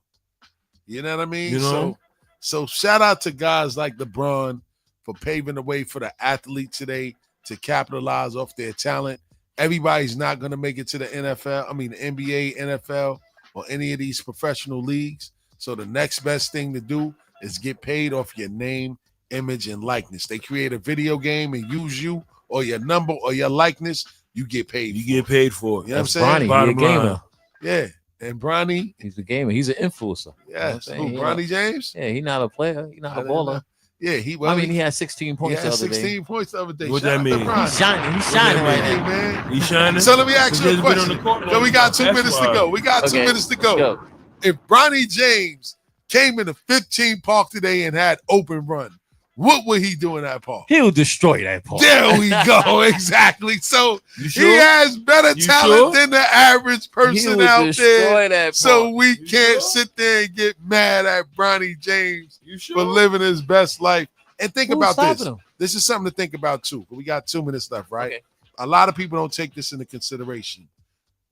You know what I mean? You know? So shout out to guys like LeBron for paving the way for the athlete today to capitalize off their talent. Everybody's not going to make it to the NFL. I mean, the NBA, NFL, or any of these professional leagues. So the next best thing to do is get paid off your name, image, and likeness. They create a video game and use you or your number or your likeness. You get paid. You get paid for it. You know what I'm saying? Bronny, he a gamer. Yeah. And Bronny. He's a gamer. He's an influencer. Yes. You know Who, Bronny James? Yeah, he's not a player. He's not a baller. Yeah, he had 16 points the other day. 16 points the other day. What that mean? He's shining. He's shining right now. Man. He's shining. So let me ask you a question. So we got 2 minutes to go. Okay, 2 minutes to go. If Bronny James came in a 15 park today and had open run, what would he do in that park? He'll destroy that park. There we go. Exactly. So sure? he has better talent than the average person out there. That so we can't sit there and get mad at Bronny James for living his best life. And think about this. This is something to think about too. We got 2 minutes left, right? Okay. A lot of people don't take this into consideration.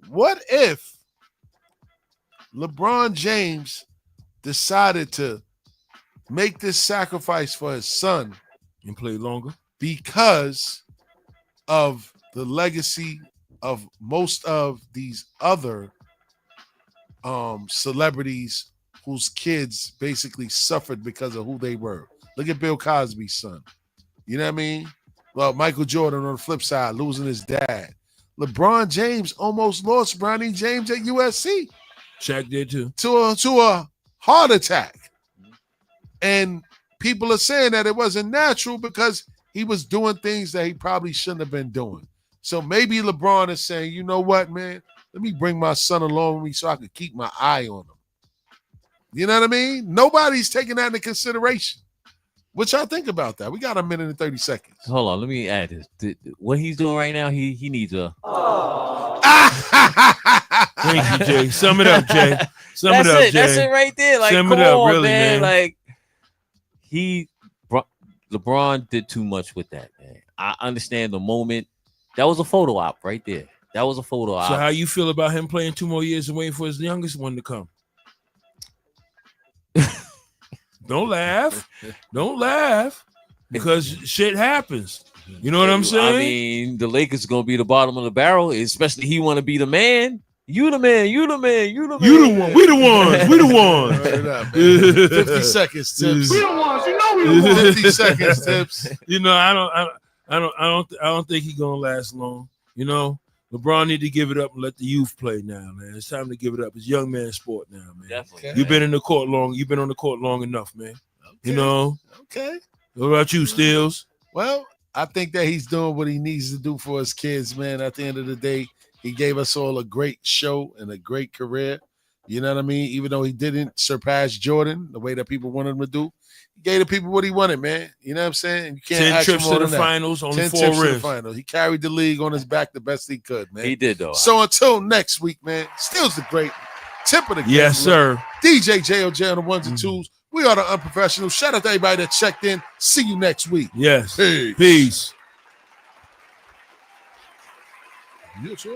What if LeBron James decided to make this sacrifice for his son and play longer because of the legacy of most of these other celebrities whose kids basically suffered because of who they were? Look at Bill Cosby's son. You know what I mean? Well, Michael Jordan on the flip side, losing his dad. LeBron James almost lost Bronny James at USC. Shaq did too. To a heart attack. And people are saying that it wasn't natural because he was doing things that he probably shouldn't have been doing. So maybe LeBron is saying, you know what, man? Let me bring my son along with me so I can keep my eye on him. You know what I mean? Nobody's taking that into consideration. What y'all think about that? We got a minute and 30 seconds. Hold on, let me add this. What he's doing right now, he needs a. Thank you, Jay. Sum it up, Jay. Sum it up, Jay. That's it right there. Like, Sum come it up, on, really, man. Like, LeBron did too much with that, man. I understand the moment. That was a photo op right there. That was a photo op. So how you feel about him playing 2 more years and waiting for his youngest one to come? Don't laugh. Don't laugh. Because shit happens. You know what I'm saying? I mean, the Lakers gonna be the bottom of the barrel, especially he want to be the man. You the man. You the man. You the man. You the one. We the ones. We the ones. Right up, 50 seconds, Tips. We the ones. You know we the ones. 50 seconds, Tips. You know, I don't think he's gonna last long. You know, LeBron need to give it up and let the youth play now, man. It's time to give it up. It's young man sport now, man. Definitely. You've been in the court long. You've been on the court long enough, man. Okay. You know. Okay. What about you, Steels? Well, I think that he's doing what he needs to do for his kids, man. At the end of the day, he gave us all a great show and a great career. You know what I mean? Even though he didn't surpass Jordan the way that people wanted him to do, he gave the people what he wanted, man. You know what I'm saying? You can't 10 trips to the finals, only 4 trips to the rings. finals. He carried the league on his back the best he could, man. He did, though. So until next week, man, Steel's the great tip of the game. Yes, sir. DJ JOJ on the ones and twos. We are the Unprofessionals. Shout out to everybody that checked in. See you next week. Yes. Peace. Peace. Yes, sir.